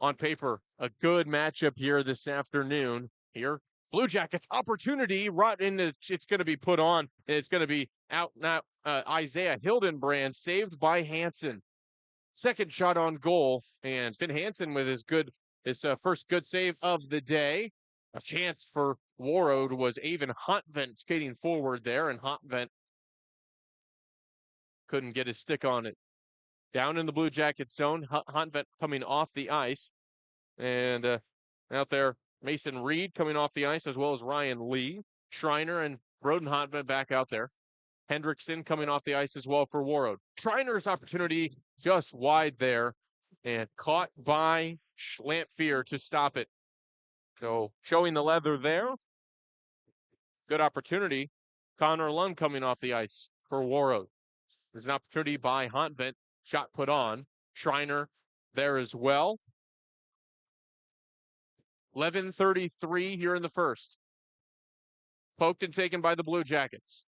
on paper, a good matchup here this afternoon. Here, Blue Jackets opportunity right into, it's going to be put on, and it's going to be out now. Isaiah Hildenbrand saved by Hansen. Second shot on goal, and Finn Hansen with his first good save of the day. A chance for Warroad was Avon Hontvent skating forward there, and Hontvent couldn't get his stick on it. Down in the Blue Jacket zone, Hontvent coming off the ice, and out there, Mason Reed coming off the ice, as well as Ryan Lee. Schreiner and Broden Hontvent back out there. Hendrickson coming off the ice as well for Warroad. Schreiner's opportunity just wide there, and caught by Schlampfier to stop it. So showing the leather there. Good opportunity. Connor Lund coming off the ice for Warroad. There's an opportunity by Hontvent. Shot put on. Schreiner there as well. 11:33 here in the first. Poked and taken by the Blue Jackets.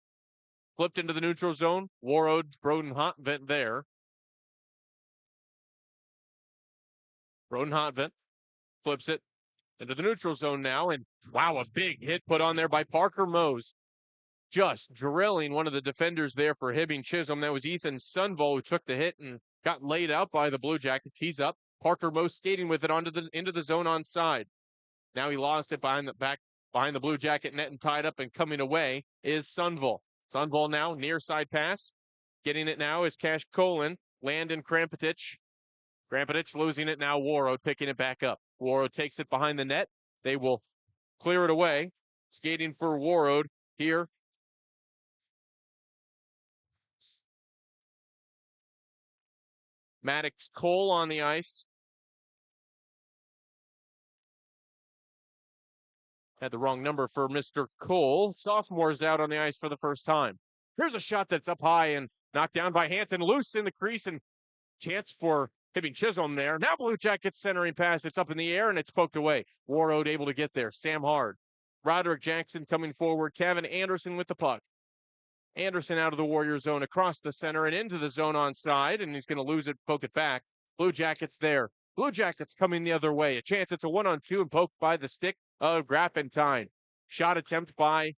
Flipped into the neutral zone. Warroad, Broden Hontvent there. Broden Hontvent flips it into the neutral zone now, and wow, a big hit put on there by Parker Mose. Just drilling one of the defenders there for Hibbing Chisholm. That was Ethan Sunvol who took the hit and got laid out by the Blue Jackets. He's up. Parker Mose skating with it into the zone onside. Now he lost it behind the Blue Jacket net and tied up, and coming away is Sunvol. Sunvol now near side pass. Getting it now is Cash Colin. Landon Krampetich. Krampetich losing it now. Warroad picking it back up. Warroad takes it behind the net. They will clear it away. Skating for Warroad here. Maddox Cole on the ice. Had the wrong number for Mr. Cole. Sophomore's out on the ice for the first time. Here's a shot that's up high and knocked down by Hansen. Loose in the crease, and chance for Hibbing Chisholm there. Now Blue Jackets centering pass. It's up in the air and it's poked away. Warroad able to get there. Sam Hard. Roderick Jackson coming forward. Kevin Anderson with the puck. Anderson out of the Warrior zone across the center and into the zone onside, and he's going to lose it, poke it back. Blue Jackets there. Blue Jackets coming the other way. A chance. It's a 1-on-2 and poked by the stick of Grappentine. Shot attempt by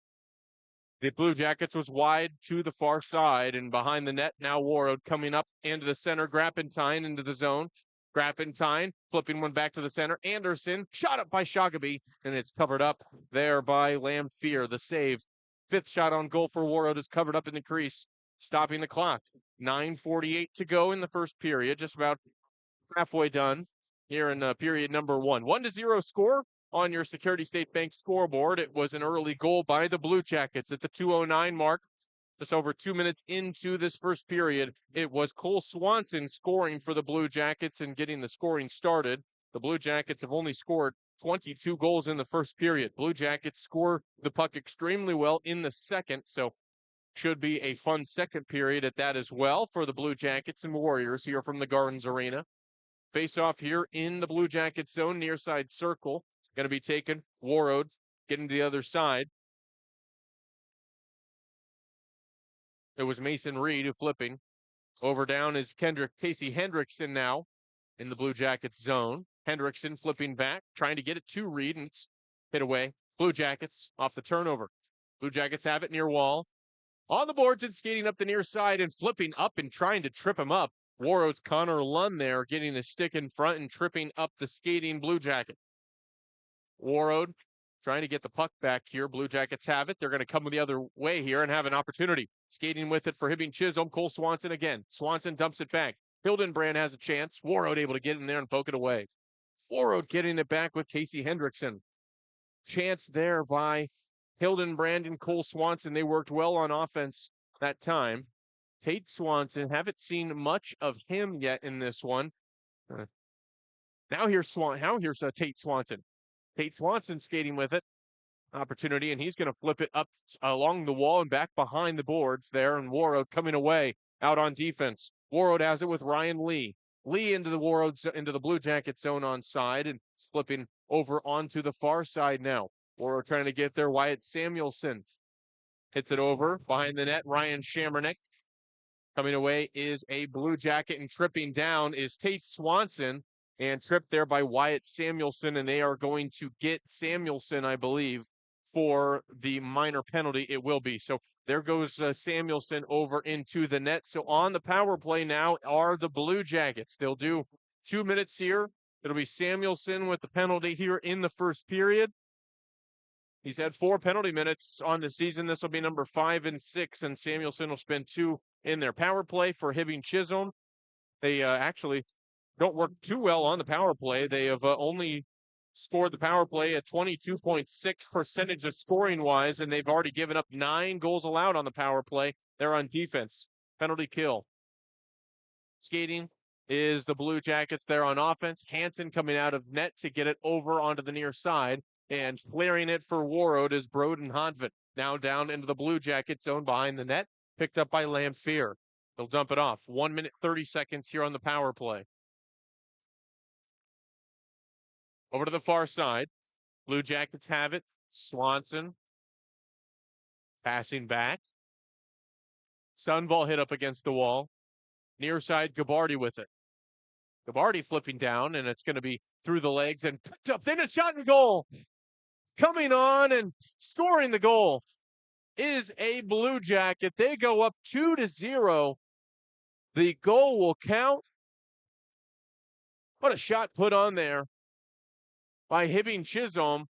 the Blue Jackets was wide to the far side and behind the net. Now Warroad coming up into the center. Grappentine into the zone. Grappentine flipping one back to the center. Anderson shot up by Shagaby, and it's covered up there by Lamphere. The save. 5th shot on goal for Warroad is covered up in the crease, stopping the clock. 9:48 to go in the first period, just about halfway done here in period number 1. 1-0 score on your Security State Bank scoreboard. It was an early goal by the Blue Jackets at the 2:09 mark. Just over 2 minutes into this first period, it was Cole Swanson scoring for the Blue Jackets and getting the scoring started. The Blue Jackets have only scored 22 goals in the first period. Blue Jackets score the puck extremely well in the second, so should be a fun second period at that as well for the Blue Jackets and Warriors here from the Gardens Arena. Face off here in the Blue Jackets zone, near side circle. Going to be taken. Warroad getting to the other side. It was Mason Reed who flipping. Over down is Casey Hendrickson now in the Blue Jackets zone. Hendrickson flipping back, trying to get it to Reed, and it's hit away. Blue Jackets off the turnover. Blue Jackets have it near wall. On the boards and skating up the near side and flipping up and trying to trip him up. Warroad's Connor Lund there getting the stick in front and tripping up the skating Blue Jacket. Warroad trying to get the puck back here. Blue Jackets have it. They're going to come the other way here and have an opportunity. Skating with it for Hibbing Chisholm. Cole Swanson again. Swanson dumps it back. Hildenbrand has a chance. Warroad able to get in there and poke it away. Warroad getting it back with Casey Hendrickson. Chance there by Hildenbrand and Cole Swanson. They worked well on offense that time. Tate Swanson, haven't seen much of him yet in this one. Now here's Tate Swanson. Tate Swanson skating with it. Opportunity, and he's going to flip it up along the wall and back behind the boards there, and Warroad coming away out on defense. Warroad has it with Ryan Lee. Lee into the Blue Jacket zone on side and flipping over onto the far side now. Warroad trying to get there. Wyatt Samuelson hits it over behind the net. Ryan Shamronek. Coming away is a Blue Jacket, and tripping down is Tate Swanson, and tripped there by Wyatt Samuelson, and they are going to get Samuelson, I believe, for the minor penalty. It will be. So there goes Samuelson over into the net. So on the power play now are the Blue Jackets. They'll do 2 minutes here. It'll be Samuelson with the penalty here in the first period. He's had 4 penalty minutes on the season. This will be number 5 and 6, and Samuelson will spend 2 in their power play for Hibbing Chisholm. They actually don't work too well on the power play. They have only scored the power play at 22.6% of scoring wise, and they've already given up 9 goals allowed on the power play. They're on defense. Penalty kill. Skating is the Blue Jackets there on offense. Hansen coming out of net to get it over onto the near side, and clearing it for Warroad is Broden Hodvin. Now down into the Blue Jacket zone behind the net, picked up by Lamphere. They'll dump it off. 1 minute, 30 seconds here on the power play. Over to the far side. Blue Jackets have it. Swanson passing back. Sunval hit up against the wall. Near side, Gabardi with it. Gabardi flipping down, and it's going to be through the legs and picked up. Then a shot and goal. Coming on and scoring the goal is a Blue Jacket. They go up 2-0. The goal will count. What a shot put on there by Hibbing Chisholm,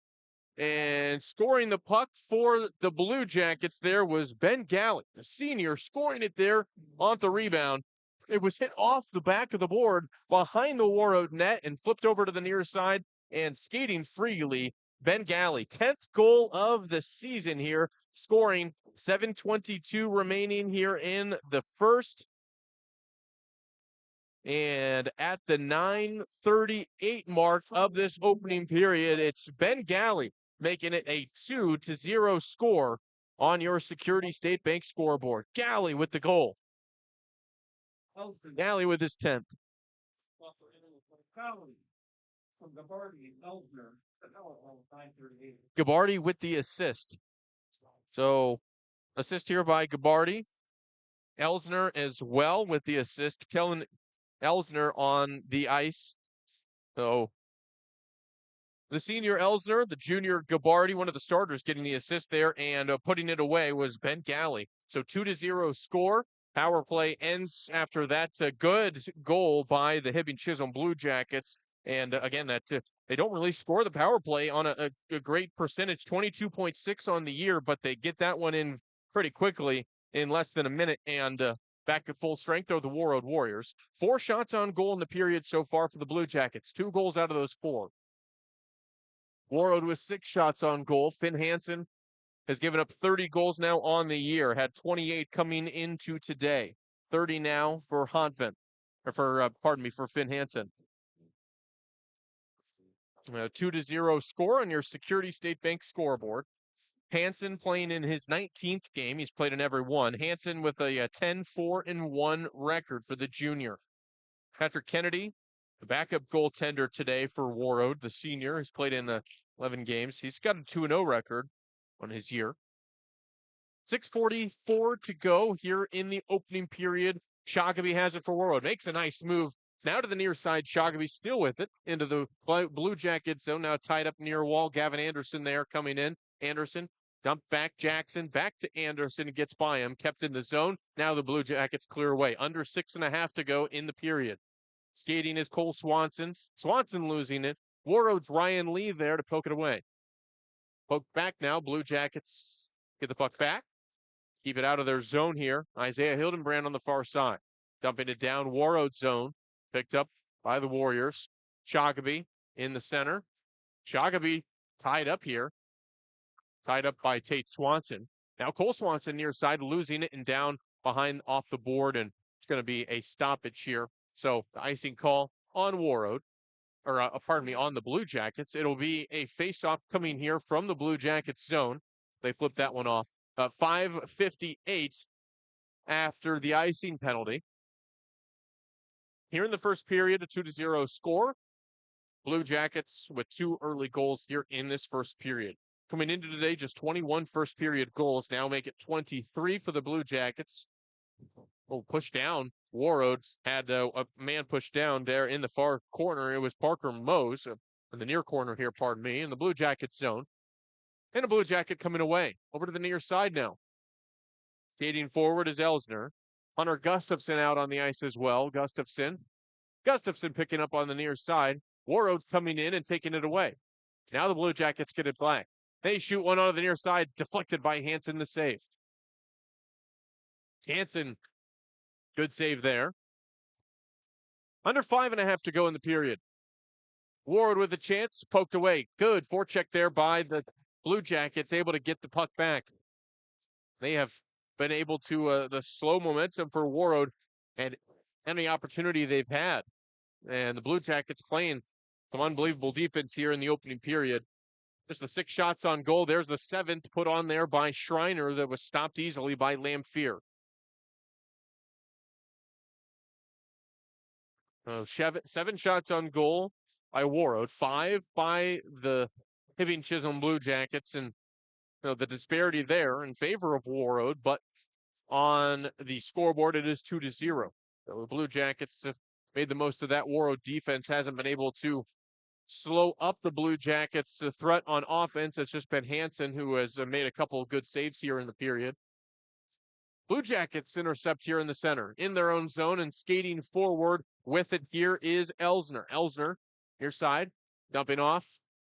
and scoring the puck for the Blue Jackets there was Ben Galley, the senior, scoring it there on the rebound. It was hit off the back of the board behind the Warroad net and flipped over to the near side, and skating freely, Ben Galley, 10th goal of the season here, scoring 7:22 remaining here in the first. And at the 9:38 mark of this opening period, it's Ben Galley making it a 2-0 score on your Security State Bank scoreboard. Galley with the goal. Galley with his 10th. Gabardi with the assist. So, assist here by Gabardi. Elsner as well with the assist. Kellen Elsner on the ice. So the senior Elsner, the junior Gabardi, one of the starters, getting the assist there, and putting it away was Ben Galley. So 2-0 score. Power play ends after that good goal by the Hibbing Chisholm Blue Jackets. And again, that they don't really score the power play on a great percentage, 22.6 on the year, but they get that one in pretty quickly in less than a minute. And back at full strength are the Warroad Warriors. 4 shots on goal in the period so far for the Blue Jackets. 2 goals out of those 4. Warroad with 6 shots on goal. Finn Hansen has given up 30 goals now on the year, had 28 coming into today. 30 now for Hansen, or for Finn Hansen. 2-0 score on your Security State Bank scoreboard. Hansen playing in his 19th game. He's played in every one. Hansen with a 10-4-1 record for the junior. Patrick Kennedy, the backup goaltender today for Warroad, the senior, has played in 11 games. He's got a 2-0 record on his year. 6:44 to go here in the opening period. Shoggoby has it for Warroad. Makes a nice move. Now to the near side. Shoggoby still with it into the Blue Jackets zone. Now tied up near wall. Gavin Anderson there coming in. Anderson dumped back. Jackson back to Anderson. Gets by him. Kept in the zone. Now the Blue Jackets clear away. Under 6.5 to go in the period. Skating is Cole Swanson. Swanson losing it. Warroad's Ryan Lee there to poke it away. Poke back now. Blue Jackets get the puck back. Keep it out of their zone here. Isaiah Hildenbrand on the far side. Dumping it down Warroad zone. Picked up by the Warriors. Shoggoby in the center. Shoggoby tied up here. Tied up by Tate Swanson. Now Cole Swanson near side, losing it and down behind off the board. And it's going to be a stoppage here. So the icing call on Warroad. On the Blue Jackets. It'll be a face-off coming here from the Blue Jackets zone. They flipped that one off. 5:58 after the icing penalty. Here in the first period, a 2-0 score. Blue Jackets with 2 early goals here in this first period. Coming into today, just 21 first period goals. Now make it 23 for the Blue Jackets. Oh, push down. Warroad had a man pushed down there in the far corner. It was Parker Mose in the near corner here, pardon me, in the Blue Jacket zone. And a Blue Jacket coming away. Over to the near side now. Skating forward is Elsner. Hunter Gustafson out on the ice as well. Gustafson picking up on the near side. Warroad coming in and taking it away. Now the Blue Jackets get it back. They shoot one onto the near side, deflected by Hansen, the save. Hansen, good save there. Under 5.5 to go in the period. Warroad with a chance, poked away. Good forecheck there by the Blue Jackets, able to get the puck back. They have been able to the slow momentum for Warroad and any opportunity they've had. And the Blue Jackets playing some unbelievable defense here in the opening period. Just the 6 shots on goal. There's the 7th put on there by Schreiner that was stopped easily by Lamphere. 7 shots on goal by Warroad, 5 by the Hibbing Chisholm Blue Jackets, and the disparity there in favor of Warroad, but on the scoreboard it is 2-0. The Blue Jackets have made the most of that. Warroad defense hasn't been able to slow up the Blue Jackets. The threat on offense has just been Hansen, who has made a couple of good saves here in the period. Blue Jackets intercept here in the center, in their own zone, and skating forward with it here is Elsner. Elsner, near side, dumping off.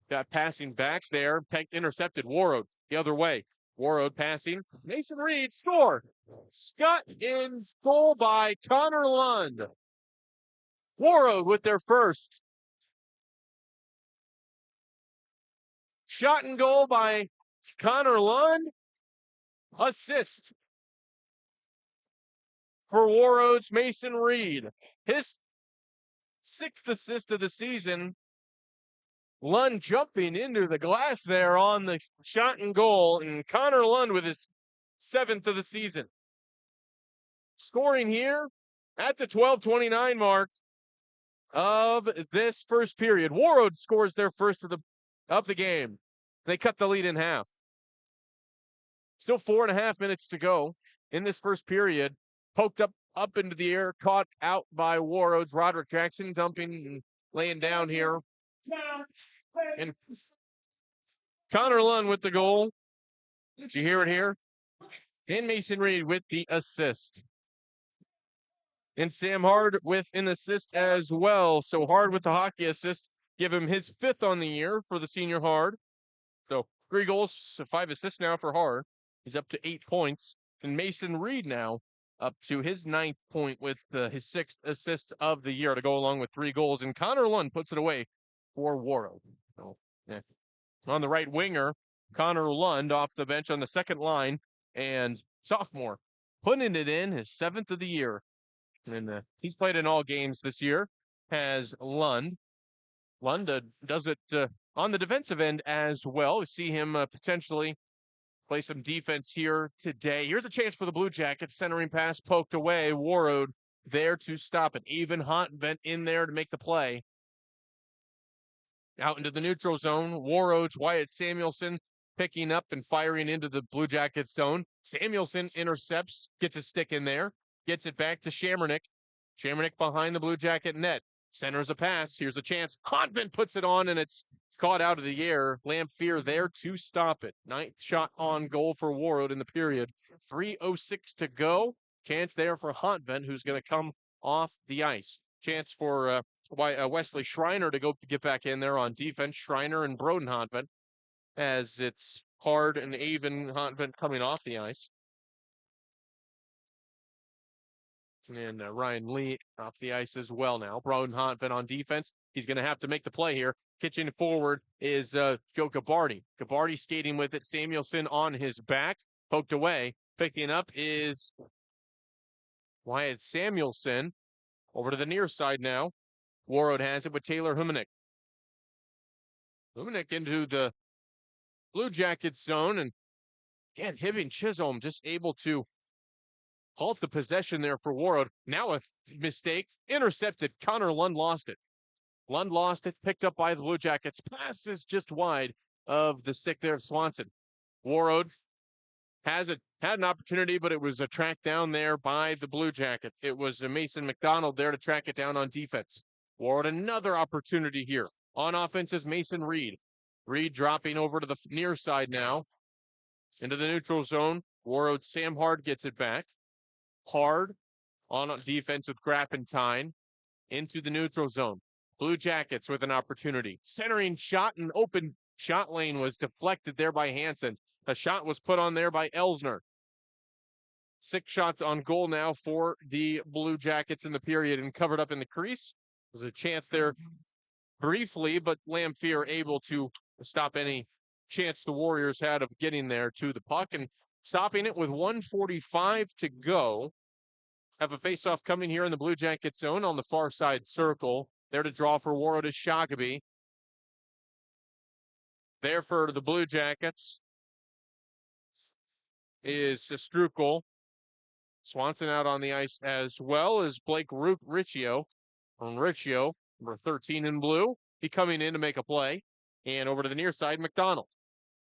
Got passing back there, intercepted. Warroad the other way. Warroad passing. Mason Reed, score. Scott Inn's goal by Connor Lund. Warroad with their first. Shot and goal by Connor Lund. Assist for Warroad's Mason Reed. His 6th assist of the season. Lund jumping into the glass there on the shot and goal, and Connor Lund with his 7th of the season. Scoring here at the 12:29 mark of this first period. Warroad scores their first of the game. They cut the lead in half. Still 4.5 minutes to go in this first period. Poked up into the air, caught out by Warroad's Roderick Jackson, dumping and laying down here. And Connor Lund with the goal. Did you hear it here? And Mason Reed with the assist. And Sam Hard with an assist as well. So Hard with the hockey assist, give him his 5th on the year for the senior Hard. So 3 goals, 5 assists now for Hard. He's up to 8 points. And Mason Reed now up to his 9th point with his 6th assist of the year to go along with 3 goals. And Connor Lund puts it away for Warroad. So, yeah. On the right winger, Connor Lund off the bench on the second line, and sophomore putting it in his 7th of the year. And he's played in all games this year, has Lund. Lund does it on the defensive end as well. We see him potentially play some defense here today. Here's a chance for the Blue Jackets. Centering pass poked away. Warroad there to stop it. Even Hontvent in there to make the play. Out into the neutral zone. Warroad's Wyatt Samuelson picking up and firing into the Blue Jackets zone. Samuelson intercepts, gets a stick in there, gets it back to Shamrock. Shamrock behind the Blue Jacket net. Centers a pass. Here's a chance. Hontvent puts it on, and it's caught out of the air. Lamphere there to stop it. 9th shot on goal for Warroad in the period. 3:06 to go. Chance there for Hontvent, who's going to come off the ice. Chance for Wesley Schreiner to go get back in there on defense. Schreiner and Broden Hontvent, as it's Hard and Avon Hontvent coming off the ice. And Ryan Lee off the ice as well now. Broden Hontvent on defense. He's going to have to make the play here. Kitchen forward is Joe Gabardi. Gabardi skating with it. Samuelson on his back. Poked away. Picking up is Wyatt Samuelson. Over to the near side now. Warroad has it with Taylor Humanek. Humanek into the Blue Jackets zone. And again, Hibbing Chisholm just able to halt the possession there for Warroad. Now a mistake. Intercepted. Connor Lund lost it. Lund lost it. Picked up by the Blue Jackets. Pass is just wide of the stick there of Swanson. Warroad had an opportunity, but it was a track down there by the Blue Jacket. It was Mason McDonald there to track it down on defense. Warroad another opportunity here. On offense is Mason Reed. Reed dropping over to the near side now. Into the neutral zone. Warroad Sam Hard gets it back. Hard on defense with Grappentine into the neutral zone. Blue Jackets with an opportunity. Centering shot and open shot lane was deflected there by Hansen. A shot was put on there by Elsner. 6 shots on goal now for the Blue Jackets in the period and covered up in the crease. There's a chance there briefly, but Lamphere able to stop any chance the Warriors had of getting there to the puck and stopping it with 1:45 to go. Have a faceoff coming here in the Blue Jacket zone on the far side circle. There to draw for Warroad is Shoggaby. There for the Blue Jackets is Strukel. Swanson out on the ice as well as Blake Riccio. From Riccio, number 13 in blue. He coming in to make a play. And over to the near side, McDonald.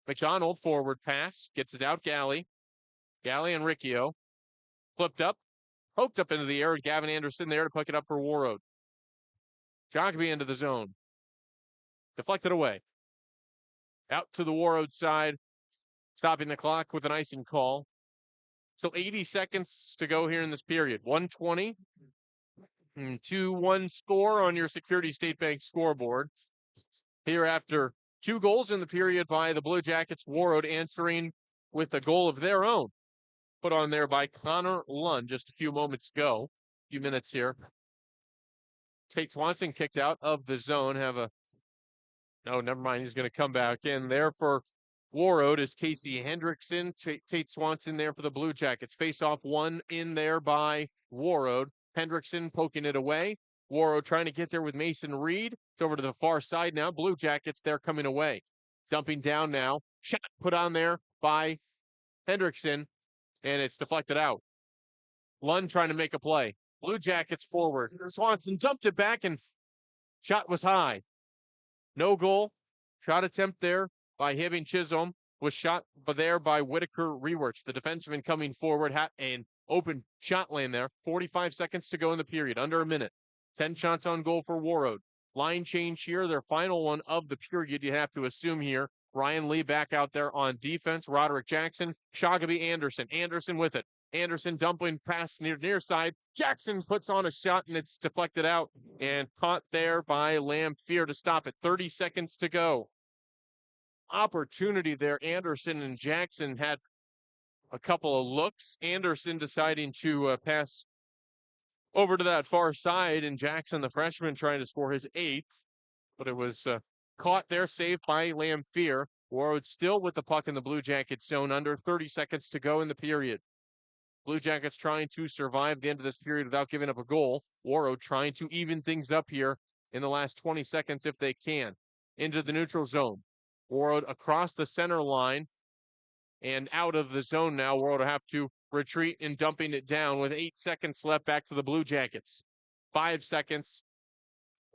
McDonald, forward pass, gets it out, Galley. Galley and Riccio. Flipped up, poked up into the air, and Gavin Anderson there to pick it up for Warroad. Shoggaby into the zone. Deflected away. Out to the Warroad side. Stopping the clock with an icing call. So 80 seconds to go here in this period. 1:20. 2-1 score on your Security State Bank scoreboard. Here after 2 goals in the period by the Blue Jackets, Warroad answering with a goal of their own. Put on there by Connor Lund just a few moments ago. A few minutes here. Tate Swanson kicked out of the zone. No, never mind. He's going to come back in there for Warroad is Casey Hendrickson. Tate Swanson there for the Blue Jackets. Face off one in there by Warroad. Hendrickson poking it away. Warroad trying to get there with Mason Reed. It's over to the far side now. Blue Jackets there coming away. Dumping down now. Shot put on there by Hendrickson, and it's deflected out. Lund trying to make a play. Blue Jackets forward. Swanson dumped it back, and shot was high. No goal. Shot attempt there by Hibbing Chisholm was shot there by Whitaker Reworks. The defenseman coming forward had an open shot lane there. 45 seconds to go in the period. Under a minute. 10 shots on goal for Warroad. Line change here. Their final one of the period, you have to assume here. Ryan Lee back out there on defense. Roderick Jackson. Shoggaby Anderson. Anderson with it. Anderson dumping pass near side. Jackson puts on a shot and it's deflected out and caught there by Lamphere to stop it. 30 seconds to go. Opportunity there. Anderson and Jackson had a couple of looks. Anderson deciding to pass over to that far side, and Jackson, the freshman, trying to score his 8th, but it was caught there, saved by Lamphere. Warroad still with the puck in the Blue Jackets zone, under 30 seconds to go in the period. Blue Jackets trying to survive the end of this period without giving up a goal. Warroad trying to even things up here in the last 20 seconds if they can. Into the neutral zone. Warroad across the center line and out of the zone now. Warroad will have to retreat and dumping it down with 8 seconds left back to the Blue Jackets. 5 seconds.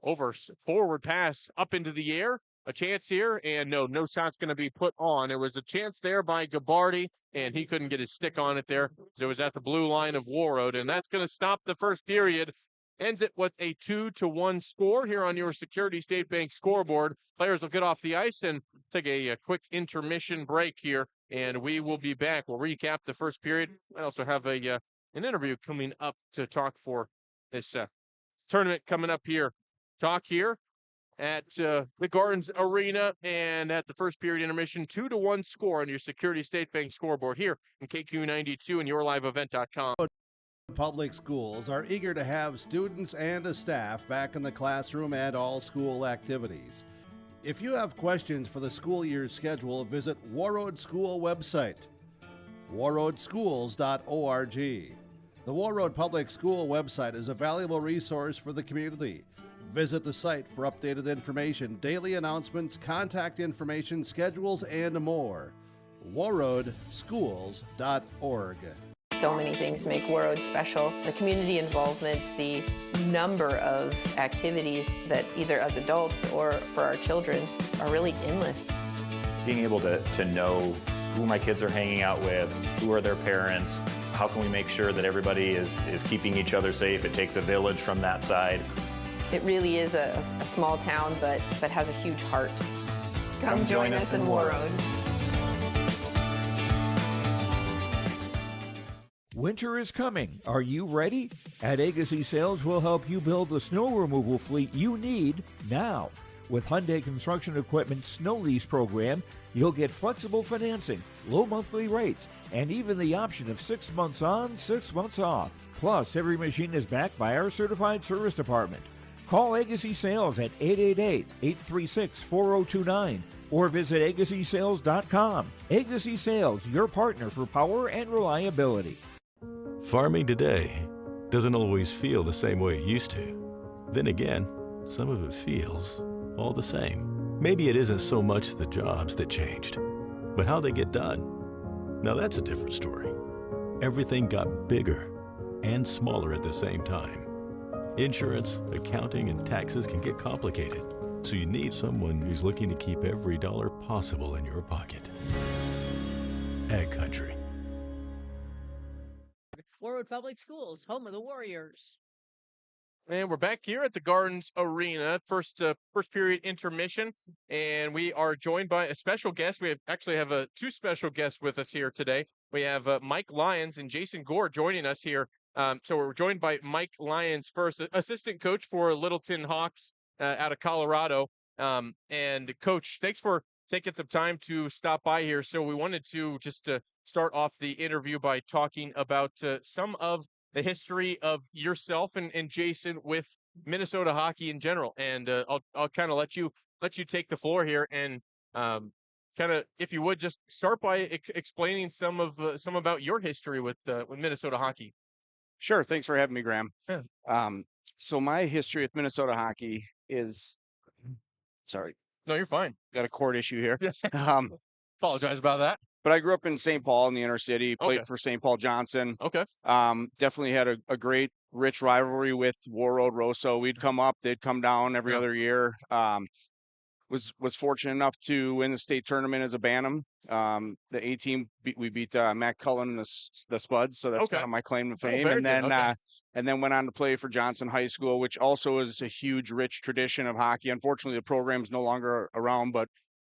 Forward pass up into the air. A chance here, and no shot's going to be put on. There was a chance there by Gabardi, and he couldn't get his stick on it there. So it was at the blue line of Warroad, and that's going to stop the first period. Ends it with a 2-1 score here on your Security State Bank scoreboard. Players will get off the ice and take a quick intermission break here, and we will be back. We'll recap the first period. I also have an interview coming up to talk for this tournament coming up here. Talk here at the Gardens Arena, and at the first period intermission, 2-1 score on your Security State Bank scoreboard here in KQ92 and yourliveevent.com. Public schools are eager to have students and a staff back in the classroom and all school activities. If you have questions for the school year's schedule, visit Warroad School website, warroadschools.org. The Warroad Public School website is a valuable resource for the community. Visit the site for updated information, daily announcements, contact information, schedules, and more. warroadschools.org. So many things make Warroad special. The community involvement, the number of activities that either as adults or for our children are really endless. Being able to know who my kids are hanging out with, who are their parents, how can we make sure that everybody is keeping each other safe? It takes a village from that side. It really is a small town, but has a huge heart. Come join us in Warroad. Winter is coming. Are you ready? At Agassi Sales, we'll help you build the snow removal fleet you need now. With Hyundai Construction Equipment Snow Lease Program, you'll get flexible financing, low monthly rates, and even the option of 6 months on, 6 months off. Plus, every machine is backed by our certified service department. Call Agassi Sales at 888-836-4029 or visit agassisales.com. Agassi Sales, your partner for power and reliability. Farming today doesn't always feel the same way it used to. Then again, some of it feels all the same. Maybe it isn't so much the jobs that changed, but how they get done. Now that's a different story. Everything got bigger and smaller at the same time. Insurance, accounting, and taxes can get complicated, so you need someone who's looking to keep every dollar possible in your pocket. Ag Country. Warroad Public Schools, home of the Warriors. And we're back here at the Gardens Arena, first period intermission, and we are joined by a special guest. We actually have two special guests with us here today. We have Mike Lyons and Jason Gore joining us here. So we're joined by Mike Lyons first, assistant coach for Littleton Hawks out of Colorado. And Coach, thanks for taking some time to stop by here. So we wanted to just start off the interview by talking about some of the history of yourself and Jason with Minnesota hockey in general. And I'll kind of let you take the floor here and kind of, if you would, just start by explaining some about your history with Minnesota hockey. Sure. Thanks for having me, Graham. So my history with Minnesota hockey is, sorry. No, you're fine. Got a cord issue here. Apologize about that. But I grew up in St. Paul in the inner city, played for St. Paul Johnson. Okay. Definitely had a great, rich rivalry with Warroad Rosso. We'd come up, they'd come down every other year. Was fortunate enough to win the state tournament as a Bantam. The A team we beat Matt Cullen and the Spuds, so that's kind of my claim to fame. And then went on to play for Johnson High School, which also is a huge, rich tradition of hockey. Unfortunately, the program's no longer around, but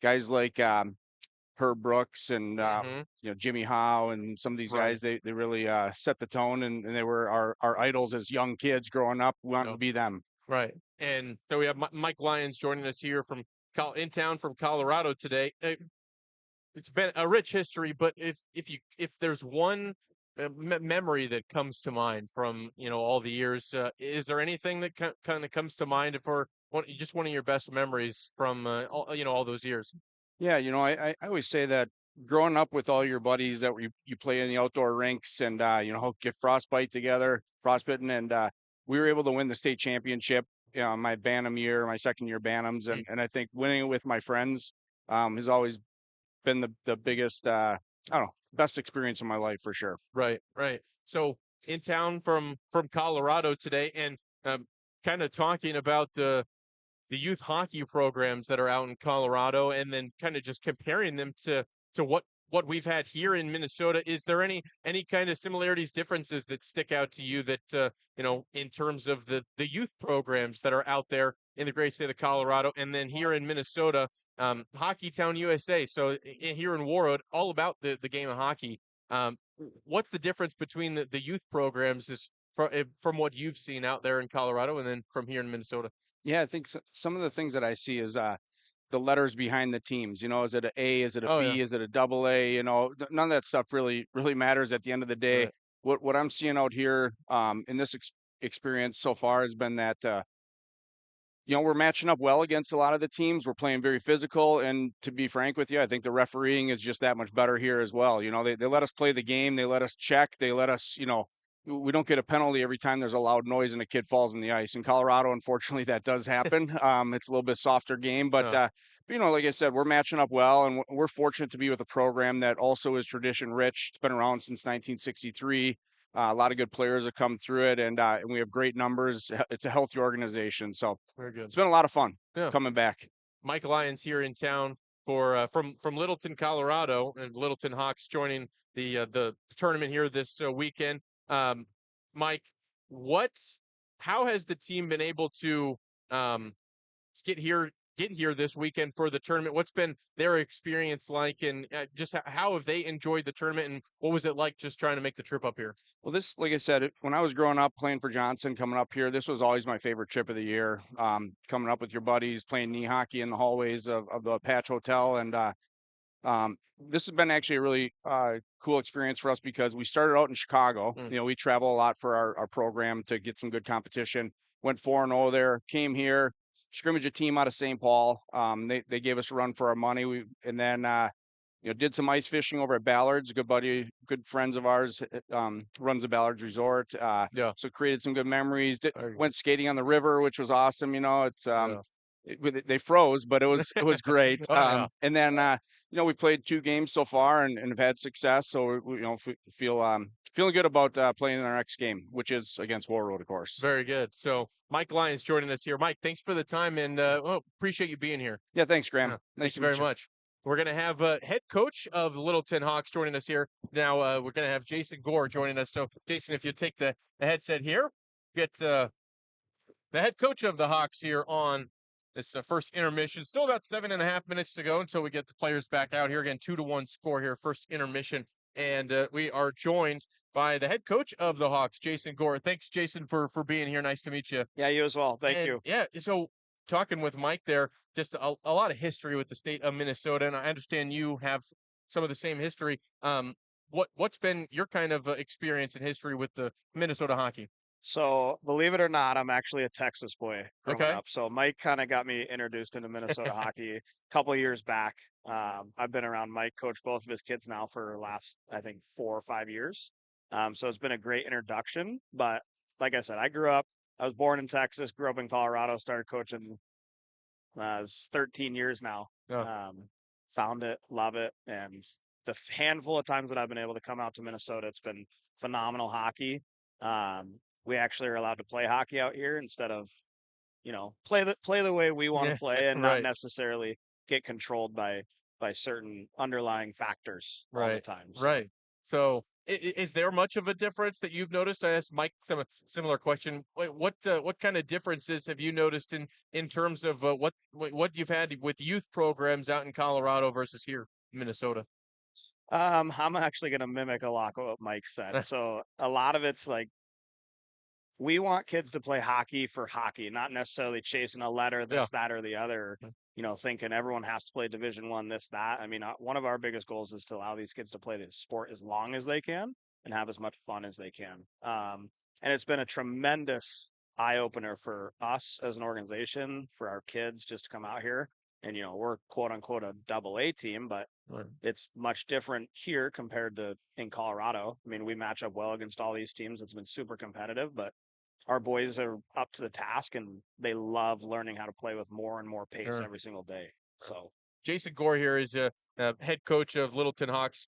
guys like Herb Brooks and Jimmy Howe and some of these guys. They really set the tone, and they were our idols as young kids growing up, wanting to be them. Right. And so we have Mike Lyons joining us here from in town from Colorado today. It's been a rich history, but if there's one memory that comes to mind from all the years, is there anything that kind of comes to mind for just one of your best memories from all those years? Yeah, I always say that growing up with all your buddies that you play in the outdoor rinks and get frostbite together, frostbitten, and we were able to win the state championship. My Bantam year, my second year Bantams, and I think winning it with my friends has always been the biggest best experience of my life for sure. Right. So in town from Colorado today, and kind of talking about the youth hockey programs that are out in Colorado, and then kind of just comparing them to what we've had here in Minnesota. Is there any kind of similarities, differences that stick out to you that in terms of the youth programs that are out there in the great state of Colorado, and then here in Minnesota, Hockey Town USA. So here in Warroad, all about the game of hockey. What's the difference between the youth programs from what you've seen out there in Colorado and then from here in Minnesota? Yeah, I think some of the things that I see is the letters behind the teams. Is it an A? Is it a B? Is it a double A? None of that stuff really matters at the end of the day. Right. What I'm seeing out here in this experience so far has been that we're matching up well against a lot of the teams. We're playing very physical, and to be frank with you, I think the refereeing is just that much better here as well. They let us play the game. They let us check. They let us, we don't get a penalty every time there's a loud noise and a kid falls on the ice. In Colorado, unfortunately, that does happen. It's a little bit softer game, but like I said, we're matching up well, and we're fortunate to be with a program that also is tradition rich. It's been around since 1963. A lot of good players have come through it, and we have great numbers. It's a healthy organization, so very good. It's been a lot of fun coming back. Mike Lyons here in town for from Littleton, Colorado, and Littleton Hawks joining the tournament here this weekend. Mike, how has the team been able to get here this weekend for the tournament? What's been their experience like, and just how have they enjoyed the tournament, and what was it like just trying to make the trip up here? Well, this, like I said, when I was growing up playing for Johnson, coming up here, this was always my favorite trip of the year. Coming up with your buddies, playing knee hockey in the hallways of the Patch Hotel, and this has been actually a really cool experience for us because we started out in Chicago. We travel a lot for our program to get some good competition. Went 4-0 there, came here, scrimmage a team out of St. Paul. They gave us a run for our money. And then did some ice fishing over at Ballard's. A good friends of ours runs the Ballard's Resort. So created some good memories. Went skating on the river, which was awesome. It's they froze, but it was great. And then we played 2 games so far and have had success. So we feeling good about playing in our next game, which is against Warroad, of course. Very good. So Mike Lyons joining us here. Mike, thanks for the time, and appreciate you being here. Yeah, thanks, Graham. Thank you very much. We're going to have head coach of the Littleton Hawks joining us here. Now we're going to have Jason Gore joining us. So, Jason, if you take the headset here, get the head coach of the Hawks here on this first intermission. Still about 7.5 minutes to go until we get the players back out here. Again, 2-1 score here, first intermission. And we are joined by the head coach of the Hawks, Jason Gore. Thanks, Jason, for being here. Nice to meet you. Yeah, you as well. Thank you. Yeah, so talking with Mike there, just a lot of history with the state of Minnesota, and I understand you have some of the same history. What's been your kind of experience and history with the Minnesota hockey? So, believe it or not, I'm actually a Texas boy growing up. So, Mike kind of got me introduced into Minnesota hockey a couple of years back. I've been around Mike, coached both of his kids now for the last, I think, 4 or 5 years. So, it's been a great introduction. But like I said, I was born in Texas, grew up in Colorado, started coaching. It's 13 years now. Found it, love it. And the handful of times that I've been able to come out to Minnesota, it's been phenomenal hockey. We actually are allowed to play hockey out here instead of, play the way we want to play and not necessarily get controlled by certain underlying factors all the time. So. Right. So is there much of a difference that you've noticed? I asked Mike some similar question. What kind of differences have you noticed in terms of what you've had with youth programs out in Colorado versus here? Minnesota? I'm actually going to mimic a lot of what Mike said. So a lot of it's like, we want kids to play hockey for hockey, not necessarily chasing a letter, this, that, or the other, thinking everyone has to play Division I, this, that. I mean, one of our biggest goals is to allow these kids to play this sport as long as they can and have as much fun as they can. And it's been a tremendous eye opener for us as an organization, for our kids just to come out here. And, we're quote unquote a AA team, but it's much different here compared to in Colorado. I mean, we match up well against all these teams. It's been super competitive, but our boys are up to the task and they love learning how to play with more and more pace every single day. So Jason Gore here is a head coach of Littleton Hawks.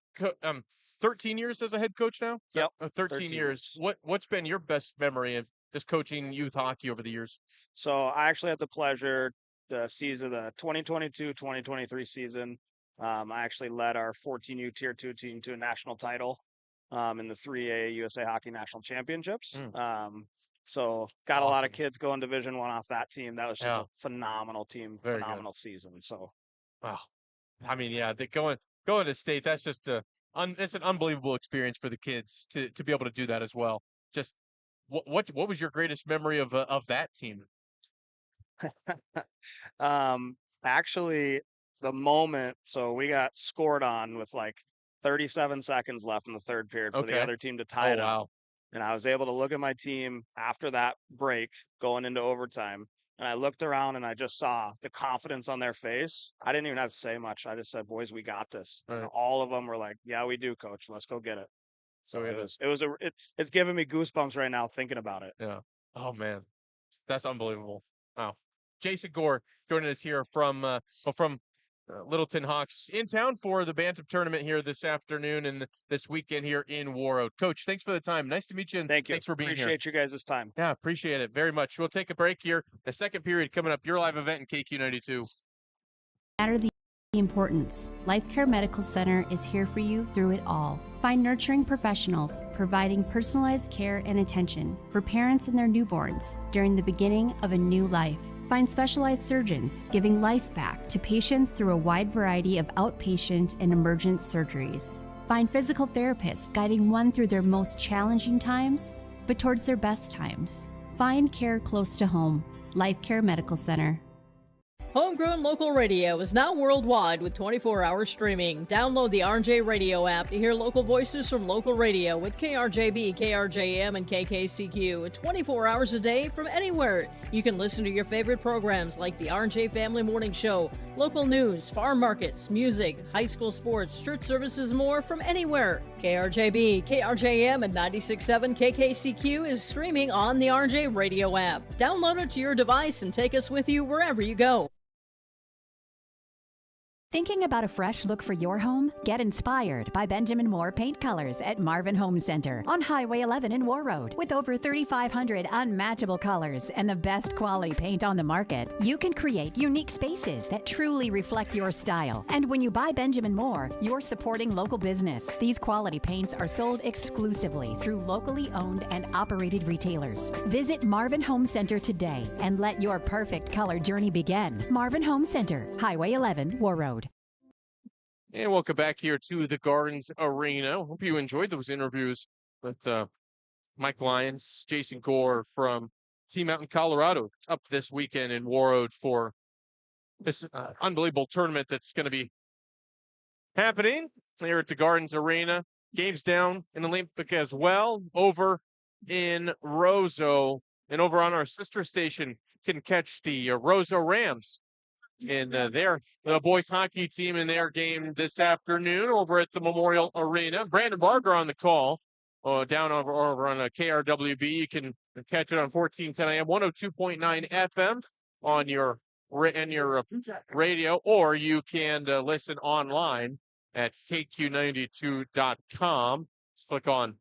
13 years as a head coach now? Yep. 13 years. What's been your best memory of just coaching youth hockey over the years? So I actually had the pleasure the 2022-2023 season. I actually led our 14U Tier 2 team to a national title in the 3A USA Hockey National Championships. So got a lot of kids going Division I off that team. That was just a phenomenal team, phenomenal season. So, wow. I mean, yeah, going to state, that's just it's an unbelievable experience for the kids to be able to do that as well. Just what was your greatest memory of that team? Actually, the moment, so we got scored on with like 37 seconds left in the third period for the other team to tie it up. And I was able to look at my team after that break going into overtime. And I looked around and I just saw the confidence on their face. I didn't even have to say much. I just said, boys, we got this. Right. And all of them were like, yeah, we do, coach. Let's go get it. So it's giving me goosebumps right now thinking about it. Yeah. Oh man, that's unbelievable. Wow. Jason Gore joining us here from Littleton Hawks in town for the Bantam tournament here this afternoon and this weekend here in Warroad. Coach, thanks for the time. Nice to meet you. And thank you. Thanks for being here. Appreciate you guys' time. Yeah, appreciate it very much. We'll take a break here. The second period coming up. Your live event in KQ92. Matter the importance. Life Care Medical Center is here for you through it all. Find nurturing professionals providing personalized care and attention for parents and their newborns during the beginning of a new life. Find specialized surgeons giving life back to patients through a wide variety of outpatient and emergent surgeries. Find physical therapists guiding one through their most challenging times, but towards their best times. Find care close to home. Life Care Medical Center. Homegrown local radio is now worldwide with 24-hour streaming. Download the RJ Radio app to hear local voices from local radio with KRJB, KRJM, and KKCQ 24 hours a day from anywhere. You can listen to your favorite programs like the RJ Family Morning Show, local news, farm markets, music, high school sports, church services, more from anywhere. KRJB, KRJM, and 96.7 KKCQ is streaming on the RJ Radio app. Download it to your device and take us with you wherever you go. Thinking about a fresh look for your home? Get inspired by Benjamin Moore Paint Colors at Marvin Home Center on Highway 11 in Warroad. With over 3,500 unmatchable colors and the best quality paint on the market, you can create unique spaces that truly reflect your style. And when you buy Benjamin Moore, you're supporting local business. These quality paints are sold exclusively through locally owned and operated retailers. Visit Marvin Home Center today and let your perfect color journey begin. Marvin Home Center, Highway 11, Warroad. And welcome back here to the Gardens Arena. Hope you enjoyed those interviews with Mike Lyons, Jason Gore from Team out in Colorado up this weekend in Warroad for this unbelievable tournament that's going to be happening here at the Gardens Arena. Games down in Olympic as well over in Roseau, and over on our sister station can catch the Roseau Rams in their boys hockey team in their game this afternoon over at the Memorial Arena. Brandon Barger on the call down over on KRWB. You can catch it on 1410 AM, 102.9 FM on your radio, or you can listen online at KQ92.com. Just click on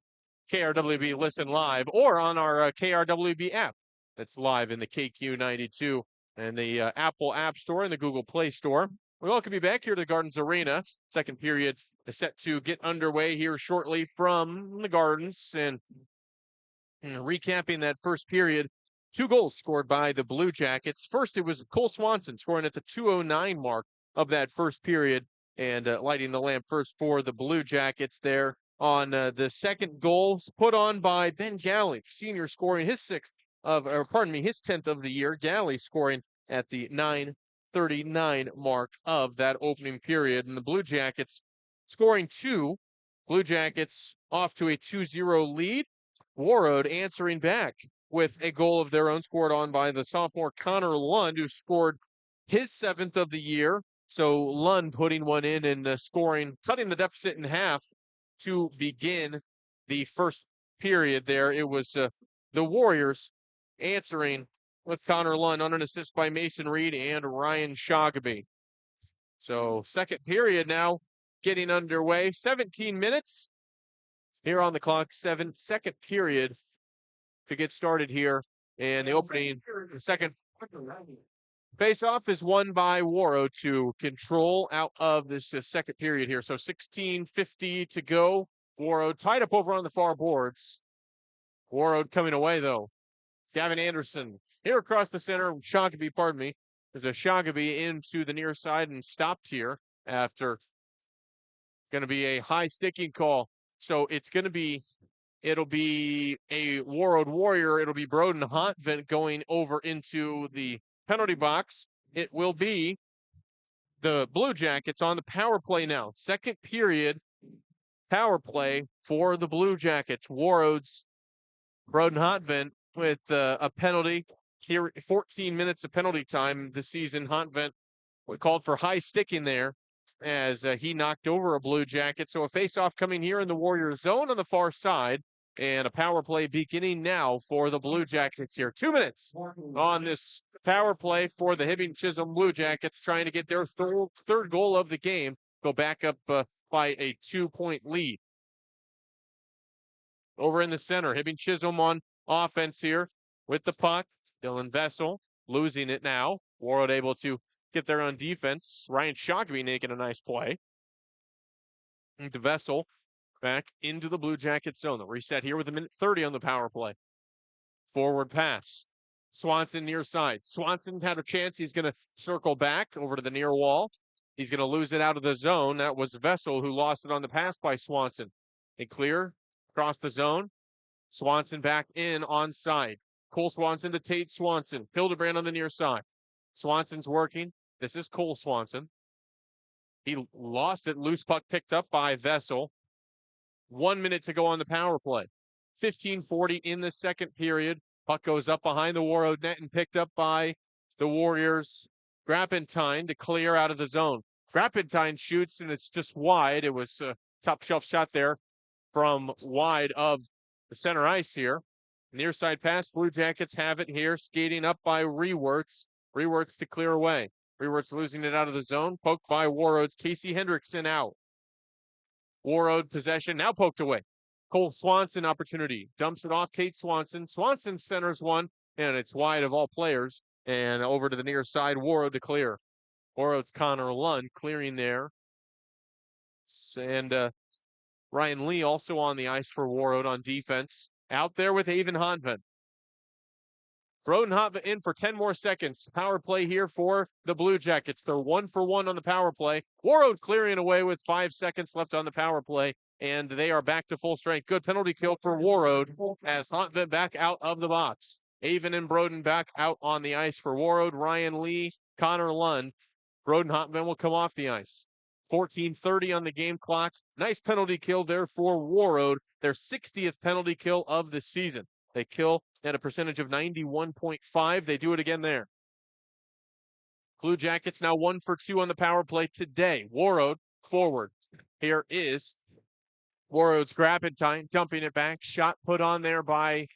KRWB Listen Live, or on our KRWB app that's live in the KQ92 and the Apple App Store and the Google Play Store. We welcome you back here to the Gardens Arena. Second period is set to get underway here shortly from the Gardens. And recapping that first period, 2 goals scored by the Blue Jackets. First, it was Cole Swanson scoring at the 2:09 mark of that first period. and lighting the lamp first for the Blue Jackets there on the second goal put on by Ben Galley, senior, scoring his his 10th of the year. Galley scoring at the 9:39 mark of that opening period, and the Blue Jackets scoring 2. Blue Jackets off to a 2-0 lead. Warroad answering back with a goal of their own, scored on by the sophomore Connor Lund, who scored his 7th of the year. So Lund putting one in and scoring, cutting the deficit in half to begin the first period there. It was the Warriors answering with Connor Lund on an assist by Mason Reed and Ryan Shoggaby. So second period now getting underway. 17 minutes here on the clock. Second period to get started here. And the opening second face-off is won by Warroad to control out of this second period here. So 16:50 to go. Warroad tied up over on the far boards. Warroad coming away, though. Gavin Anderson here across the center. Shoggaby, pardon me. There's a Shoggaby into the near side and stopped here after going to be a high sticking call. So it'll be a Warroad Warrior. It'll be Broden Hontvent going over into the penalty box. It will be the Blue Jackets on the power play now. Second period power play for the Blue Jackets. Warroad's Broden Hontvent with a penalty here. 14 minutes of penalty time this season. Hontvent called for high sticking there as he knocked over a Blue Jacket. So a face-off coming here in the Warriors zone on the far side, and a power play beginning now for the Blue Jackets here. 2 minutes on this power play for the Hibbing Chisholm Blue Jackets, trying to get their third goal of the game, go back up by a 2-point lead. Over in the center, Hibbing Chisholm on offense here with the puck. Dylan Vessel losing it now. Warroad able to get there on defense. Ryan Shoggaby making a nice play. And Vessel back into the Blue Jacket zone. The reset here with 1:30 on the power play. Forward pass. Swanson near side. Swanson's had a chance. He's going to circle back over to the near wall. He's going to lose it out of the zone. That was Vessel who lost it on the pass by Swanson. And clear across the zone. Swanson back in on side. Cole Swanson to Tate Swanson. Hildebrand on the near side. Swanson's working. This is Cole Swanson. He lost it. Loose puck picked up by Vessel. 1 minute to go on the power play. 15:40 in the second period. Puck goes up behind the Warroad net and picked up by the Warriors. Grappentine to clear out of the zone. Grappentine shoots and it's just wide. It was a top shelf shot there from wide of the center ice here. Near side pass. Blue Jackets have it here. Skating up by Rewerts. Rewerts to clear away. Rewerts losing it out of the zone. Poked by Warroad's Casey Hendrickson out. Warroad possession now poked away. Cole Swanson opportunity. Dumps it off Tate Swanson. Swanson centers one, and it's wide of all players. And over to the near side, Warroad to clear. Warroad's Connor Lund clearing there. And Ryan Lee also on the ice for Warroad on defense. Out there with Avon Hontvent. Broden Hontvent in for 10 more seconds. Power play here for the Blue Jackets. They're 1 for 1 on the power play. Warroad clearing away with 5 seconds left on the power play, and they are back to full strength. Good penalty kill for Warroad as Hontvent back out of the box. Avon and Broden back out on the ice for Warroad. Ryan Lee, Connor Lund. Broden Hontvent will come off the ice. 14:30 on the game clock. Nice penalty kill there for Warroad. Their 60th penalty kill of the season. They kill at a percentage of 91.5. They do it again there. Blue Jackets now 1 for 2 on the power play today. Warroad forward. Here is Warroad's Grappentine dumping it back. Shot put on there by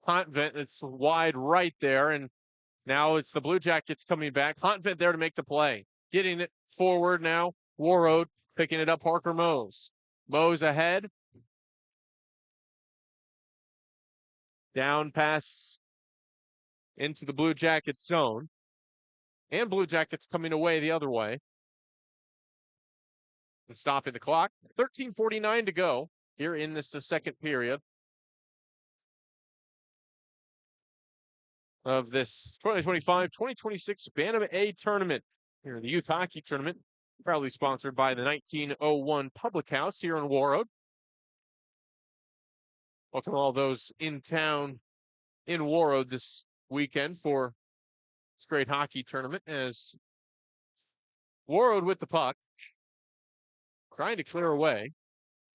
Hontvent. It's wide right there. And now it's the Blue Jackets coming back. Hontvent there to make the play. Getting it forward now. Warroad picking it up. Parker Mose. Mose ahead. Down pass into the Blue Jackets zone. And Blue Jackets coming away the other way. And stopping the clock. 13:49 to go here in this second period of this 2025-2026 Bantam A tournament here in the youth hockey tournament. Proudly sponsored by the 1901 Public House here in Warroad. Welcome all those in town in Warroad this weekend for this great hockey tournament as Warroad with the puck, trying to clear away,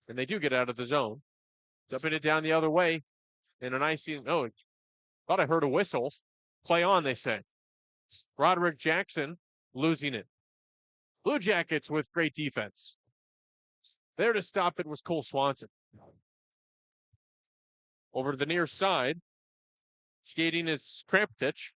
and they do get out of the zone. Dumping it down the other way in an icing. Oh, thought I heard a whistle. Play on, they say. Roderick Jackson losing it. Blue Jackets with great defense. There to stop it was Cole Swanson. Over to the near side. Skating is Kramptich.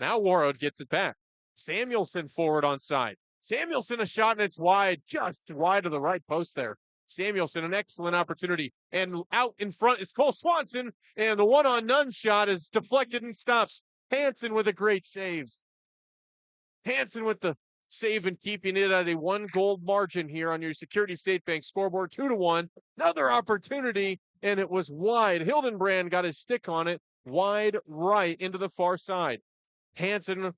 Now Warroad gets it back. Samuelson forward on side. Samuelson a shot and it's wide, just wide of the right post there. Samuelson, an excellent opportunity. And out in front is Cole Swanson. And the one-on-none shot is deflected and stopped. Hansen with a great save. Hansen with the save and keeping it at a 1-goal margin here on your Security State Bank scoreboard, 2-1. Another opportunity, and it was wide. Hildenbrand got his stick on it, wide right into the far side. Hansen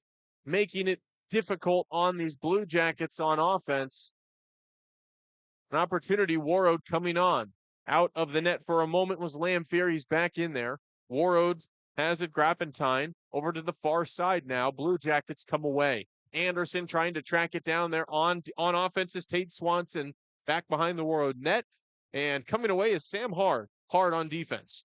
making it difficult on these Blue Jackets on offense. An opportunity, Warroad coming on. Out of the net for a moment was Lamphere. He's back in there. Warroad has it, Grappentine over to the far side now. Blue Jackets come away. Anderson trying to track it down there on offense is Tate Swanson back behind the Warroad net. And coming away is Sam Hard. Hard on defense.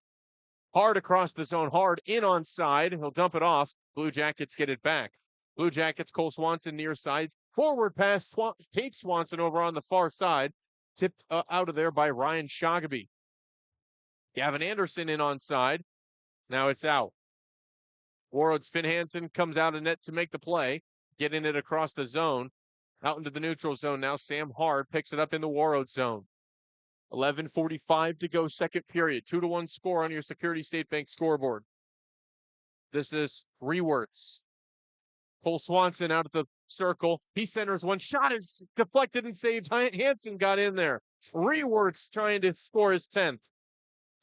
Hard across the zone. Hard in on side. He'll dump it off. Blue Jackets get it back. Blue Jackets, Cole Swanson near side. Forward pass, Tate Swanson over on the far side. Tipped out of there by Ryan Shoggaby. Gavin Anderson in on side. Now it's out. Warroad's Finn Hansen comes out of net to make the play. Getting it across the zone. Out into the neutral zone. Now Sam Hard picks it up in the Warroad zone. 11:45 to go, second period. 2-1 score on your Security State Bank scoreboard. This is Rewerts. Cole Swanson out of the circle. He centers one. Shot is deflected and saved. Hansen got in there. Rewerts trying to score his 10th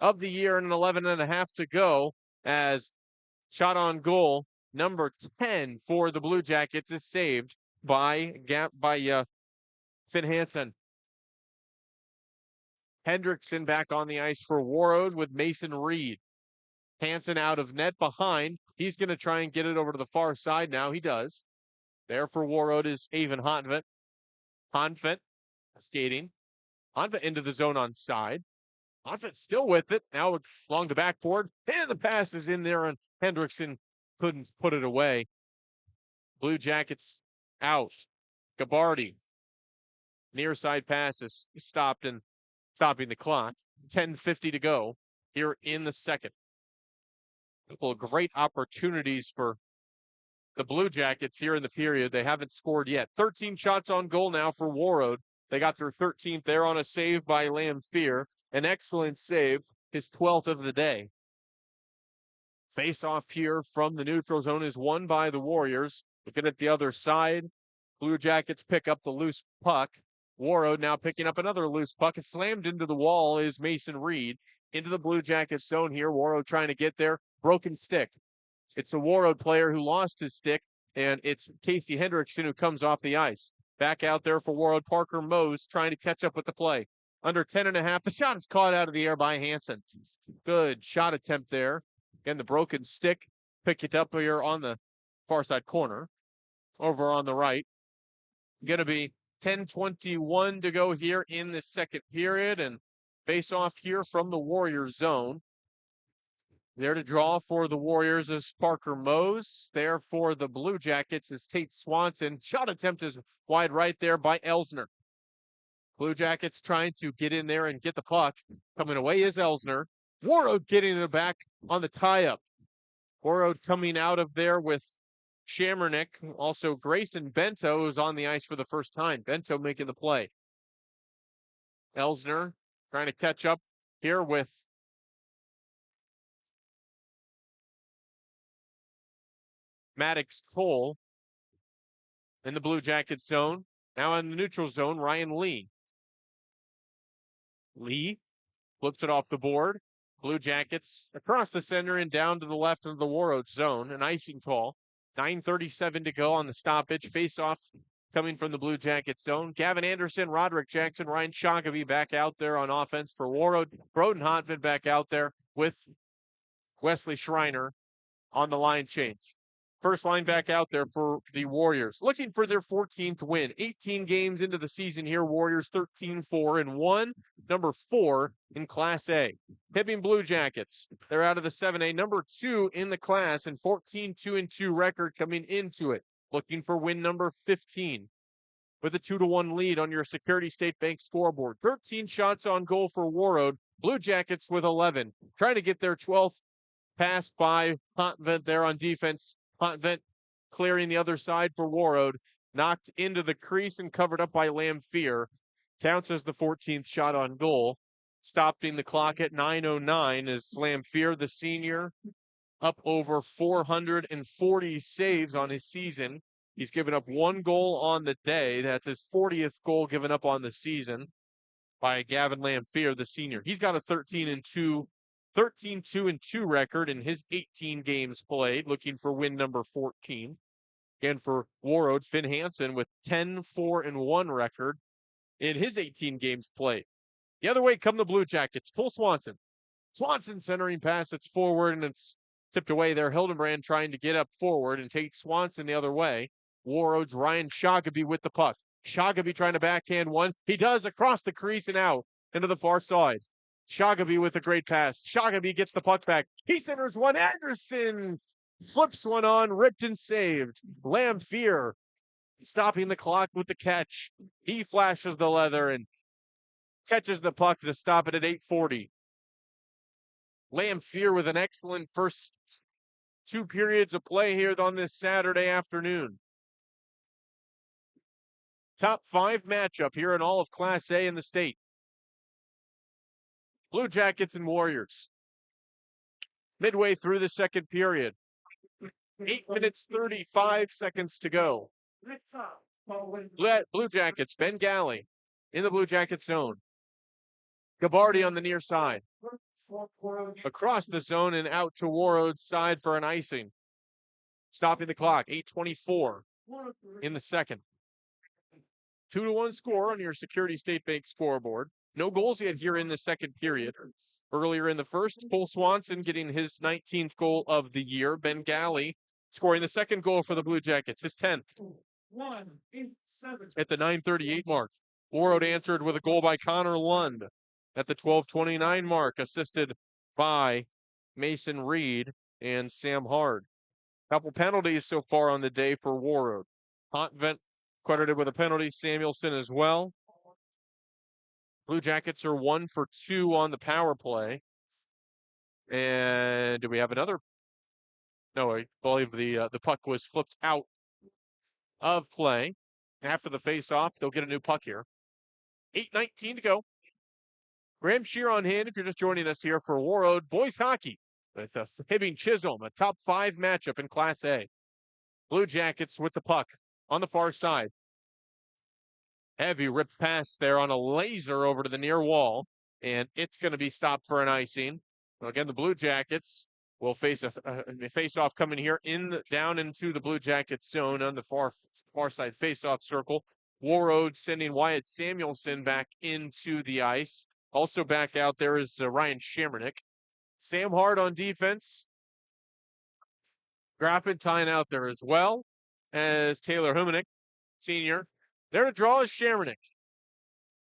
of the year and 11.5 to go as shot on goal number 10 for the Blue Jackets is saved by Finn Hansen. Hendrickson back on the ice for Warroad with Mason Reed. Hansen out of net behind. He's going to try and get it over to the far side now. He does. There for Warroad is Avon Honvet. Honvet skating. Honvet into the zone on side. Honvet still with it. Now along the backboard. And the pass is in there and Hendrickson couldn't put it away. Blue Jackets out. Gabardi. Near side pass is stopped and stopping the clock. 10:50 to go here in the second. A couple of great opportunities for the Blue Jackets here in the period. They haven't scored yet. 13 shots on goal now for Warroad. They got their 13th there on a save by Lamphere. An excellent save, his 12th of the day. Face off here from the neutral zone is won by the Warriors. Looking at the other side, Blue Jackets pick up the loose puck. Warroad now picking up another loose puck. It slammed into the wall is Mason Reed. Into the Blue Jackets zone here. Warroad trying to get there. Broken stick. It's a Warroad player who lost his stick, and it's Casey Hendrickson who comes off the ice. Back out there for Warroad, Parker Mose trying to catch up with the play. Under 10.5. The shot is caught out of the air by Hansen. Good shot attempt there. Again, the broken stick. Pick it up here on the far side corner. Over on the right. Going to be 10:21 to go here in the second period. And face off here from the Warriors zone. There to draw for the Warriors is Parker Mose. There for the Blue Jackets is Tate Swanson. Shot attempt is wide right there by Elsner. Blue Jackets trying to get in there and get the puck. Coming away is Elsner. Warroad getting it back on the tie-up. Warroad coming out of there with Shamrock. Also Grayson Bento, who's on the ice for the first time. Bento making the play. Elsner trying to catch up here with Maddox Cole in the Blue Jackets zone. Now in the neutral zone, Ryan Lee. Lee flips it off the board. Blue Jackets across the center and down to the left of the Warroad zone. An icing call. 9:37 to go on the stoppage. Face off coming from the Blue Jackets zone. Gavin Anderson, Roderick Jackson, Ryan Shoggaby back out there on offense for Warroad. Broden Hotvin back out there with Wesley Schreiner on the line change. First line back out there for the Warriors, looking for their 14th win. 18 games into the season here, Warriors 13-4-1, number 4 in Class A. Hibbing Blue Jackets, they're out of the 7A, number 2 in the class, and 14-2-2 record coming into it, looking for win number 15 with a 2-1 lead on your Security State Bank scoreboard. 13 shots on goal for Warroad. Blue Jackets with 11, trying to get their 12th pass by Potvent there on defense. Potvent clearing the other side for Warroad, knocked into the crease and covered up by Lamphere. Counts as the 14th shot on goal. Stopping the clock at 9:09 is Lamphere, the senior, up over 440 saves on his season. He's given up 1 goal on the day. That's his 40th goal given up on the season by Gavin Lamphere, the senior. He's got a 13-2 record in his 18 games played, looking for win number 14. And for Warroad, Finn Hansen with 10-4-1 record in his 18 games played. The other way come the Blue Jackets. Cole Swanson. Swanson centering pass. It's forward and it's tipped away there. Hildenbrand trying to get up forward and take Swanson the other way. Warroad's Ryan Shoggaby with the puck. Shoggaby trying to backhand one. He does across the crease and out into the far side. Shoggaby with a great pass. Shoggaby gets the puck back. He centers one. Anderson flips one on, ripped and saved. Lamphere stopping the clock with the catch. He flashes the leather and catches the puck to stop it at 8:40. Lamphere with an excellent first 2 periods of play here on this Saturday afternoon. Top 5 matchup here in all of Class A in the state. Blue Jackets and Warriors. Midway through the second period. 8 minutes, 35 seconds to go. Blue Jackets, Ben Galley in the Blue Jackets zone. Gabardi on the near side. Across the zone and out to Warroad's side for an icing. Stopping the clock, 8:24 in the second. 2-1 score on your Security State Bank scoreboard. No goals yet here in the second period. Earlier in the first, Cole Swanson getting his 19th goal of the year. Ben Galley scoring the second goal for the Blue Jackets, his 10th. At the 9:38 mark, Warroad answered with a goal by Connor Lund. At the 12:29 mark, assisted by Mason Reed and Sam Hard. Couple penalties so far on the day for Warroad. Potvent credited with a penalty, Samuelson as well. Blue Jackets are 1 for 2 on the power play. And do we have another? No, I believe the puck was flipped out of play. After the face-off, they'll get a new puck here. 8:19 to go. Graham Shear on hand if you're just joining us here for Warroad Boys Hockey with Hibbing Chisholm, a top 5 matchup in Class A. Blue Jackets with the puck on the far side. Heavy rip pass there on a laser over to the near wall, and it's going to be stopped for an icing. Well, again, the Blue Jackets will face a face-off coming here down into the Blue Jackets zone on the far side face-off circle. Warroad sending Wyatt Samuelson back into the ice. Also back out there is Ryan Shamronik. Sam Hard on defense. Grappentine out there as well as Taylor Humanik, senior. There to draw is Shamronik.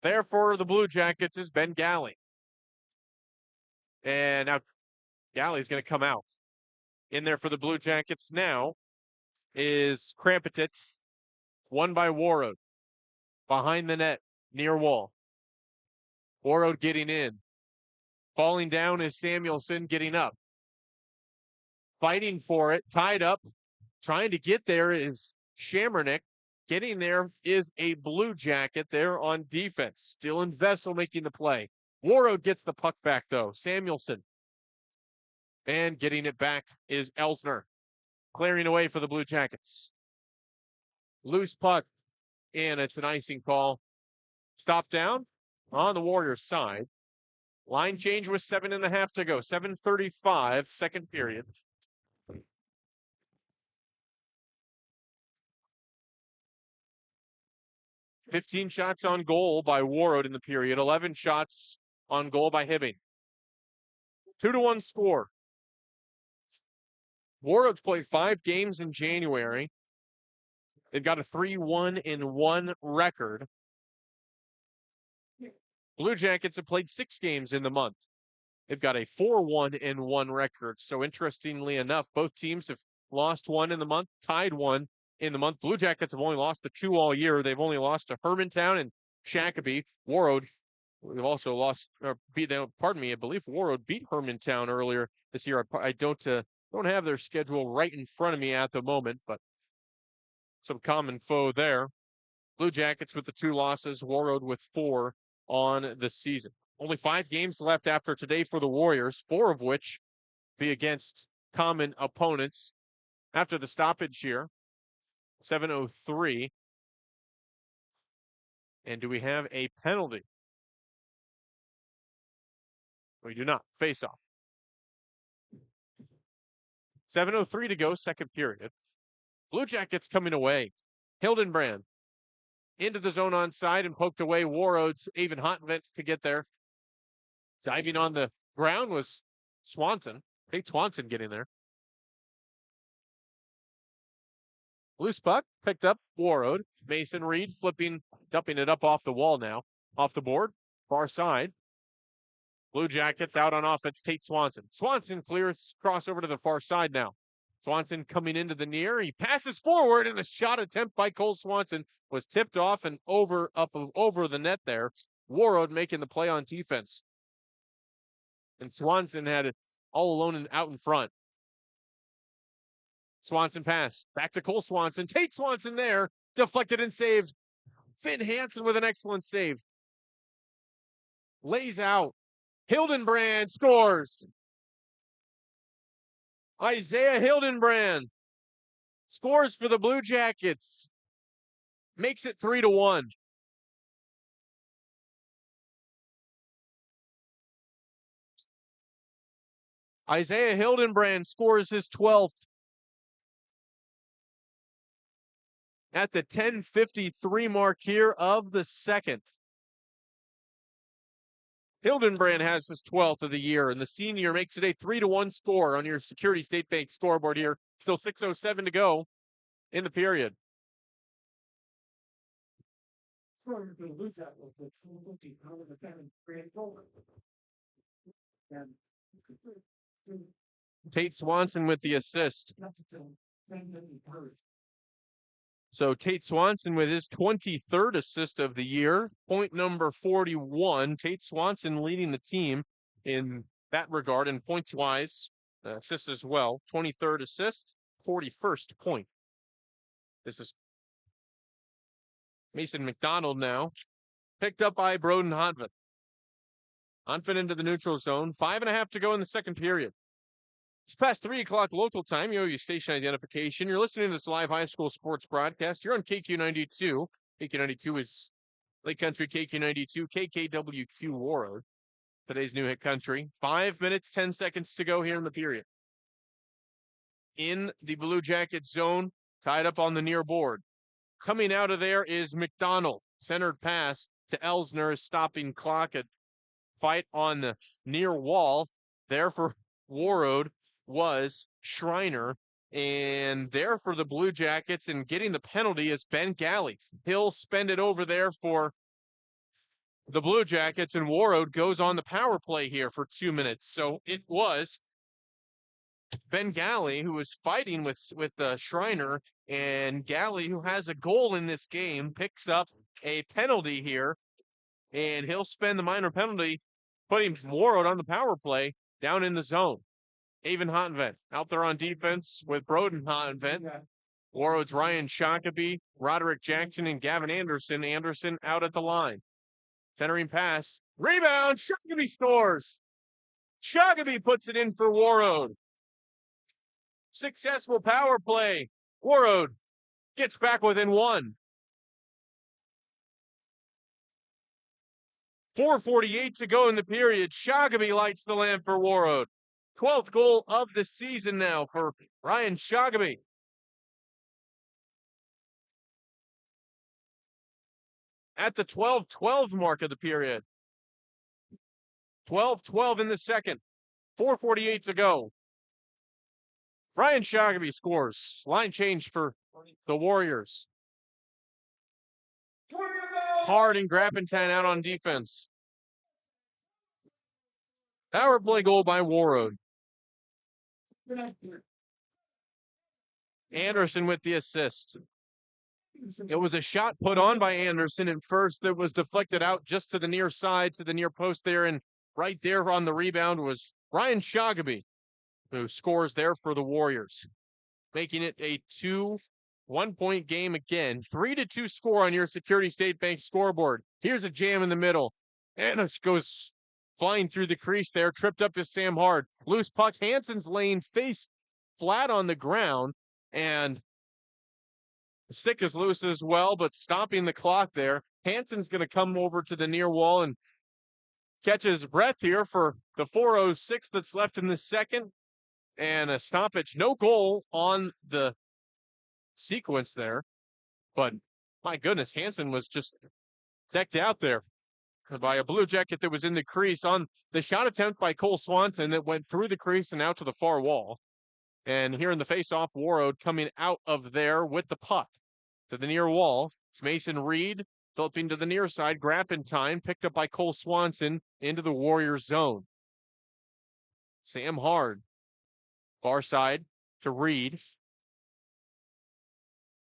There for the Blue Jackets is Ben Galley. And now Galley's going to come out. In there for the Blue Jackets now is Krampetic, won by Warroad. Behind the net, near wall. Warroad getting in. Falling down is Samuelson getting up. Fighting for it, tied up. Trying to get there is Shamronik. Getting there is a Blue Jacket there on defense. Dylan Vessel making the play. Warroad gets the puck back, though. Samuelson. And getting it back is Elsner. Clearing away for the Blue Jackets. Loose puck. And it's an icing call. Stop down on the Warriors' side. Line change with 7.5 to go. 7:35, second period. 15 shots on goal by Warroad in the period, 11 shots on goal by Hibbing. 2-1 score. Warroad's played 5 games in January. They've got a 3-1-1 record. Blue Jackets have played 6 games in the month. They've got a 4-1-1 record. So interestingly enough, both teams have lost 1 in the month, tied 1 in the month. Blue Jackets have only lost the 2 all year. They've only lost to Hermantown and Shakopee. Warroad, we've also lost, or beat them, pardon me, I believe Warroad beat Hermantown earlier this year. I don't have their schedule right in front of me at the moment, but some common foe there. Blue Jackets with the 2 losses, Warroad with 4 on the season. Only 5 games left after today for the Warriors, 4 of which be against common opponents. After the stoppage here, 7:03. And do we have a penalty? We do not. Face off. 7:03 to go, second period. Blue Jackets coming away. Hildenbrand into the zone on side and poked away. Warroad's even Hotvent to get there. Diving on the ground was Swanson. Hey, Swanson getting there. Loose puck picked up Warroad. Mason Reed dumping it up off the wall now. Off the board, far side. Blue Jackets out on offense, Tate Swanson. Swanson clears, cross over to the far side now. Swanson coming into the near. He passes forward, and a shot attempt by Cole Swanson was tipped off and over the net there. Warroad making the play on defense. And Swanson had it all alone and out in front. Swanson pass. Back to Cole Swanson. Tate Swanson there. Deflected and saved. Finn Hansen with an excellent save. Lays out. Hildenbrand scores. Isaiah Hildenbrand scores for the Blue Jackets. Makes it 3-1. Isaiah Hildenbrand scores his 12th. At the 10:53 mark here of the second. Hildenbrand has his 12th of the year, and the senior makes it a 3-1 score on your Security State Bank scoreboard here. Still 6:07 to go in the period. Tate Swanson with the assist. So Tate Swanson with his 23rd assist of the year, point number 41. Tate Swanson leading the team in that regard, and points-wise, assists as well. 23rd assist, 41st point. This is Mason McDonald now, picked up by Broden Honfin. Honfin into the neutral zone, 5.5 to go in the second period. It's past 3 o'clock local time. You owe your station identification. You're listening to this live high school sports broadcast. You're on KQ92. KQ92 is Lake Country, KQ92, KKWQ Warroad. Today's new hit country. 5 minutes, 10 seconds to go here in the period. In the Blue Jacket zone, tied up on the near board. Coming out of there is McDonald. Centered pass to Elsner, stopping clock at fight on the near wall. There for Warroad was Schreiner, and there for the Blue Jackets and getting the penalty is Ben Galley. He'll spend it over there for the Blue Jackets, and Warroad goes on the power play here for 2 minutes. So it was Ben Galley who was fighting with Schreiner, and Galley, who has a goal in this game, picks up a penalty here, and he'll spend the minor penalty, putting Warroad on the power play down in the zone. Avon Hotvent out there on defense with Broden Hotvent. Warroad's Ryan Shakopee, Roderick Jackson, and Gavin Anderson. Anderson out at the line. Centering pass. Rebound. Shakopee scores. Shakopee puts it in for Warroad. Successful power play. Warroad gets back within 1. 4:48 to go in the period. Shakopee lights the lamp for Warroad. 12th goal of the season now for Ryan Shakopee. at the 12-12 mark of the period. 12-12 in the second. 4:48 to go. Ryan Shogamy scores. Line change for the Warriors. Hard and Grappintan out on defense. Power play goal by Warroad. Anderson with the assist. It was a shot put on by Anderson at first that was deflected out just to the near side, to the near post there, and right there on the rebound was Ryan Shogamy, who scores there for the Warriors, making it a 2-1-point game again. 3-2 score on your Security State Bank scoreboard. Here's a jam in the middle. And it goes flying through the crease there, tripped up to Sam Hard. Loose puck. Hansen's laying face flat on the ground, and the stick is loose as well, but stopping the clock there. Hansen's going to come over to the near wall and catch his breath here for the 4:06 that's left in the second. And a stoppage. No goal on the sequence there. But my goodness, Hansen was just decked out there by a Blue Jacket that was in the crease on the shot attempt by Cole Swanson that went through the crease and out to the far wall. And here in the face-off, Warroad coming out of there with the puck to the near wall. It's Mason Reed flipping to the near side. Grappintan picked up by Cole Swanson into the Warriors zone. Sam Hard, far side to Reed.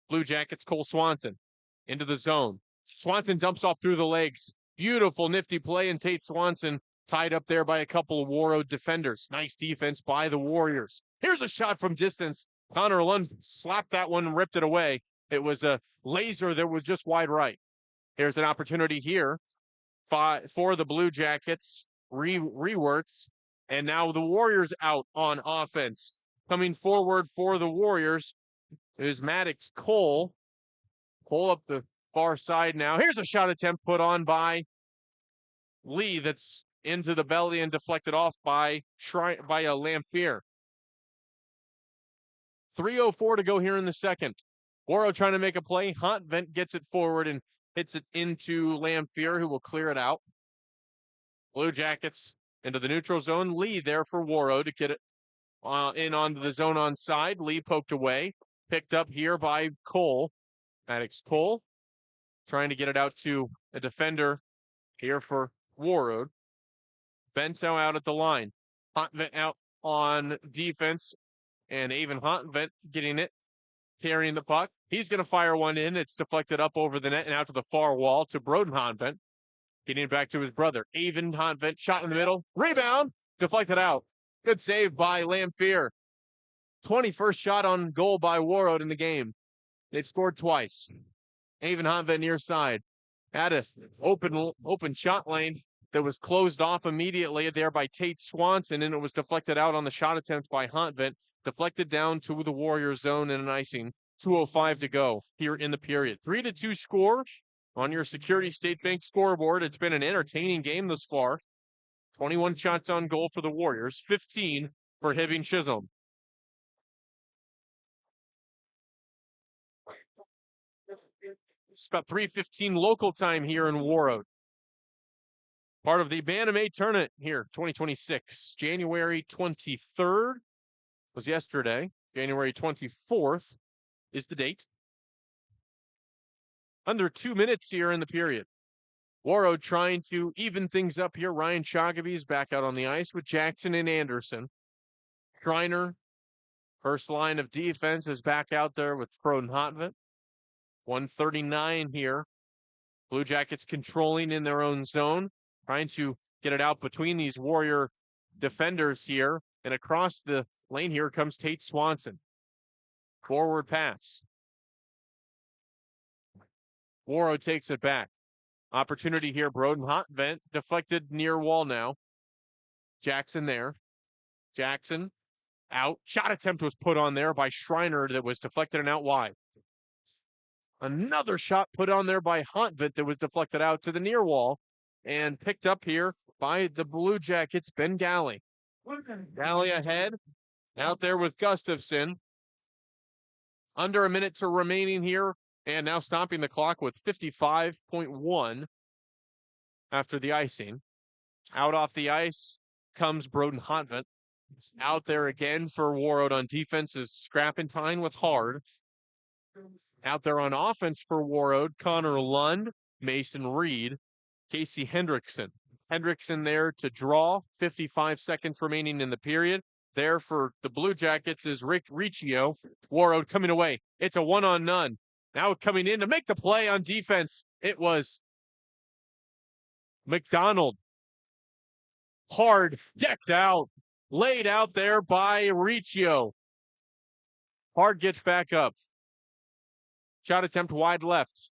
Blue Jackets, Cole Swanson into the zone. Swanson dumps off through the legs. Beautiful, nifty play, and Tate Swanson tied up there by a couple of Warroad defenders. Nice defense by the Warriors. Here's a shot from distance. Connor Lund slapped that one and ripped it away. It was a laser that was just wide right. Here's an opportunity here for the Blue Jackets. Rewerts. And now the Warriors out on offense. Coming forward for the Warriors is Maddox Cole. Cole up the far side now. Here's a shot attempt put on by Lee that's into the belly and deflected off by a Lamphere. 3:04 to go here in the second. Warroad trying to make a play. Hontvent gets it forward and hits it into Lamphere, who will clear it out. Blue Jackets into the neutral zone. Lee there for Warroad to get it in onto the zone on side. Lee poked away. Picked up here by Cole. Maddox Cole trying to get it out to a defender here for Warroad. Bento out at the line. Hontvent out on defense. And Avon Hontvent getting it, carrying the puck. He's going to fire one in. It's deflected up over the net and out to the far wall to Broden Hontvent. Getting it back to his brother. Avon Hontvent, shot in the middle. Rebound, deflected out. Good save by Lamphere. 21st shot on goal by Warroad in the game. They've scored twice. Avon Hontvent near side. Had an open shot lane that was closed off immediately there by Tate Swanson, and it was deflected out on the shot attempt by Hontvent. Deflected down to the Warriors zone and an icing. 2:05 to go here in the period. 3-2 score on your Security State Bank scoreboard. It's been an entertaining game thus far. 21 shots on goal for the Warriors, 15 for Hibbing Chisholm. It's about 3:15 local time here in Warroad. Part of the Bantam A tournament here, 2026. January 23rd was yesterday. January 24th is the date. Under 2 minutes here in the period. Warroad trying to even things up here. Ryan Shogamy is back out on the ice with Jackson and Anderson. Schreiner, first line of defense, is back out there with Broden Hontvent. 139 here. Blue Jackets controlling in their own zone. Trying to get it out between these Warrior defenders here. And across the lane here comes Tate Swanson. Forward pass. Warroad takes it back. Opportunity here. Broden Hontvent deflected near wall now. Jackson there. Jackson out. Shot attempt was put on there by Schreiner that was deflected and out wide. Another shot put on there by Hontvent that was deflected out to the near wall and picked up here by the Blue Jackets, Ben Galley. Galley ahead, out there with Gustafson. Under a minute to remaining here And now stopping the clock with 55.1 after the icing. Out off the ice comes Broden Hotvent. Out there again for Warroad on defense is Scrappentine with Hard. Out there on offense for Warroad, Connor Lund, Mason Reed, Casey Hendrickson. Hendrickson there to draw, 55 seconds remaining in the period. There for the Blue Jackets is Rick Riccio. Warroad coming away. It's a one-on-none. Now coming in to make the play on defense. It was McDonald. Hard, decked out, laid out there by Riccio. Hard gets back up. Shot attempt wide left.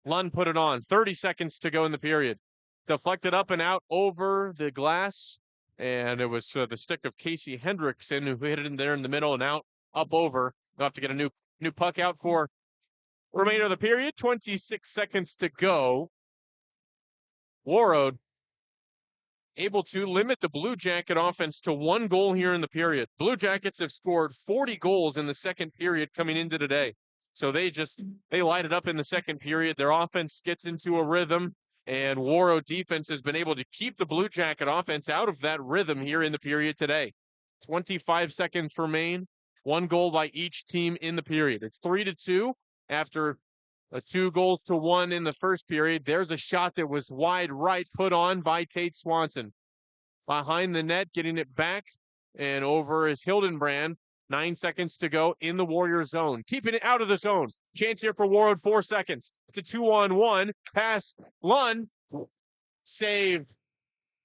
Lund put it on. 30 seconds to go in the period. Deflected up and out over the glass. And it was the stick of Casey Hendrickson who hit it in there in the middle and out, up over. They'll have to get a new puck out for remainder of the period. 26 seconds to go. Warroad able to limit the Blue Jacket offense to 1 goal here in the period. Blue Jackets have scored 40 goals in the second period coming into today. So they light it up in the second period. Their offense gets into a rhythm, and Warroad defense has been able to keep the Blue Jacket offense out of that rhythm here in the period today. 25 seconds remain. 1 goal by each team in the period. It's 3-2 after 2-1 in the first period. There's a shot that was wide right, put on by Tate Swanson. Behind the net, getting it back and over is Hildenbrand. 9 seconds to go in the Warrior zone. Keeping it out of the zone. Chance here for Warroad, 4 seconds. It's a 2-on-1. Pass. Lund saved.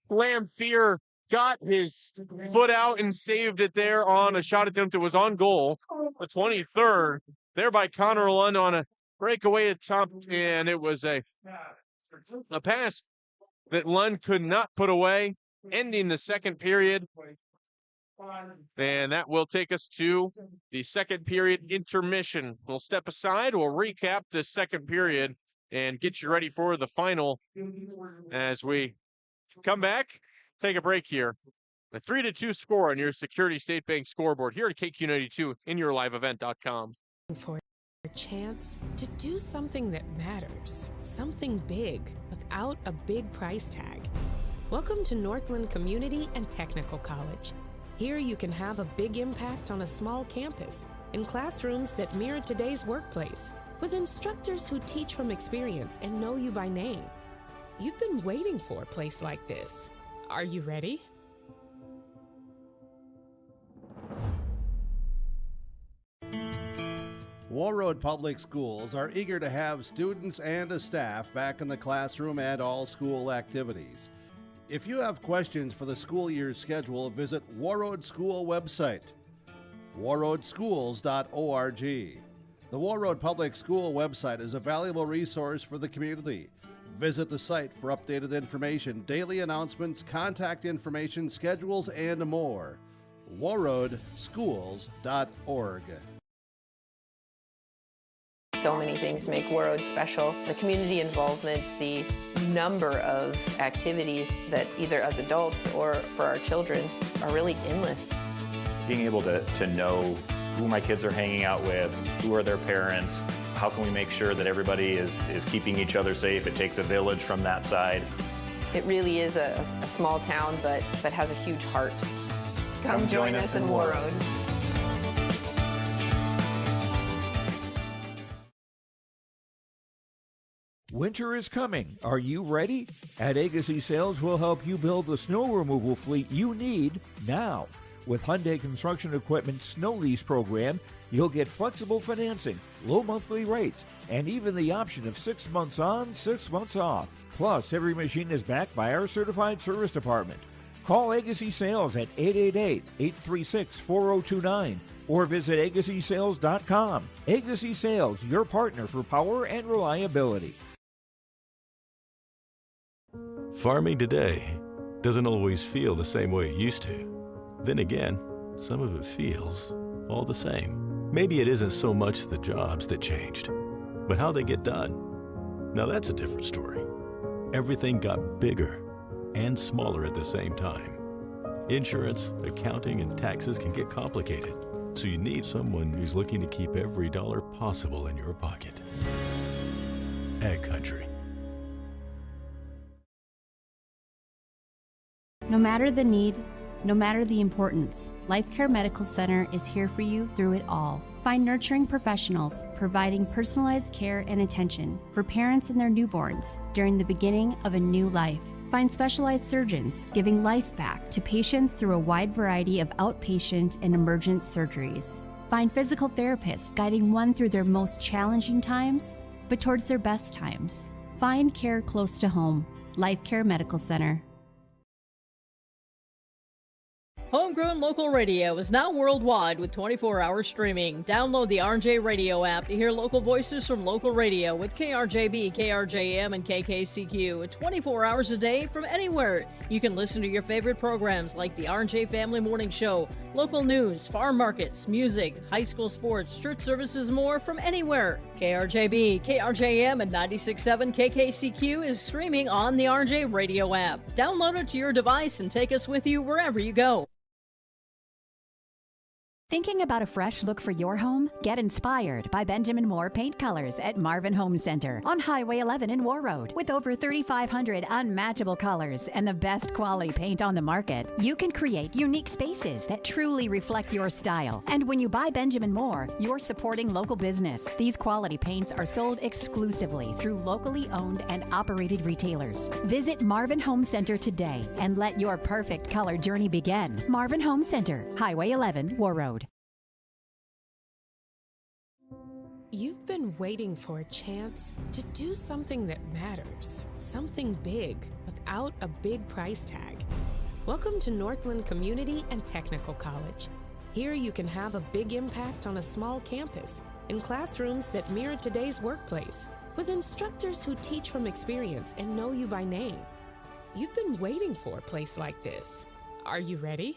Lamphere got his foot out and saved it there on a shot attempt that was on goal. The 23rd. There by Connor Lund on a breakaway at top, and it was a pass that Lund could not put away, ending the second period. And that will take us to the second period intermission. We'll step aside, we'll recap this second period, and get you ready for the final as we come back, take a break here. A 3-2 score on your Security State Bank scoreboard here at KQ92 in your liveevent.com. For a chance to do something that matters, something big without a big price tag. Welcome to Northland Community and Technical College. Here you can have a big impact on a small campus in classrooms that mirror today's workplace, with instructors who teach from experience and know you by name. You've been waiting for a place like this. Are you ready? Warroad Public Schools are eager to have students and a staff back in the classroom and all school activities. If you have questions for the school year's schedule, visit Warroad School website, warroadschools.org. The Warroad Public School website is a valuable resource for the community. Visit the site for updated information, daily announcements, contact information, schedules, and more. warroadschools.org. So many things make Warroad special. The community involvement, the number of activities that either as adults or for our children are really endless. Being able to know who my kids are hanging out with, who are their parents, how can we make sure that everybody is keeping each other safe? It takes a village from that side. It really is a small town, but has a huge heart. Come join us in Warroad. Winter is coming. Are you ready? At Agassi Sales, we'll help you build the snow removal fleet you need now. With Hyundai Construction Equipment Snow Lease Program, you'll get flexible financing, low monthly rates, and even the option of 6 months on, 6 months off. Plus, every machine is backed by our certified service department. Call Agassi Sales at 888-836-4029 or visit agassisales.com. Agassi Sales, your partner for power and reliability. Farming today doesn't always feel the same way it used to. Then again, some of it feels all the same. Maybe it isn't so much the jobs that changed, but how they get done. Now that's a different story. Everything got bigger and smaller at the same time. Insurance, accounting, and taxes can get complicated, so you need someone who's looking to keep every dollar possible in your pocket. Ag Country. No matter the need, no matter the importance, Life Care Medical Center is here for you through it all. Find nurturing professionals providing personalized care and attention for parents and their newborns during the beginning of a new life. Find specialized surgeons giving life back to patients through a wide variety of outpatient and emergent surgeries. Find physical therapists guiding one through their most challenging times, but towards their best times. Find care close to home. Life Care Medical Center. Homegrown local radio is now worldwide with 24-hour streaming. Download the RJ Radio app to hear local voices from local radio with KRJB, KRJM, and KKCQ 24 hours a day from anywhere. You can listen to your favorite programs like the RJ Family Morning Show, local news, farm markets, music, high school sports, church services, more from anywhere. KRJB, KRJM, and 96.7 KKCQ is streaming on the RJ Radio app. Download it to your device and take us with you wherever you go. Thinking about a fresh look for your home? Get inspired by Benjamin Moore Paint Colors at Marvin Home Center on Highway 11 in Warroad. With over 3,500 unmatchable colors and the best quality paint on the market, you can create unique spaces that truly reflect your style. And when you buy Benjamin Moore, you're supporting local business. These quality paints are sold exclusively through locally owned and operated retailers. Visit Marvin Home Center today and let your perfect color journey begin. Marvin Home Center, Highway 11, Warroad. You've been waiting for a chance to do something that matters, something big, without a big price tag. Welcome to Northland Community and Technical College. Here you can have a big impact on a small campus, in classrooms that mirror today's workplace, with instructors who teach from experience and know you by name. You've been waiting for a place like this. Are you ready?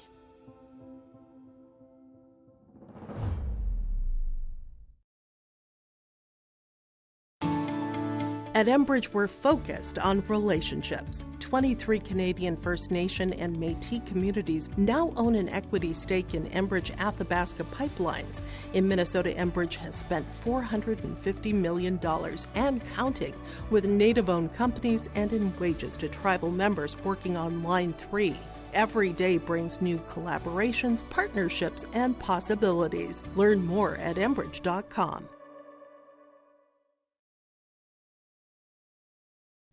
At Enbridge, we're focused on relationships. 23 Canadian First Nation and Métis communities now own an equity stake in Enbridge Athabasca Pipelines. In Minnesota, Enbridge has spent $450 million and counting, with Native-owned companies and in wages to tribal members working on Line 3. Every day brings new collaborations, partnerships, and possibilities. Learn more at Enbridge.com.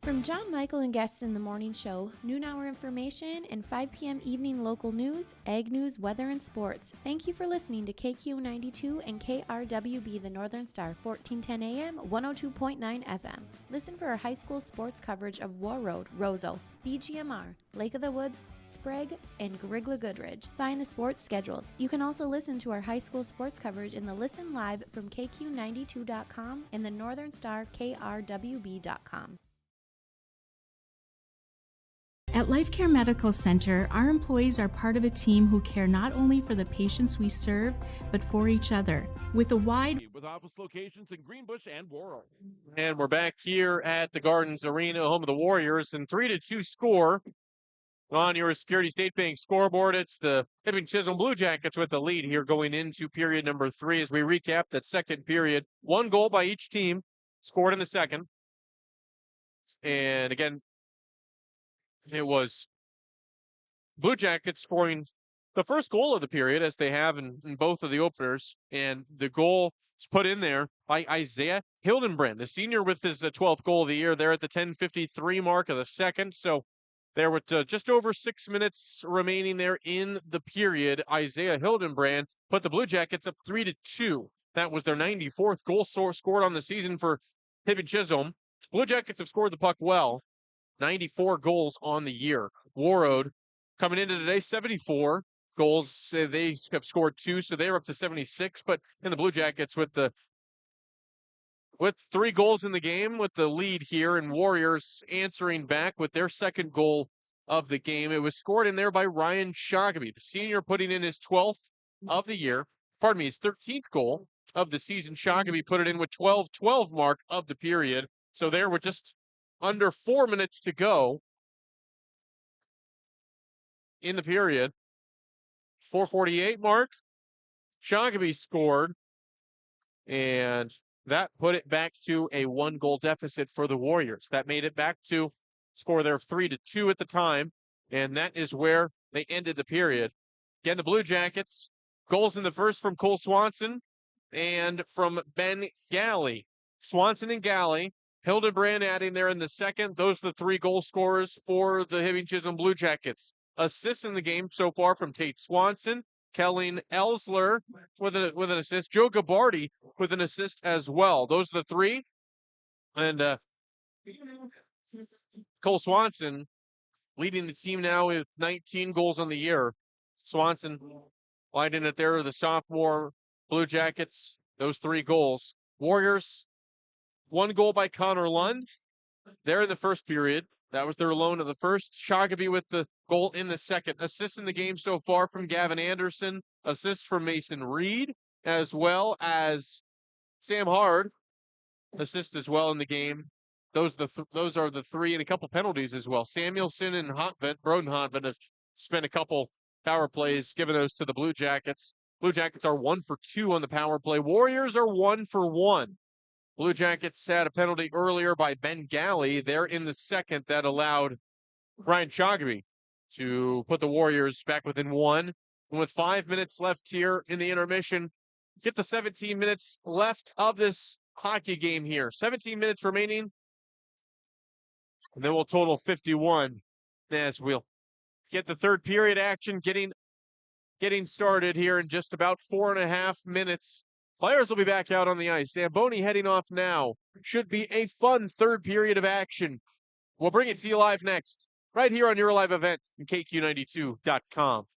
From John Michael and guests in the morning show, noon hour information, and 5 p.m. evening local news, ag news, weather, and sports. Thank you for listening to KQ92 and KRWB, the Northern Star, 1410 AM, 102.9 FM. Listen for our high school sports coverage of Warroad, Roseau, BGMR, Lake of the Woods, Sprague, and Grigla Goodridge. Find the sports schedules. You can also listen to our high school sports coverage in the Listen Live from KQ92.com and the Northern Star KRWB.com. At Life Care Medical Center, our employees are part of a team who care not only for the patients we serve, but for each other. With office locations in Greenbush and Warroad. And we're back here at the Gardens Arena, home of the Warriors, and 3-2 score on your Security State Bank scoreboard. It's the Hibbing Chisholm Blue Jackets with the lead here going into period number 3 as we recap that second period. 1 goal by each team scored in the second. And again, it was Blue Jackets scoring the first goal of the period, as they have in both of the openers. And the goal is put in there by Isaiah Hildenbrand, the senior, with his 12th goal of the year there at the 10:53 mark of the second. So there with just over 6 minutes remaining there in the period, Isaiah Hildenbrand put the Blue Jackets up 3-2. That was their 94th goal scored on the season for Hibbing Chisholm. Blue Jackets have scored the puck well. 94 goals on the year. Warroad coming into today, 74 goals. They have scored 2, so they're up to 76. But in the Blue Jackets with 3 goals in the game, with the lead here, and Warriors answering back with their second goal of the game. It was scored in there by Ryan Shogamy, the senior, putting in his 12th of the year. Pardon me, his 13th goal of the season. Shogamy put it in with 12 mark of the period. So there were just under 4 minutes to go in the period. 4:48 mark. Shogamy scored. And That put it back to a 1-goal deficit for the Warriors. That made it back to score there 3-2 at the time, and that is where they ended the period. Again, the Blue Jackets, goals in the first from Cole Swanson and from Ben Galley. Swanson and Galley, Hildebrand adding there in the second. Those are the 3 goal scorers for the Hibbing Chisholm Blue Jackets. Assists in the game so far from Tate Swanson, Kelleen Ellsler with an assist, Joe Gabardi with an assist as well. Those are the 3. And Cole Swanson leading the team now with 19 goals on the year. Swanson lighting it there, the sophomore Blue Jackets, those 3 goals. Warriors, 1 goal by Connor Lund there in the first period. That was their loan of the first. Shoggaby with the goal in the second. Assists in the game so far from Gavin Anderson. Assists from Mason Reed, as well as Sam Hard. Assist as well in the game. Those are the 3, and a couple penalties as well. Samuelson and Broden Hotvent have spent a couple power plays, giving those to the Blue Jackets. Blue Jackets are 1 for 2 on the power play. Warriors are 1 for 1. Blue Jackets had a penalty earlier by Ben Galley there in the second that allowed Ryan Shoggaby to put the Warriors back within 1. And with 5 minutes left here in the intermission, get the 17 minutes left of this hockey game here. 17 minutes remaining. And then we'll total 51 as we'll get the third period action getting started here in just about 4.5 minutes. Players will be back out on the ice. Zamboni heading off now. Should be a fun third period of action. We'll bring it to you live next, right here on your live event from KQ92.com.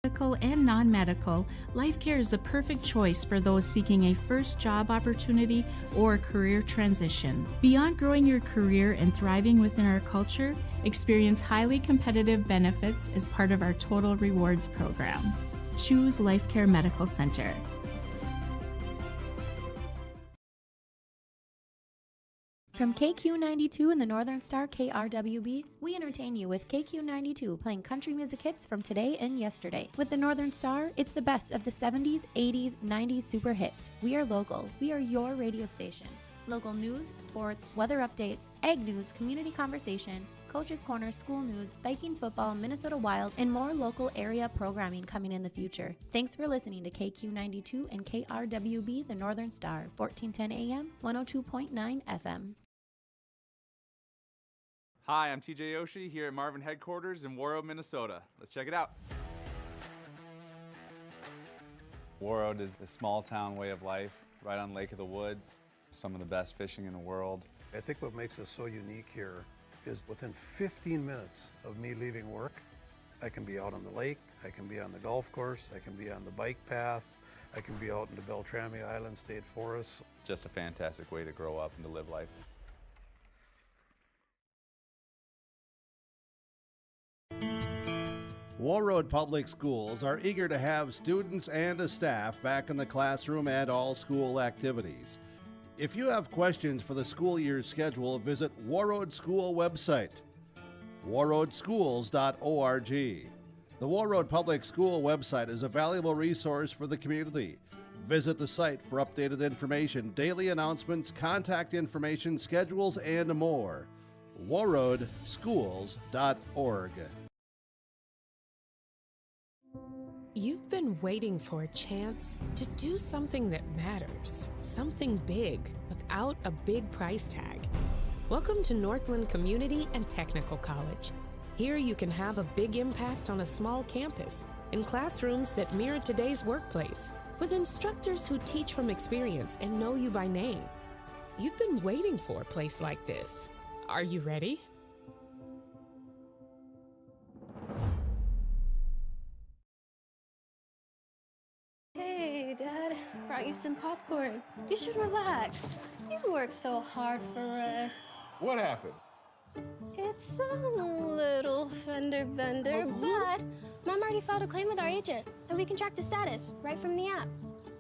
Medical and non-medical, Life Care is the perfect choice for those seeking a first job opportunity or career transition. Beyond growing your career and thriving within our culture, experience highly competitive benefits as part of our Total Rewards program. Choose Life Care Medical Center. From KQ92 and the Northern Star KRWB, we entertain you with KQ92 playing country music hits from today and yesterday. With the Northern Star, it's the best of the 70s, 80s, 90s super hits. We are local. We are your radio station. Local news, sports, weather updates, ag news, community conversation, Coach's Corner, school news, Viking football, Minnesota Wild, and more local area programming coming in the future. Thanks for listening to KQ92 and KRWB, the Northern Star, 1410 AM, 102.9 FM. Hi, I'm TJ Oshie here at Marvin headquarters in Warroad, Minnesota. Let's check it out. Warroad is a small town way of life, right on Lake of the Woods. Some of the best fishing in the world. I think what makes us so unique here is within 15 minutes of me leaving work, I can be out on the lake, I can be on the golf course, I can be on the bike path, I can be out in the Beltrami Island State Forest. Just a fantastic way to grow up and to live life. Warroad Public Schools are eager to have students and staff back in the classroom and all school activities. If you have questions for the school year's schedule, visit Warroad School website, warroadschools.org. The Warroad Public School website is a valuable resource for the community. Visit the site for updated information, daily announcements, contact information, schedules, and more. warroadschools.org. You've been waiting for a chance to do something that matters, something big without a big price tag. Welcome to Northland Community and Technical College. Here you can have a big impact on a small campus, in classrooms that mirror today's workplace, with instructors who teach from experience and know you by name. You've been waiting for a place like this. Are you ready? Hey, Dad, brought you some popcorn. You should relax. You worked so hard for us. What happened? It's a little fender bender, but Mom already filed a claim with our agent, and we can track the status right from the app.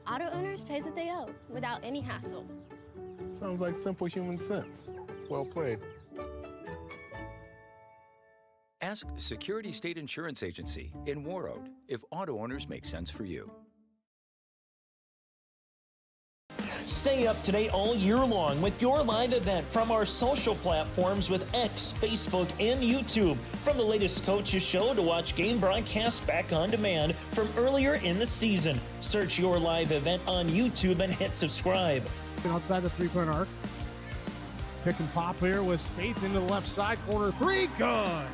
Auto owners pays what they owe without any hassle. Sounds like simple human sense. Well played. Ask Security State Insurance Agency in Warroad if auto owners make sense for you. Stay up to date all year long with your live event from our social platforms with X, Facebook, and YouTube. From the latest coaches show to watch game broadcasts back on demand from earlier in the season. Search your live event on YouTube and hit subscribe. Outside the three-point arc. Pick and pop here with Spaeth into the left side corner. Three, good.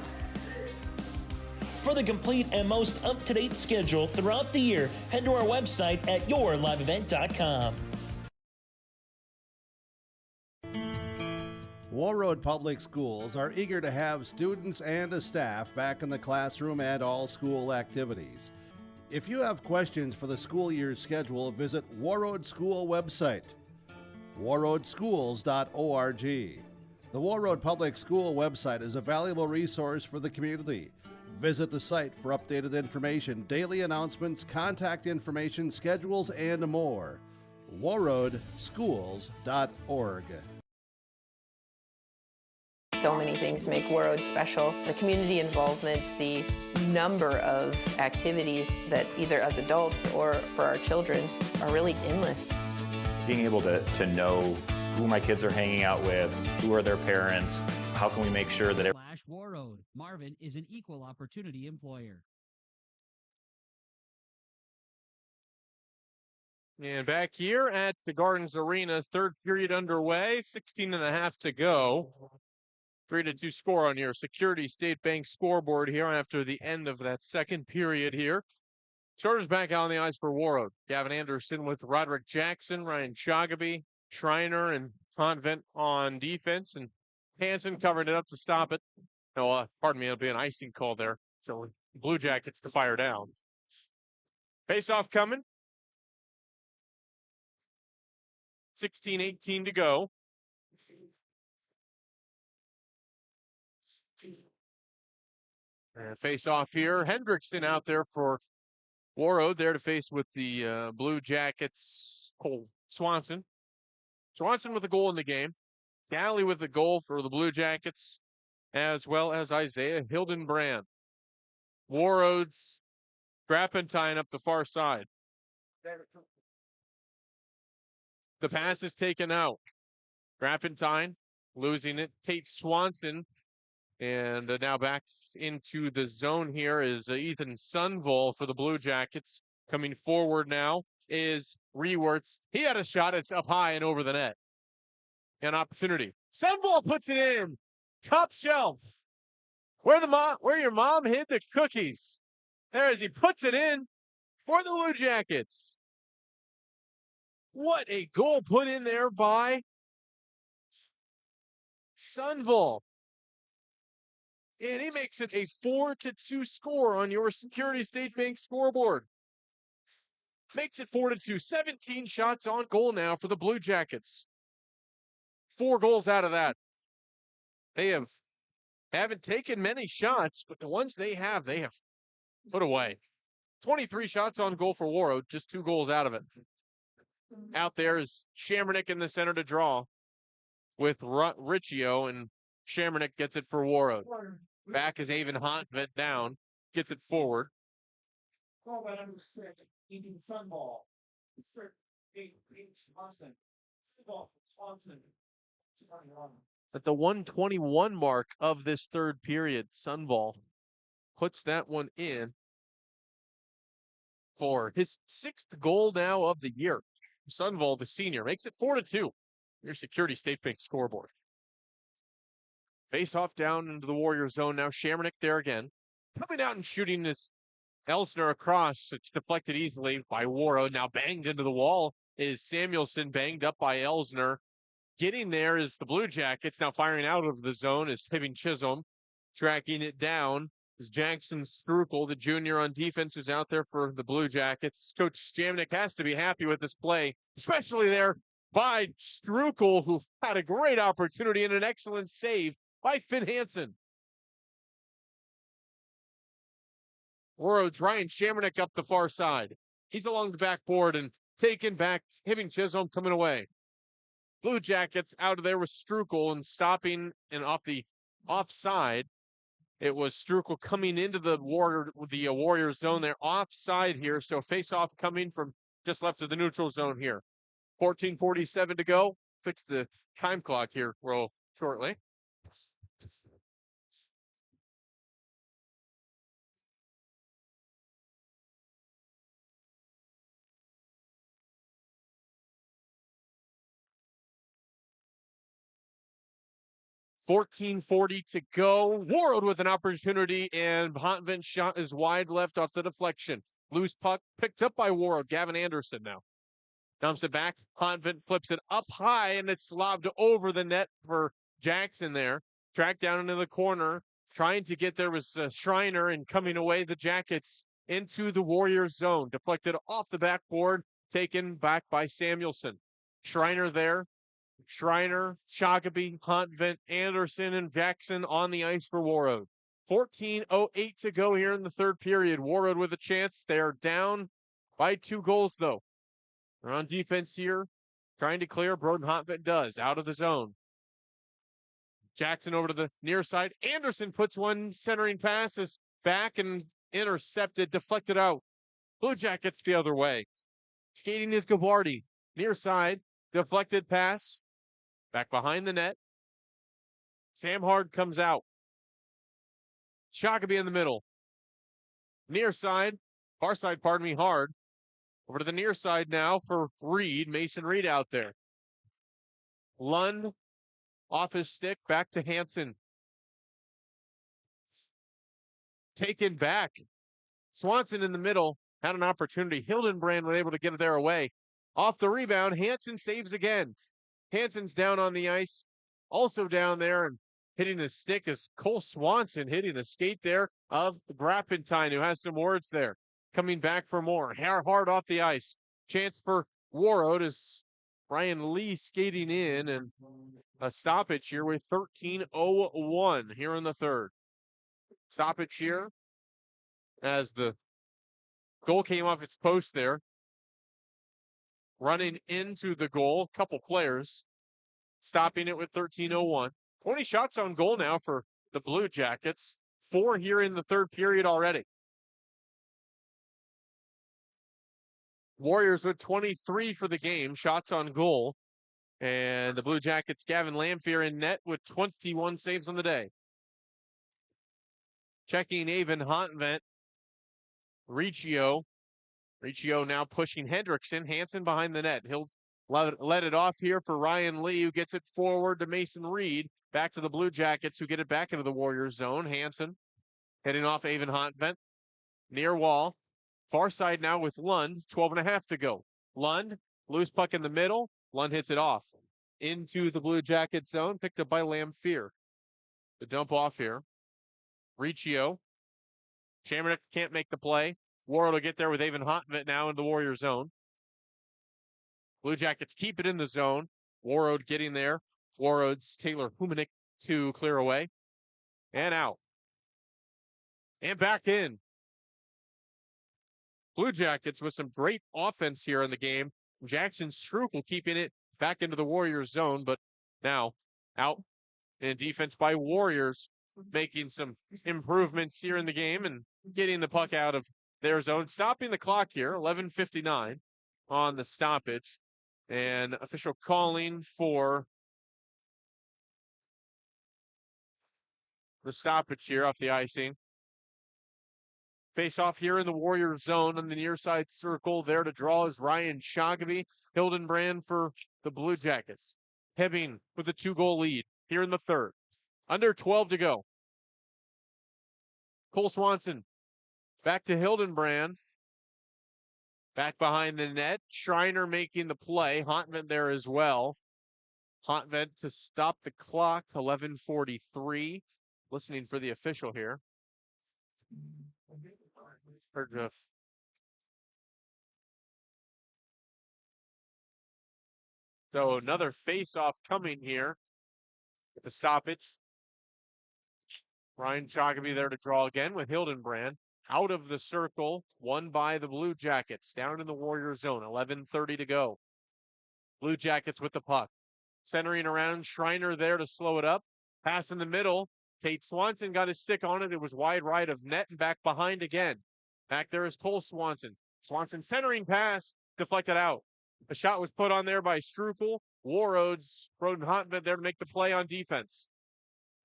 For the complete and most up-to-date schedule throughout the year, head to our website at yourliveevent.com. Warroad Public Schools are eager to have students and a staff back in the classroom and all school activities. If you have questions for the school year's schedule, visit Warroad School website, warroadschools.org. The Warroad Public School website is a valuable resource for the community. Visit the site for updated information, daily announcements, contact information, schedules, and more. warroadschools.org. So many things make Warroad special. The community involvement, the number of activities that either as adults or for our children are really endless. Being able to know who my kids are hanging out with, who are their parents, how can we make sure that Warroad. Marvin is an equal opportunity employer. And back here at the Gardens Arena, third period underway, 16.5 to go. 3-2 score on your Security State Bank scoreboard here after the end of that second period here. Starters back out on the ice for Warroad. Gavin Anderson with Roderick Jackson, Ryan Chagaby, Schreiner, and Convent on defense, and Hansen covering it up to stop it. No, pardon me, it'll be an icing call there. So Blue Jackets to fire down. Face-off coming. 16-18 to go. And face-off here. Hendrickson out there for Warroad, there to face with the Blue Jackets. Cole Swanson. Swanson with a goal in the game. Galley with the goal for the Blue Jackets, as well as Isaiah Hildenbrand. Warroad's Grappentine up the far side. The pass is taken out. Grappentine losing it. Tate Swanson. And now back into the zone here is Ethan Sunvol for the Blue Jackets. Coming forward now is Rewerts. He had a shot. It's up high and over the net. An opportunity. Sunvol puts it in. Top shelf. Where your mom hid the cookies. There as he puts it in for the Blue Jackets. What a goal put in there by Sunvol. And he makes it a 4-2 score on your Security State Bank scoreboard. Makes it 4-2. 17 shots on goal now for the Blue Jackets. 4 goals out of that. They haven't taken many shots, but the ones they have put away. 23 shots on goal for Warroad, just 2 goals out of it. Out there is Shamrock in the center to draw with Riccio, and Shamrock gets it for Warroad. Back is Avon Hontvent down, gets it forward. At the 121 mark of this third period, Sunvol puts that one in for his 6th goal now of the year. Sunvol, the senior, makes it 4-2. Your Security State Bank scoreboard. Face off down into the Warrior zone now. Shamrock there again. Coming out and shooting this Elsner across. It's deflected easily by Warroad. Now banged into the wall is Samuelson, banged up by Elsner. Getting there is the Blue Jackets. Now firing out of the zone is Hibbing Chisholm. Tracking it down is Jackson Strukel, the junior on defense, who's out there for the Blue Jackets. Coach Jamnick has to be happy with this play, especially there by Strukel, who had a great opportunity and an excellent save by Finn Hansen. Warroad's Ryan Shamrock up the far side. He's along the backboard and taken back. Hibbing Chisholm coming away. Blue Jackets out of there with Strukel and stopping and off the offside. It was Strukel coming into the Warrior zone there, offside here. So face-off coming from just left of the neutral zone here. 14:47 to go. Fix the time clock here real shortly. $14:40 to go. Warroad with an opportunity, and Hontvent shot is wide left off the deflection. Loose puck picked up by Warroad. Gavin Anderson now dumps it back. Hontvent flips it up high, and it's lobbed over the net for Jackson there. Tracked down into the corner. Trying to get there was Schreiner, and coming away the Jackets into the Warriors zone. Deflected off the backboard, taken back by Samuelson. Schreiner there. Schreiner, Shoggaby, Hontvent, Anderson, and Jackson on the ice for Warroad. 14:08 to go here in the third period. Warroad with a chance. They're down by 2 goals, though. They're on defense here, trying to clear. Broden Hontvent does, out of the zone. Jackson over to the near side. Anderson puts one centering pass, is back and intercepted, deflected out. Blue Jackets the other way. Skating is Gabardi. Near side, deflected pass. Back behind the net. Sam Hard comes out. Shoggaby in the middle. Near side, far side, pardon me, Hard. Over to the near side now for Reed. Mason Reed out there. Lund off his stick, back to Hansen. Taken back. Swanson in the middle, had an opportunity. Hildenbrand was able to get it there away. Off the rebound, Hansen saves again. Hansen's down on the ice, also down there, and hitting the stick is Cole Swanson hitting the skate there of Grappentine, who has some words there. Coming back for more. Hard off the ice. Chance for Warroad as Ryan Lee skating in, and a stoppage here with 13:01 here in the third. Stoppage here as the goal came off its post there. Running into the goal, couple players stopping it with 13:01. 20 shots on goal now for the Blue Jackets. 4 here in the third period already. Warriors with 23 for the game, shots on goal. And the Blue Jackets, Gavin Lamphere in net with 21 saves on the day. Checking Avon Hontvent. Riccio now pushing Hendrickson. Hansen behind the net. He'll let it off here for Ryan Lee, who gets it forward to Mason Reed. Back to the Blue Jackets, who get it back into the Warriors zone. Hansen heading off Avon Hontvent. Near wall. Far side now with Lund. 12.5 to go. Lund, loose puck in the middle. Lund hits it off. Into the Blue Jackets zone. Picked up by Lamphere. The dump off here. Riccio. Chamernick can't make the play. Warroad will get there with Avon Hontvent now in the Warrior zone. Blue Jackets keep it in the zone. Warroad getting there. Warroad's Taylor Humanik to clear away. And out. And back in. Blue Jackets with some great offense here in the game. Jackson Strukel keeping it back into the Warriors zone, but now out in defense by Warriors, making some improvements here in the game and getting the puck out of their zone. Stopping the clock here, 11:59 on the stoppage. And official calling for the stoppage here off the icing. Face off here in the Warriors zone on the near side circle. There to draw is Ryan Shoggaby. Hildenbrand for the Blue Jackets. Hibbing with a 2-goal lead here in the third. Under 12 to go. Cole Swanson back to Hildenbrand. Back behind the net. Schreiner making the play. Hontvent there as well. Hontvent to stop the clock. 11:43. Listening for the official here. So another face-off coming here with the stoppage. Ryan Shoggaby there to draw again with Hildenbrand. Out of the circle, won by the Blue Jackets. Down in the Warrior zone, 11:30 to go. Blue Jackets with the puck. Centering around, Schreiner there to slow it up. Pass in the middle. Tate Swanson got his stick on it. It was wide right of net and back behind again. Back there is Cole Swanson. Swanson centering pass, deflected out. A shot was put on there by Strukel. Warroad's Roden Hotman there to make the play on defense.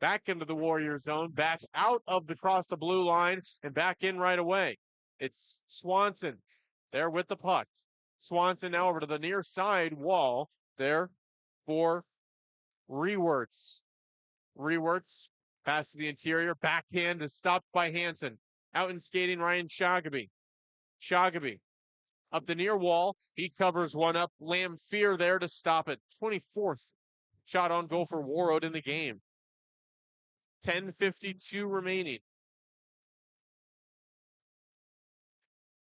Back into the Warrior zone, back out of the cross the blue line, and back in right away. It's Swanson there with the puck. Swanson now over to the near side wall there for Rewerts. Rewerts pass to the interior, backhand is stopped by Hansen. Out and skating Ryan Shagaby. Shagaby up the near wall. He covers one up. Lamphere there to stop it. 24th shot on goal for Warroad in the game. 10:52 remaining.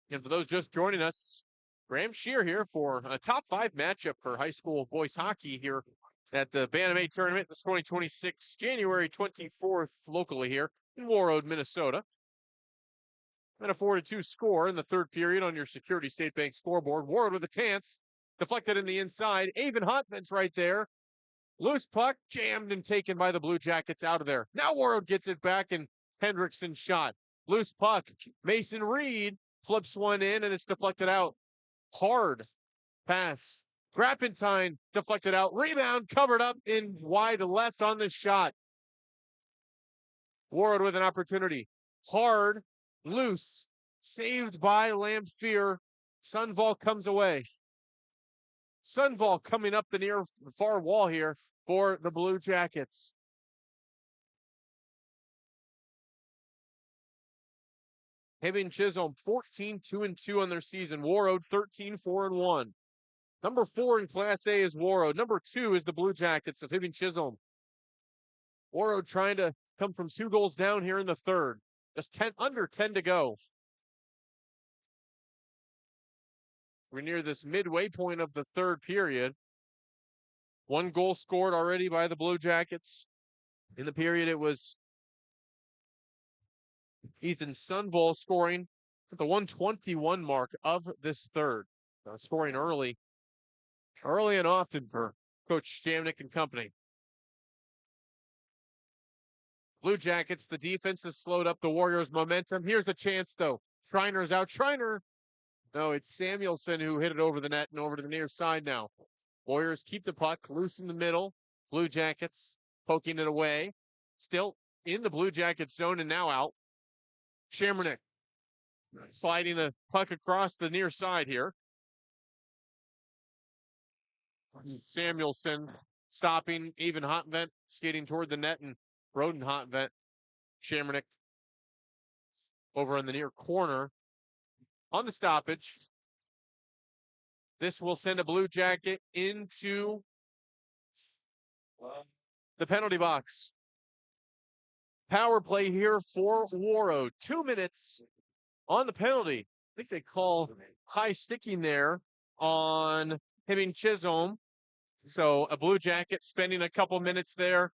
And for those just joining us, Graham Shear here for a top 5 matchup for high school boys hockey here at the Bantam A tournament. This 2026, January 24th, locally here in Warroad, Minnesota. And a 4-2 score in the third period on your Security State Bank scoreboard. Warroad with a chance. Deflected in the inside. Avon Hotman's right there. Loose puck, jammed and taken by the Blue Jackets out of there. Now Warroad gets it back and Hendrickson shot. Loose puck. Mason Reed flips one in and it's deflected out. Hard pass. Grappentine deflected out. Rebound covered up in wide left on the shot. Warroad with an opportunity. Hard, loose, saved by Lamphere. Sunval comes away. Sunval coming up the near far wall here for the Blue Jackets. Hibbing Chisholm 14-2-2 on their season. Warroad 13-4-1. Number 4 in Class A is Warroad. Number 2 is the Blue Jackets of Hibbing Chisholm. Warroad trying to come from 2 goals down here in the third. Just under 10 to go. We're near this midway point of the third period. 1 goal scored already by the Blue Jackets. In the period, it was Ethan Sunval scoring at the 121 mark of this third. Scoring early and often for Coach Shamnick and company. Blue Jackets, the defense has slowed up the Warriors' momentum. Here's a chance, though. Schreiner's out. Schreiner. No, it's Samuelson who hit it over the net and over to the near side now. Warriors keep the puck loose in the middle. Blue Jackets poking it away. Still in the Blue Jackets zone and now out. Shamnick sliding the puck across the near side here. Samuelson stopping. Even Hotvent skating toward the net and Roden Hotvent. Shamnick over in the near corner. On the stoppage, this will send a Blue Jacket into the penalty box. Power play here for Warroad. 2 minutes on the penalty. I think they call high sticking there on Hibbing Chisholm. So a Blue Jacket spending a couple minutes there.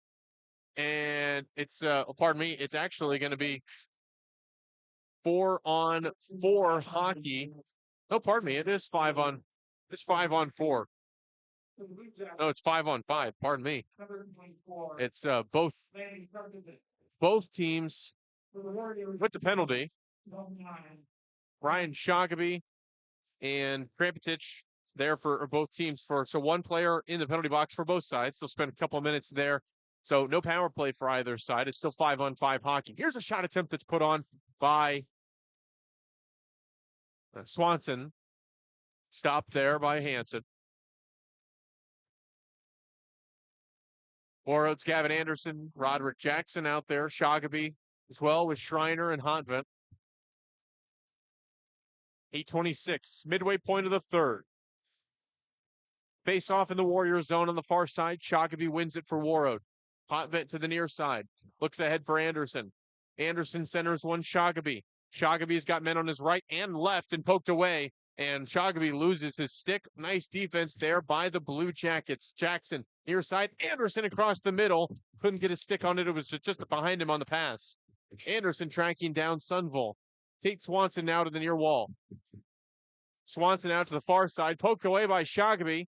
And it's, pardon me, it's actually going to be 4-on-4 hockey. No, pardon me, it's 5-on-4. No, it's 5-on-5. Pardon me. It's both teams with the penalty. Ryan Shagaby and Krampetich there for both teams so one player in the penalty box for both sides. They'll spend a couple of minutes there. So no power play for either side. It's still 5-on-5 hockey. Here's a shot attempt that's put on by Swanson. Stopped there by Hansen. Warroad's Gavin Anderson, Roderick Jackson out there. Shagaby as well with Schreiner and Hotvent. 8:26, midway point of the third. Face off in the Warrior zone on the far side. Shagaby wins it for Warroad. Hotvent to the near side. Looks ahead for Anderson. Anderson centers one Shagaby. Shagaby's got men on his right and left and poked away. And Shagaby loses his stick. Nice defense there by the Blue Jackets. Jackson near side. Anderson across the middle. Couldn't get his stick on it. It was just behind him on the pass. Anderson tracking down Sunval. Tate Swanson now to the near wall. Swanson out to the far side. Poked away by Shagaby.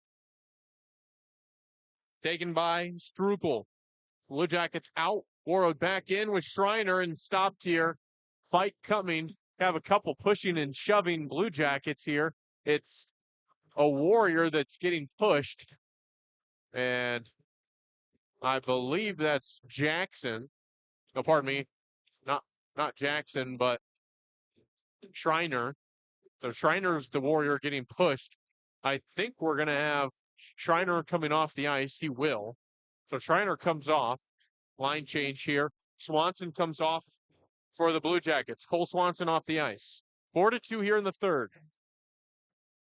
Taken by Strukel. Blue Jackets out. Warroad back in with Schreiner and stopped here. Fight coming. Have a couple pushing and shoving Blue Jackets here. It's a Warrior that's getting pushed. And I believe that's Jackson. No, pardon me. Not Jackson, but Schreiner. So Schreiner's the Warrior getting pushed. I think we're going to have Schreiner coming off the ice. He will. So Schreiner comes off. Line change here. Swanson comes off for the Blue Jackets. Cole Swanson off the ice. 4-2 here in the third.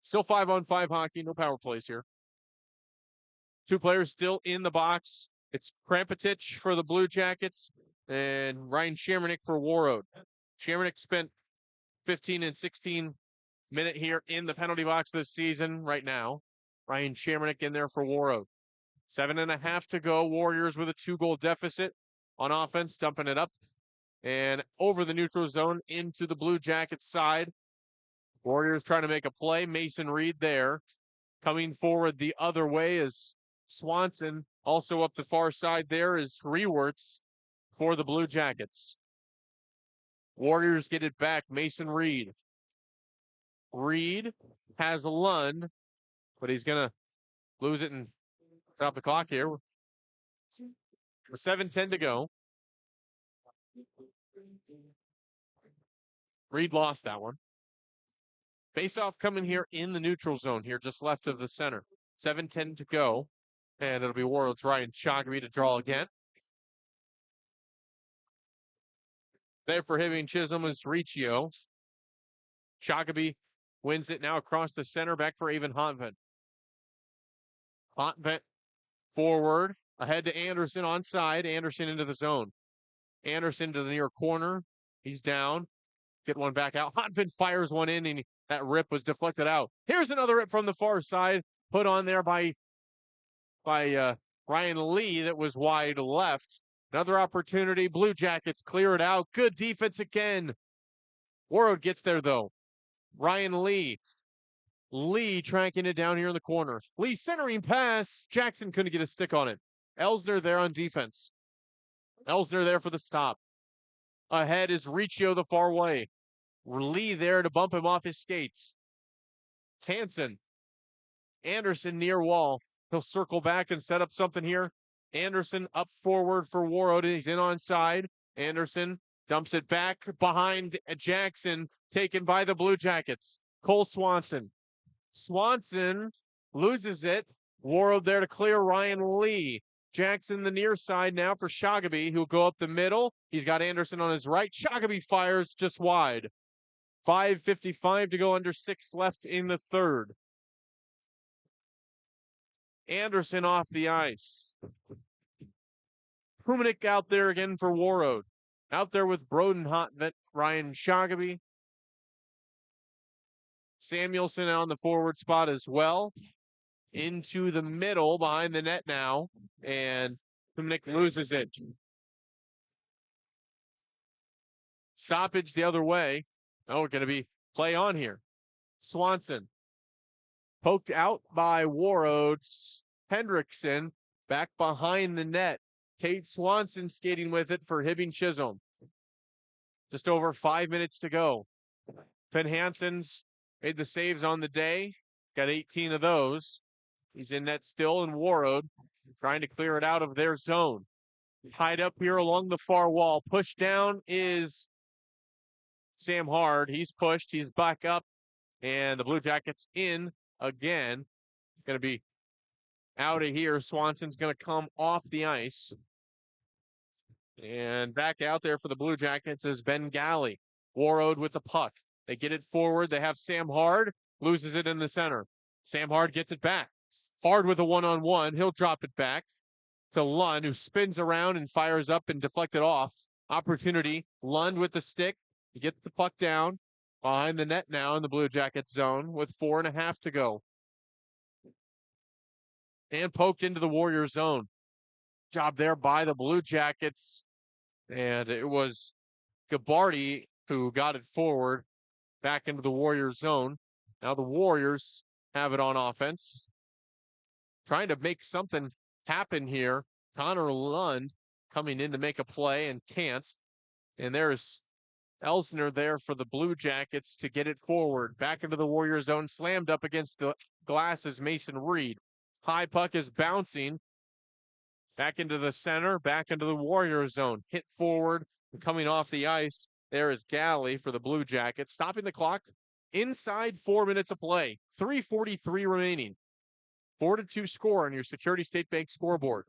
Still 5-on-5 hockey. No power plays here. Two players still in the box. It's Krampetich for the Blue Jackets and Ryan Shamronik for Warroad. Shamronik spent 15 and 16 minute here in the penalty box this season right now. Ryan Shamronik in there for Warroad. 7.5 to go. Warriors with a 2-goal deficit on offense, dumping it up and over the neutral zone into the Blue Jackets side. Warriors trying to make a play. Mason Reed there. Coming forward the other way is Swanson. Also up the far side there is Rewerts for the Blue Jackets. Warriors get it back. Mason Reed. Reed has Lund, but he's going to lose it and stop the clock here. With 7:10 to go. Reed lost that one. Face-off coming here in the neutral zone here, just left of the center. 7:10 to go. And it'll be Warroad's Ryan Shogby to draw again. There for Hibbing Chisholm is Riccio. Shogby wins it now across the center, back for Avon Hontvent. Hontvent forward, ahead to Anderson on side. Anderson into the zone. Anderson to the near corner. He's down. Get one back out. Hontvent fires one in, and that rip was deflected out. Here's another rip from the far side, put on there by Ryan Lee that was wide left. Another opportunity. Blue Jackets clear it out. Good defense again. Warroad gets there, though. Ryan Lee. Lee tracking it down here in the corner. Lee centering pass. Jackson couldn't get a stick on it. Elsner there on defense. Elsner there for the stop. Ahead is Riccio the far way. Lee there to bump him off his skates. Hansen. Anderson near wall. He'll circle back and set up something here. Anderson up forward for Warroad. He's in on side. Anderson dumps it back behind Jackson, taken by the Blue Jackets. Cole Swanson. Swanson loses it. Warroad there to clear Ryan Lee. Jackson the near side now for Shogby, who'll go up the middle. He's got Anderson on his right. Shogby fires just wide. 5:55 to go, under 6 left in the third. Anderson off the ice. Humanik out there again for Warroad. Out there with Broden Hontvent, Ryan Shogby. Samuelson on the forward spot as well. Into the middle behind the net now. And Humanik loses it. Stoppage the other way. Oh, we're going to be play on here. Swanson. Poked out by Warroad's Hendrickson. Back behind the net. Tate Swanson skating with it for Hibbing Chisholm. Just over 5 minutes to go. Finn Hansen's made the saves on the day. Got 18 of those. He's in net still, in Warroad trying to clear it out of their zone. Tied up here along the far wall. Pushed down is Sam Hard. He's pushed. He's back up. And the Blue Jackets in again. Going to be out of here. Swanson's going to come off the ice. And back out there for the Blue Jackets is Ben Galley. Warroad with the puck. They get it forward. They have Sam Hard. Loses it in the center. Sam Hard gets it back. Hard with a one-on-one. He'll drop it back to Lund, who spins around and fires up and deflected off. Opportunity. Lund with the stick. He gets the puck down behind the net now in the Blue Jackets zone with 4.5 to go. And poked into the Warrior zone. Job there by the Blue Jackets. And it was Gabardi who got it forward back into the Warrior zone. Now the Warriors have it on offense. Trying to make something happen here. Connor Lund coming in to make a play and can't. And there's Elsner there for the Blue Jackets to get it forward. Back into the Warrior zone, slammed up against the glasses, Mason Reed. High puck is bouncing. Back into the center, back into the Warrior zone. Hit forward, and coming off the ice. There is Galley for the Blue Jackets. Stopping the clock inside 4 minutes of play. 3:43 remaining. 4-2 score on your Security State Bank scoreboard.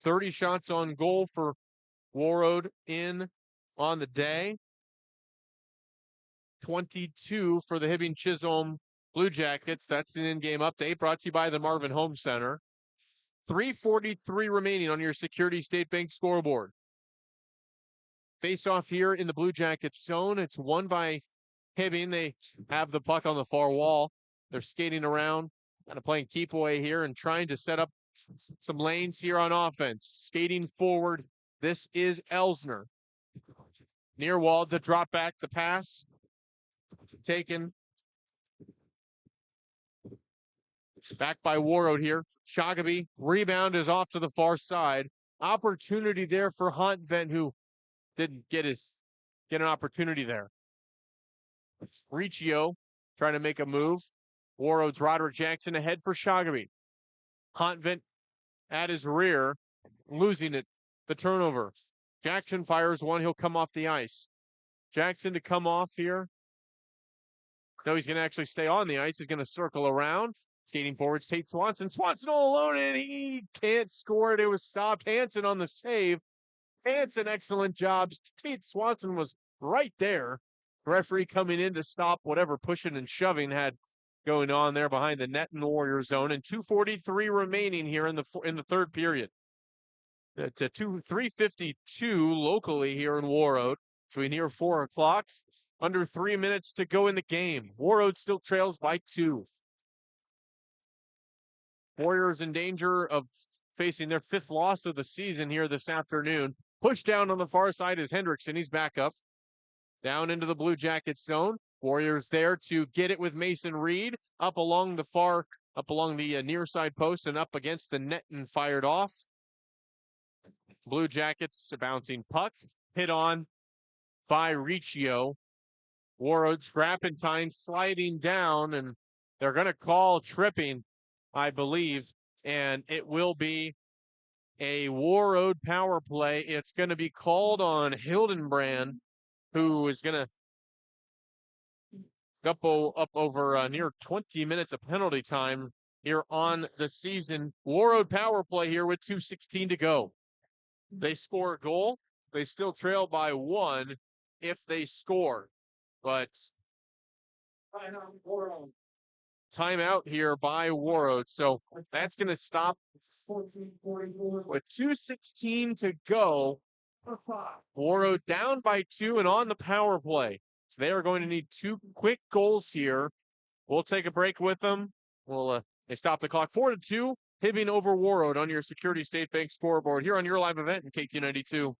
$30 shots on goal for Warroad in on the day. 22 for the Hibbing Chisholm Blue Jackets. That's an in-game update brought to you by the Marvin Home Center. 3:43 remaining on your Security State Bank scoreboard. Face off here in the Blue Jackets zone. It's won by Hibbing. They have the puck on the far wall. They're skating around, kind of playing keep away here and trying to set up some lanes here on offense. Skating forward. This is Elsner. Near wall, the drop back, the pass. Taken back by Warroad here. Shagaby, rebound is off to the far side. Opportunity there for Hontvent, who didn't get an opportunity there. Riccio trying to make a move. Warroad's Roderick Jackson ahead for Shagaby. Hontvent at his rear, losing it. The turnover. Jackson fires one. He'll come off the ice. Jackson to come off here. No, he's going to actually stay on the ice. He's going to circle around. Skating forwards, Tate Swanson. Swanson all alone, and he can't score it. It was stopped. Hansen on the save. Hansen, excellent job. Tate Swanson was right there. Referee coming in to stop whatever pushing and shoving had going on there behind the net in the Warrior zone. And 2:43 remaining here in the third period. To 3:52 locally here in Warroad. Between here 4 o'clock. Under 3 minutes to go in the game. Warroad still trails by 2. Warriors in danger of facing their 5th loss of the season here this afternoon. Pushed down on the far side is Hendrickson. He's back up. Down into the Blue Jackets zone. Warriors there to get it with Mason Reed. Up along the near side post and up against the net and fired off. Blue Jackets, a bouncing puck. Hit on by Riccio. Warroad's Grappentine sliding down, and they're going to call tripping, I believe, and it will be a Warroad power play. It's going to be called on Hildenbrand, who is going to up over near 20 minutes of penalty time here on the season. Warroad power play here with 2:16 to go. They score a goal. They still trail by 1 if they score. But timeout here by Warroad. So that's going to stop with 2:16 to go. Warroad down by 2 and on the power play. So they are going to need 2 quick goals here. We'll take a break with them. They stop the clock. 4-2. Hibbing over Warroad on your Security State Bank scoreboard here on your live event in KQ92.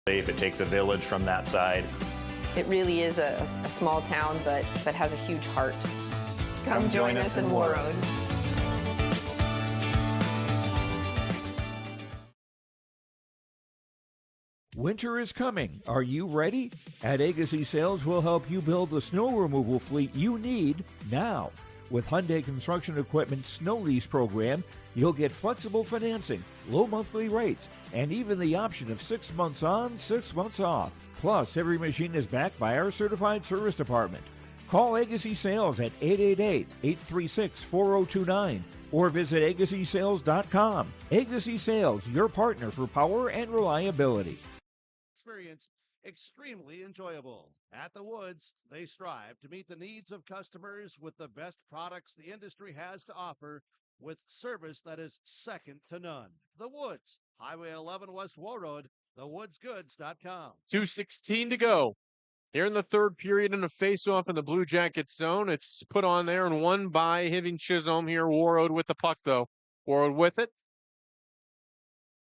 If it takes a village from that side. It really is a small town, but has a huge heart. Come join us in Warroad. Winter is coming. Are you ready? At Agassi Sales, we'll help you build the snow removal fleet you need now. With Hyundai Construction Equipment Snow Lease Program, you'll get flexible financing, low monthly rates, and even the option of 6 months on, 6 months off. Plus, every machine is backed by our certified service department. Call Agassi Sales at 888-836-4029 or visit agassisales.com. Agassi Sales, your partner for power and reliability. Experience extremely enjoyable. At the Woods, they strive to meet the needs of customers with the best products the industry has to offer with service that is second to none. The Woods, Highway 11 West Warroad, thewoodsgoods.com. 2:16 to go. Here in the third period in a face-off in the Blue Jackets zone. It's put on there and won by Hibbing Chisholm here. Warroad with the puck, though. Warroad with it.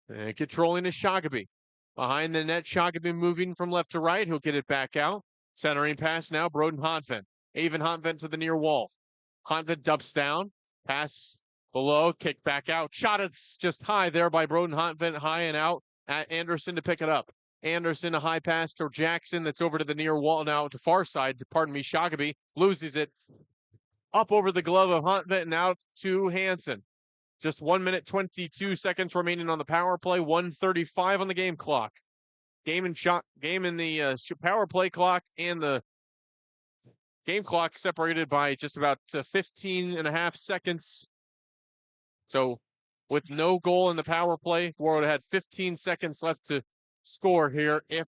And controlling is Shagaby. Behind the net, Shagaby moving from left to right. He'll get it back out. Centering pass now, Broden Hontvent. Avon Hontvent to the near wall. Hontvent dumps down. Pass Below, kick back out. Shot it's just high there by Broden Hontvent, high and out at Anderson to pick it up. Anderson, a high pass to Jackson that's over to the near wall now to far side. Pardon me, Shagaby loses it. Up over the glove of Hontvent and out to Hansen. Just 1 minute, 22 seconds remaining on the power play, 1:35 on the game clock. Game in the power play clock and the game clock separated by just about 15 and a half seconds. So with no goal in the power play, Warroad had 15 seconds left to score here. If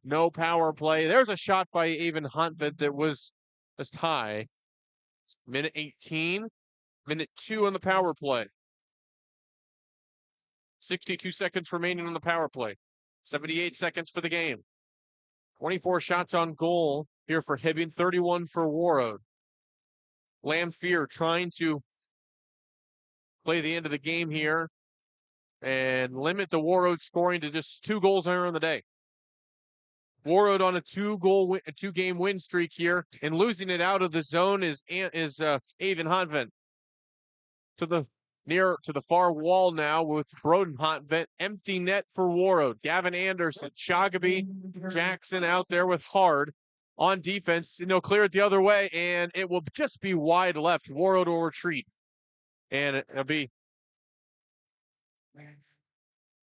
no power play, there's a shot by Avon Hontvent that was just high. Minute 18, minute 2 on the power play. 62 seconds remaining on the power play. 78 seconds for the game. 24 shots on goal here for Hibbing, 31 for Warroad. Lamphere trying to play the end of the game here and limit the Warroad scoring to just 2 goals here on the day. Warroad on a 2-game win streak here, and losing it out of the zone is Avon Hontvent. To the far wall now with Broden Hontvent. Empty net for Warroad. Gavin Anderson, Shagaby, Jackson out there with Hard on defense, and they'll clear it the other way, and it will just be wide left. Warroad will retreat. And it'll be,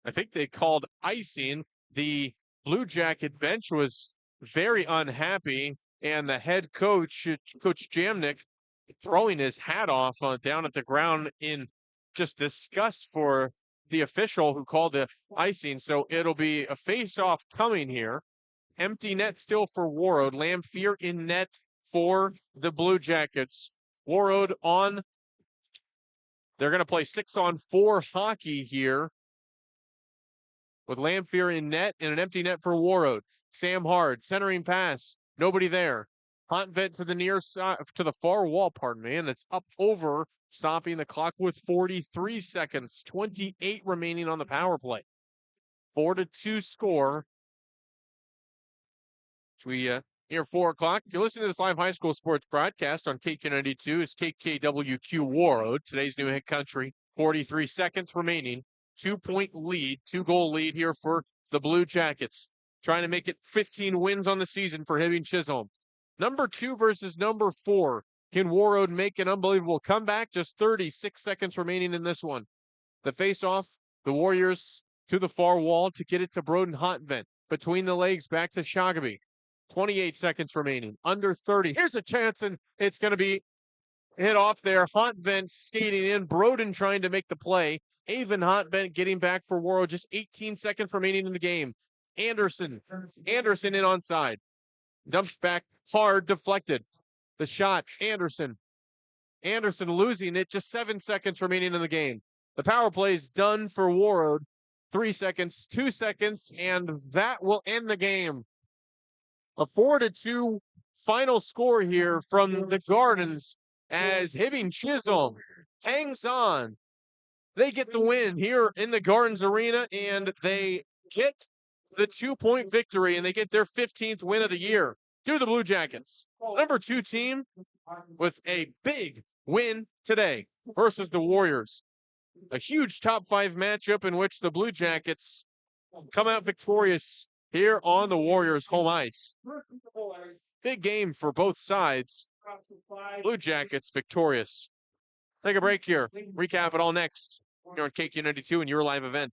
I think they called icing. The Blue Jacket bench was very unhappy, and the head coach, Coach Jamnik, throwing his hat off down at the ground in just disgust for the official who called the icing. So it'll be a face-off coming here. Empty net still for Warroad. Lamphere in net for the Blue Jackets. Warroad on. They're going to play 6-on-4 hockey here with Lamphere in net and an empty net for Warroad. Sam Hard, centering pass. Nobody there. Hontvent to the near side, to the far wall, and it's up over, stopping the clock with 43 seconds. 28 remaining on the power play. 4-2 score. We near 4 o'clock. If you're listening to this live high school sports broadcast on KK92, is KKWQ Warroad. Today's New Hit Country. 43 seconds remaining. 2-point lead, 2-goal lead here for the Blue Jackets. Trying to make it 15 wins on the season for Hibbing Chisholm. Number 2 versus number 4. Can Warroad make an unbelievable comeback? Just 36 seconds remaining in this one. The face-off, the Warriors to the far wall to get it to Broden Hontvent. Between the legs, back to Shagaby. 28 seconds remaining. Under 30. Here's a chance, and it's going to be hit off there. Hontvent skating in. Broden trying to make the play. Avon Hontvent getting back for Warroad. Just 18 seconds remaining in the game. Anderson in onside. Dumped back hard, deflected. The shot, Anderson losing it, just 7 seconds remaining in the game. The power play is done for Warroad. 3 seconds, 2 seconds, and that will end the game. A 4-2 final score here from the Gardens as Hibbing Chisholm hangs on. They get the win here in the Gardens Arena, and they get the 2-point victory, and they get their 15th win of the year. Do the Blue Jackets. Number 2 team with a big win today versus the Warriors. A huge top 5 matchup in which the Blue Jackets come out victorious here on the Warriors' home ice. Big game for both sides. Blue Jackets victorious. Take a break here. Recap it all next. Here on KQ92 and your live event.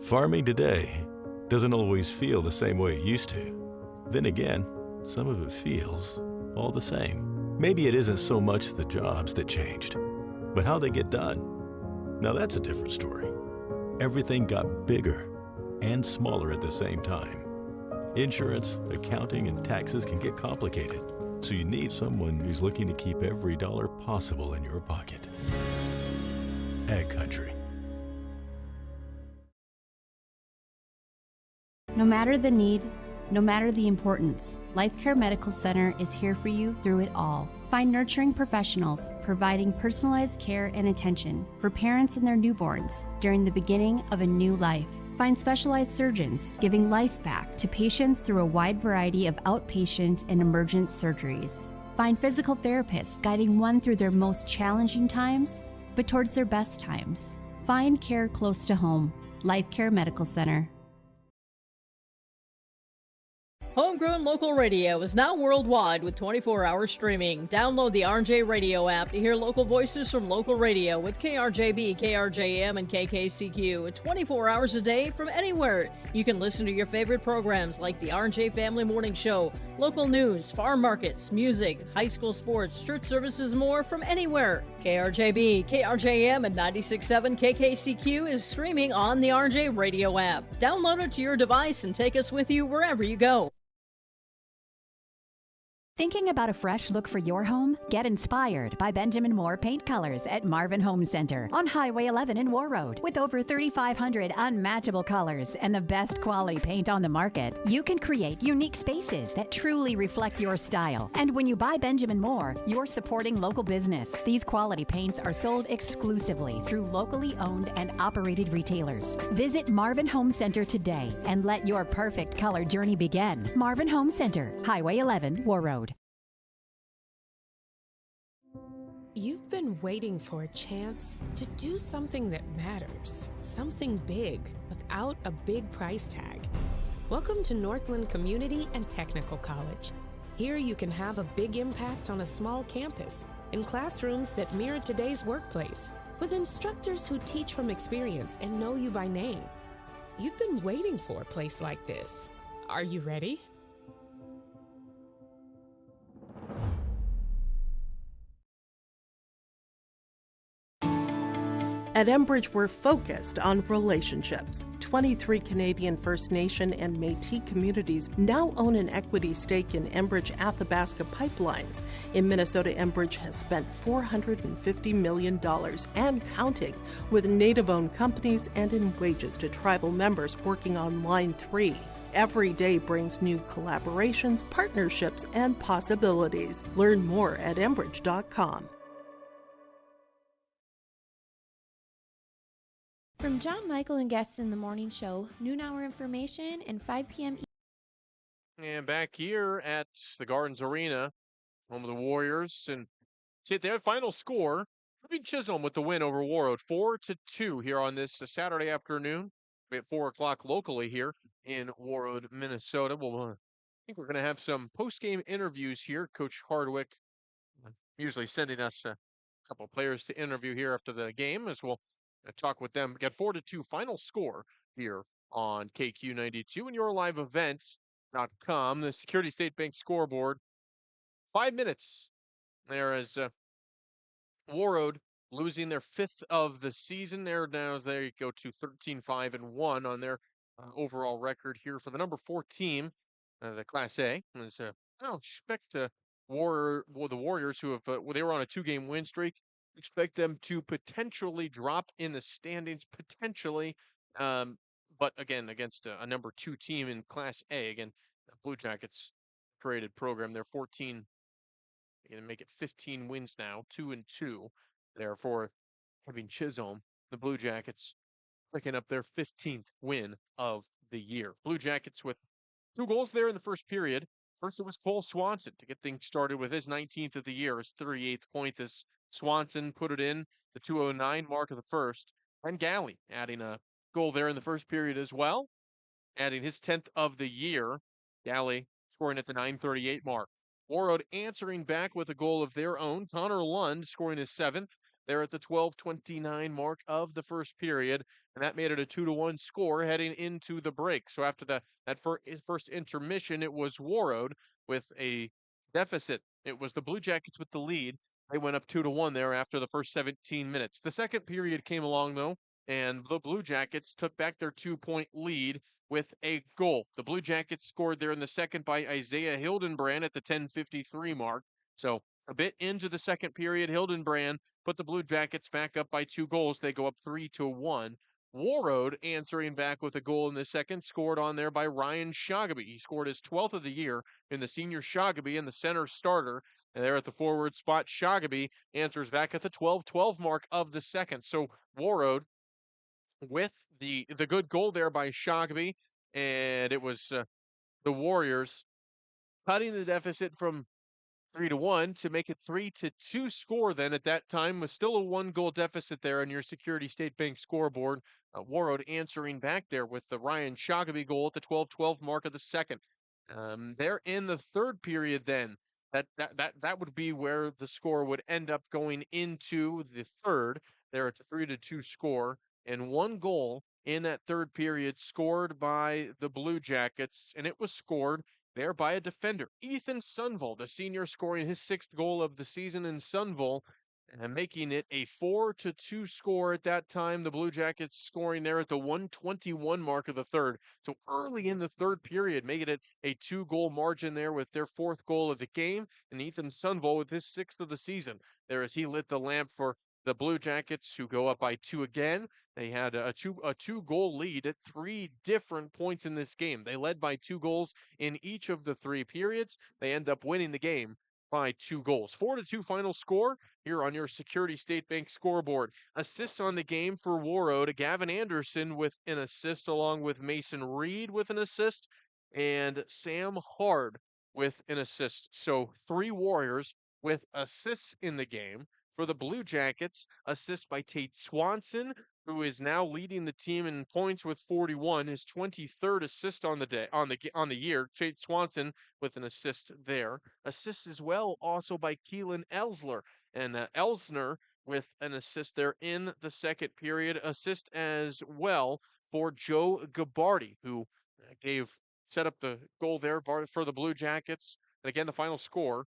Farming today doesn't always feel the same way it used to. Then again, some of it feels all the same. Maybe it isn't so much the jobs that changed, but how they get done. Now that's a different story. Everything got bigger and smaller at the same time. Insurance, accounting, and taxes can get complicated, so you need someone who's looking to keep every dollar possible in your pocket. Ag Country. No matter the need, no matter the importance, Life Care Medical Center is here for you through it all. Find nurturing professionals providing personalized care and attention for parents and their newborns during the beginning of a new life. Find specialized surgeons giving life back to patients through a wide variety of outpatient and emergent surgeries. Find physical therapists guiding one through their most challenging times, but towards their best times. Find care close to home. Life Care Medical Center. Homegrown local radio is now worldwide with 24-hour streaming. Download the RJ Radio app to hear local voices from local radio with KRJB, KRJM, and KKCQ. 24 hours a day from anywhere. You can listen to your favorite programs like the RJ Family Morning Show, local news, farm markets, music, high school sports, church services, more from anywhere. KRJB, KRJM, and 96.7 KKCQ is streaming on the RJ Radio app. Download it to your device and take us with you wherever you go. Thinking about a fresh look for your home? Get inspired by Benjamin Moore Paint Colors at Marvin Home Center on Highway 11 in Warroad. With over 3,500 unmatchable colors and the best quality paint on the market, you can create unique spaces that truly reflect your style. And when you buy Benjamin Moore, you're supporting local business. These quality paints are sold exclusively through locally owned and operated retailers. Visit Marvin Home Center today and let your perfect color journey begin. Marvin Home Center, Highway 11, Warroad. You've been waiting for a chance to do something that matters, something big without a big price tag. Welcome to Northland Community and Technical College. Here you can have a big impact on a small campus in classrooms that mirror today's workplace, with instructors who teach from experience and know you by name. You've been waiting for a place like this. Are you ready? At Enbridge, we're focused on relationships. 23 Canadian First Nation and Métis communities now own an equity stake in Enbridge Athabasca Pipelines. In Minnesota, Enbridge has spent $450 million and counting with Native-owned companies and in wages to tribal members working on Line 3. Every day brings new collaborations, partnerships, and possibilities. Learn more at Enbridge.com. From John Michael and guests in the morning show, noon hour information, and 5 p.m. And back here at the Gardens Arena, home of the Warriors, and see their final score. Hibbing Chisholm with the win over Warroad, 4-2 here on this Saturday afternoon. At 4 o'clock locally here in Warroad, Minnesota. Well, I think we're going to have some post-game interviews here. Coach Hardwick usually sending us a couple of players to interview here after the game, as we'll talk with them. Get 4-2 final score here on KQ92 and yourliveevents.com. The Security State Bank scoreboard. 5 minutes there as Warroad losing their 5th of the season. There now as they go to 13-5-1 on their overall record here for the number 4 team, the Class A. As I don't expect the Warriors, who have they were on a 2-game win streak. Expect them to potentially drop in the standings, potentially. But again, against a number 2 team in Class A. Again, the Blue Jackets created program. They're 14. They're going to make it 15 wins now, 2-2. Therefore, Hibbing Chisholm, the Blue Jackets, picking up their 15th win of the year. Blue Jackets with 2 goals there in the first period. First, it was Cole Swanson to get things started with his 19th of the year, his 38th point. As Swanson put it in the 2:09 mark of the first. And Galley adding a goal there in the first period as well, adding his 10th of the year. Galley scoring at the 9:38 mark. Warroad answering back with a goal of their own. Connor Lund scoring his 7th there at the 12:29 mark of the first period. And that made it a 2-1 score heading into the break. So after that first intermission, it was Warroad with a deficit. It was the Blue Jackets with the lead. They went up 2-1 there after the first 17 minutes. The second period came along, though, and the Blue Jackets took back their 2-point lead with a goal. The Blue Jackets scored there in the second by Isaiah Hildenbrand at the 10:53 mark. So a bit into the second period, Hildenbrand put the Blue Jackets back up by 2 goals. They go up 3-1. Warroad answering back with a goal in the second, scored on there by Ryan Shagaby. He scored his 12th of the year in the senior Shagaby and the center starter. And there at the forward spot, Shagaby answers back at the 12:12 mark of the second. So Warroad with the good goal there by Shagaby, and it was the Warriors cutting the deficit from 3-1 to make it 3-2 score. Then at that time was still a 1-goal deficit there on your Security State Bank scoreboard. Warroad answering back there with the Ryan Shoggaby goal at the 12-12 mark of the second. They're in the third period then. That would be where the score would end up going into the third. They're at the 3-2 score, and 1 goal in that third period scored by the Blue Jackets, and it was scored there by a defender, Ethan Sunville, the senior, scoring his 6th goal of the season in Sunville, and making it a 4-2 score at that time. The Blue Jackets scoring there at the 121 mark of the third. So early in the third period, making it a 2-goal margin there with their 4th goal of the game, and Ethan Sunville with his 6th of the season there as he lit the lamp for the Blue Jackets, who go up by 2 again. They had a 2-goal lead at 3 different points in this game. They led by 2 goals in each of the 3 periods. They end up winning the game by 2 goals. 4-2 final score here on your Security State Bank scoreboard. Assists on the game for Warroad, Gavin Anderson with an assist, along with Mason Reed with an assist, and Sam Hard with an assist. So 3 Warriors with assists in the game. For the Blue Jackets, assist by Tate Swanson, who is now leading the team in points with 41, his 23rd assist on the year. Tate Swanson with an assist there. Assist as well also by Keelan Elsler, and Elsner with an assist there in the second period. Assist as well for Joe Gabardi, who set up the goal there for the Blue Jackets. And again, the final score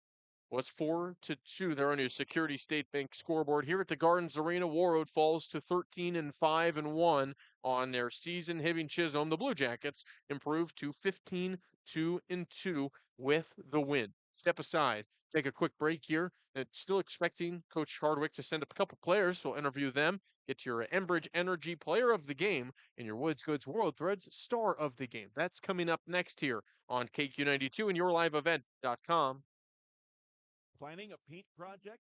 was 4-2 there on your Security State Bank scoreboard. Here at the Gardens Arena, Warroad falls to 13-5-1 on their season. Hibbing Chisholm, the Blue Jackets, improved to 15-2 with the win. Step aside, take a quick break here. Still expecting Coach Hardwick to send up a couple players, so we'll interview them. Get your Enbridge Energy Player of the Game and your Woods Goods World Threads Star of the Game. That's coming up next here on KQ92 and YourLiveEvent.com. Planning a paint project?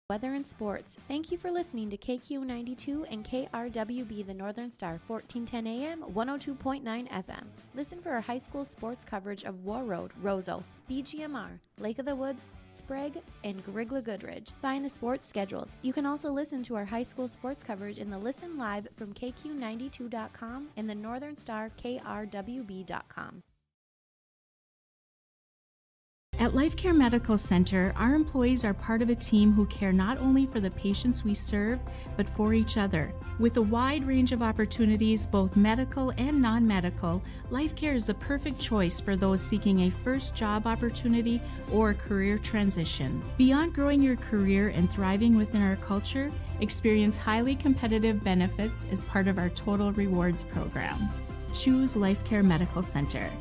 Weather and sports. Thank you for listening to KQ92 and KRWB, the Northern Star, 1410 AM, 102.9 FM. Listen for our high school sports coverage of Warroad, Roseau, BGMR, Lake of the Woods, Sprague, and Grigla Goodridge. Find the sports schedules. You can also listen to our high school sports coverage in the Listen Live from KQ92.com and the Northern Star KRWB.com. At Life Care Medical Center, our employees are part of a team who care not only for the patients we serve, but for each other. With a wide range of opportunities, both medical and non-medical, Life Care is the perfect choice for those seeking a first job opportunity or career transition. Beyond growing your career and thriving within our culture, experience highly competitive benefits as part of our Total Rewards program. Choose Life Care Medical Center.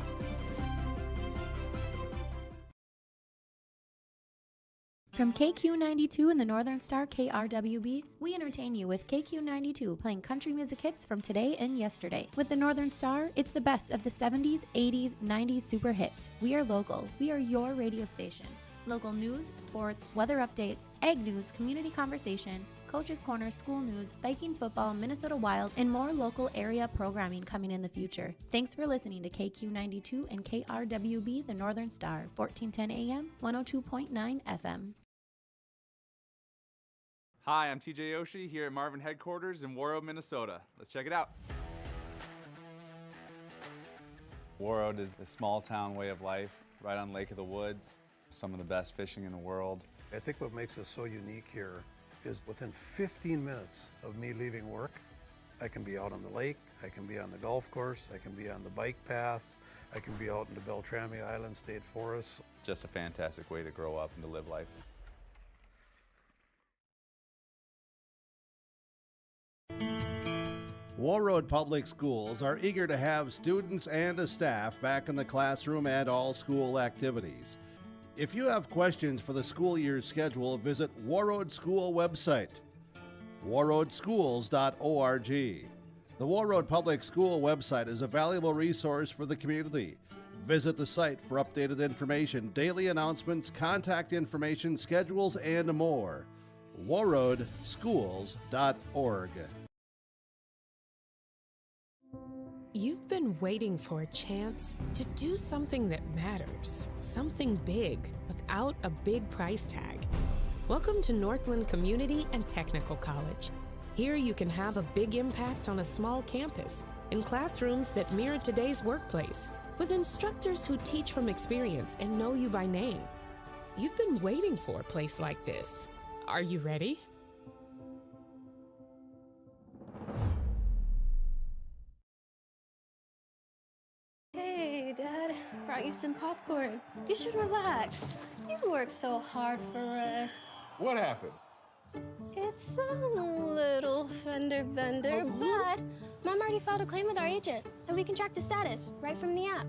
From KQ92 and the Northern Star KRWB, we entertain you with KQ92, playing country music hits from today and yesterday. With the Northern Star, it's the best of the 70s, 80s, 90s super hits. We are local. We are your radio station. Local news, sports, weather updates, ag news, community conversation, Coach's Corner, school news, Viking football, Minnesota Wild, and more local area programming coming in the future. Thanks for listening to KQ92 and KRWB, the Northern Star, 1410 AM, 102.9 FM. Hi, I'm TJ Yoshi here at Marvin headquarters in Warroad, Minnesota. Let's check it out. Warroad is a small town way of life, right on Lake of the Woods. Some of the best fishing in the world. I think what makes us so unique here is within 15 minutes of me leaving work, I can be out on the lake, I can be on the golf course, I can be on the bike path, I can be out in the Beltrami Island State Forest. Just a fantastic way to grow up and to live life. Warroad Public Schools are eager to have students and a staff back in the classroom and all school activities. If you have questions for the school year's schedule, visit Warroad School website, warroadschools.org. The Warroad Public School website is a valuable resource for the community. Visit the site for updated information, daily announcements, contact information, schedules, and more. warroadschools.org. You've been waiting for a chance to do something that matters, something big without a big price tag. Welcome to Northland Community and Technical College. Here you can have a big impact on a small campus in classrooms that mirror today's workplace, with instructors who teach from experience and know you by name. You've been waiting for a place like this. Are you ready? Hey, Dad, brought you some popcorn. You should relax. You worked so hard for us. What happened? It's a little fender bender, but Mom already filed a claim with our agent, and we can track the status right from the app.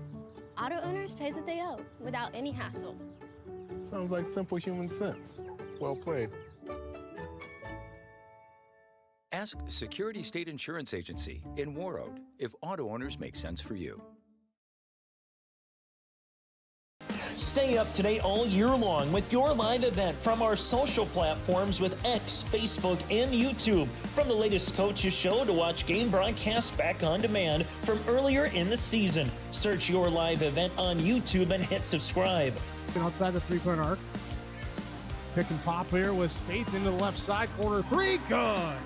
Auto owners pays what they owe without any hassle. Sounds like simple human sense. Well played. Ask Security State Insurance Agency in Warroad if auto owners make sense for you. Stay up to date all year long with your live event from our social platforms with X, Facebook, and YouTube. From the latest coaches show to watch game broadcasts back on demand from earlier in the season. Search your live event on YouTube and hit subscribe. Outside the three-point arc. Pick and pop here with Spaeth into the left side corner. Three, good.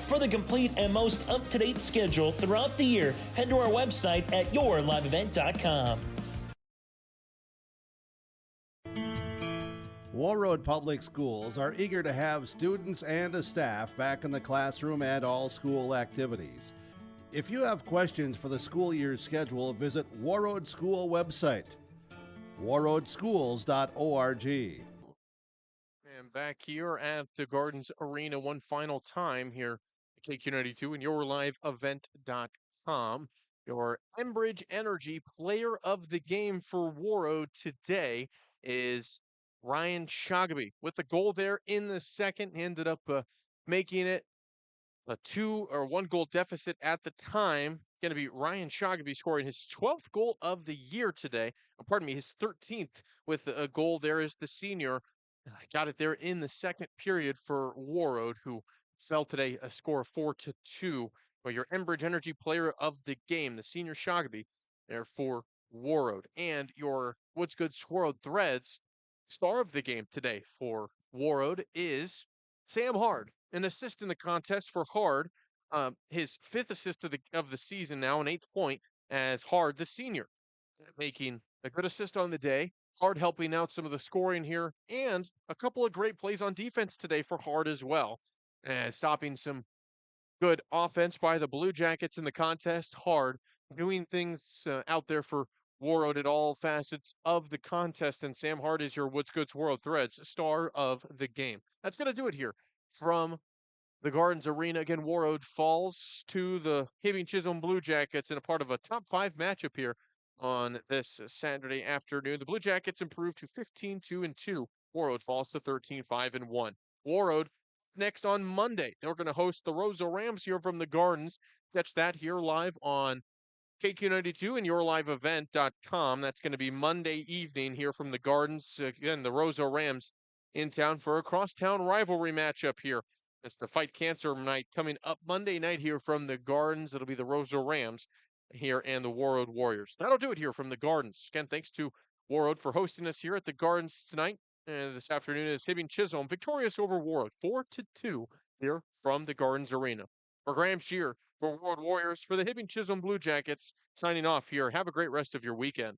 For the complete and most up-to-date schedule throughout the year, head to our website at yourliveevent.com. Warroad Public Schools are eager to have students and a staff back in the classroom and all school activities. If you have questions for the school year's schedule, visit Warroad School website, warroadschools.org. And back here at the Gardens Arena one final time here at KQ92 and yourliveevent.com. Your Enbridge Energy player of the game for Warroad today is Ryan Shoggaby with a goal there in the second. Ended up making it a 1 goal deficit at the time. Going to be Ryan Shoggaby scoring his 12th goal of the year today. Pardon me, his 13th with a goal there is the senior. Got it there in the second period for Warroad, who fell today a score of 4-2. Well, your Enbridge Energy player of the game, the senior Shoggaby, there for Warroad. And your Woods Good Swirled Threads star of the game today for Warroad is Sam Hard, an assist in the contest for Hard. His 5th assist of the season now, an 8th point as Hard, the senior, making a good assist on the day. Hard helping out some of the scoring here, and a couple of great plays on defense today for Hard as well, and stopping some good offense by the Blue Jackets in the contest. Hard doing things out there for Warroad at all facets of the contest, and Sam Hard is your Woods Goods World Threads star of the game. That's going to do it here from the Gardens Arena. Again, Warroad falls to the Hibbing Chisholm Blue Jackets in a part of a top 5 matchup here on this Saturday afternoon. The Blue Jackets improve to 15-2-2. Warroad falls to 13-5-1. Warroad next on Monday. They're going to host the Rosa Rams here from the Gardens. Catch that here live on KQ92 and yourliveevent.com. That's going to be Monday evening here from the Gardens. Again, the Rosa Rams in town for a crosstown rivalry matchup here. It's the Fight Cancer night coming up Monday night here from the Gardens. It'll be the Rosa Rams here and the Warroad Warriors. That'll do it here from the Gardens. Again, thanks to Warroad for hosting us here at the Gardens tonight. And this afternoon is Hibbing Chisholm victorious over Warroad 4-2 here from the Gardens Arena. For Graham Shear, for Warroad Warriors, for the Hibbing Chisholm Blue Jackets, signing off here. Have a great rest of your weekend.